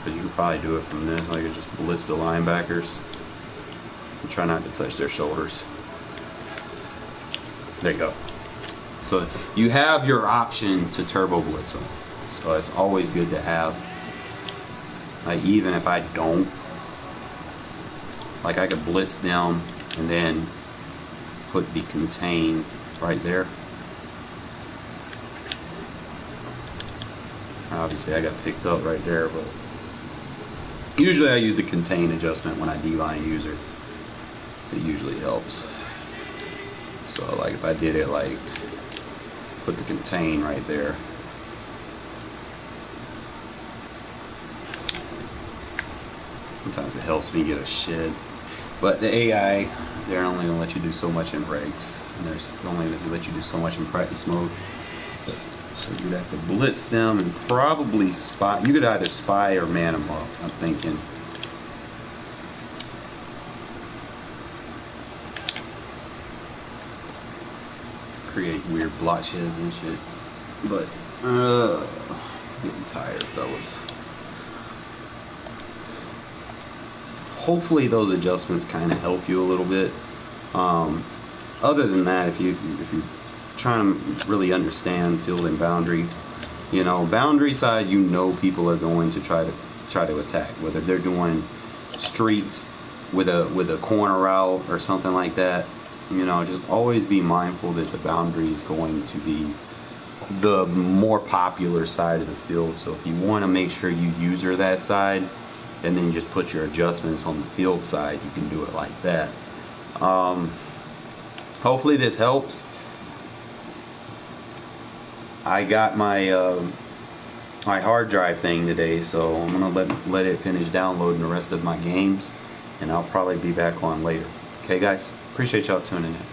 but you can probably do it from this. Like, just blitz the linebackers and try not to touch their shoulders. There you go. So you have your option to turbo blitz them. So it's always good to have. Like, even if I don't, like, I could blitz them and then put the contain right there. Obviously I got picked up right there, but usually I use the contain adjustment when I D-line user. It usually helps. So like if I did it, like put the contain right there. Sometimes it helps me get a shed. But the AI, they're only gonna let you do so much in regs. And there's only gonna let you do so much in practice mode. So you'd have to blitz them and probably spy. You could either spy or man them up, I'm thinking. Create weird block sheds and shit. But, getting tired, fellas. Hopefully those adjustments kind of help you a little bit. Other than that, if you're trying to really understand field and boundary, you know, boundary side, you know, people are going to try to attack, whether they're doing streets with a corner route or something like that. You know, just always be mindful that the boundary is going to be the more popular side of the field. So if you want to make sure you user that side, and then you just put your adjustments on the field side, you can do it like that. Hopefully this helps. I got my my hard drive thing today, so I'm gonna let it finish downloading the rest of my games, and I'll probably be back on later. Okay guys, appreciate y'all tuning in.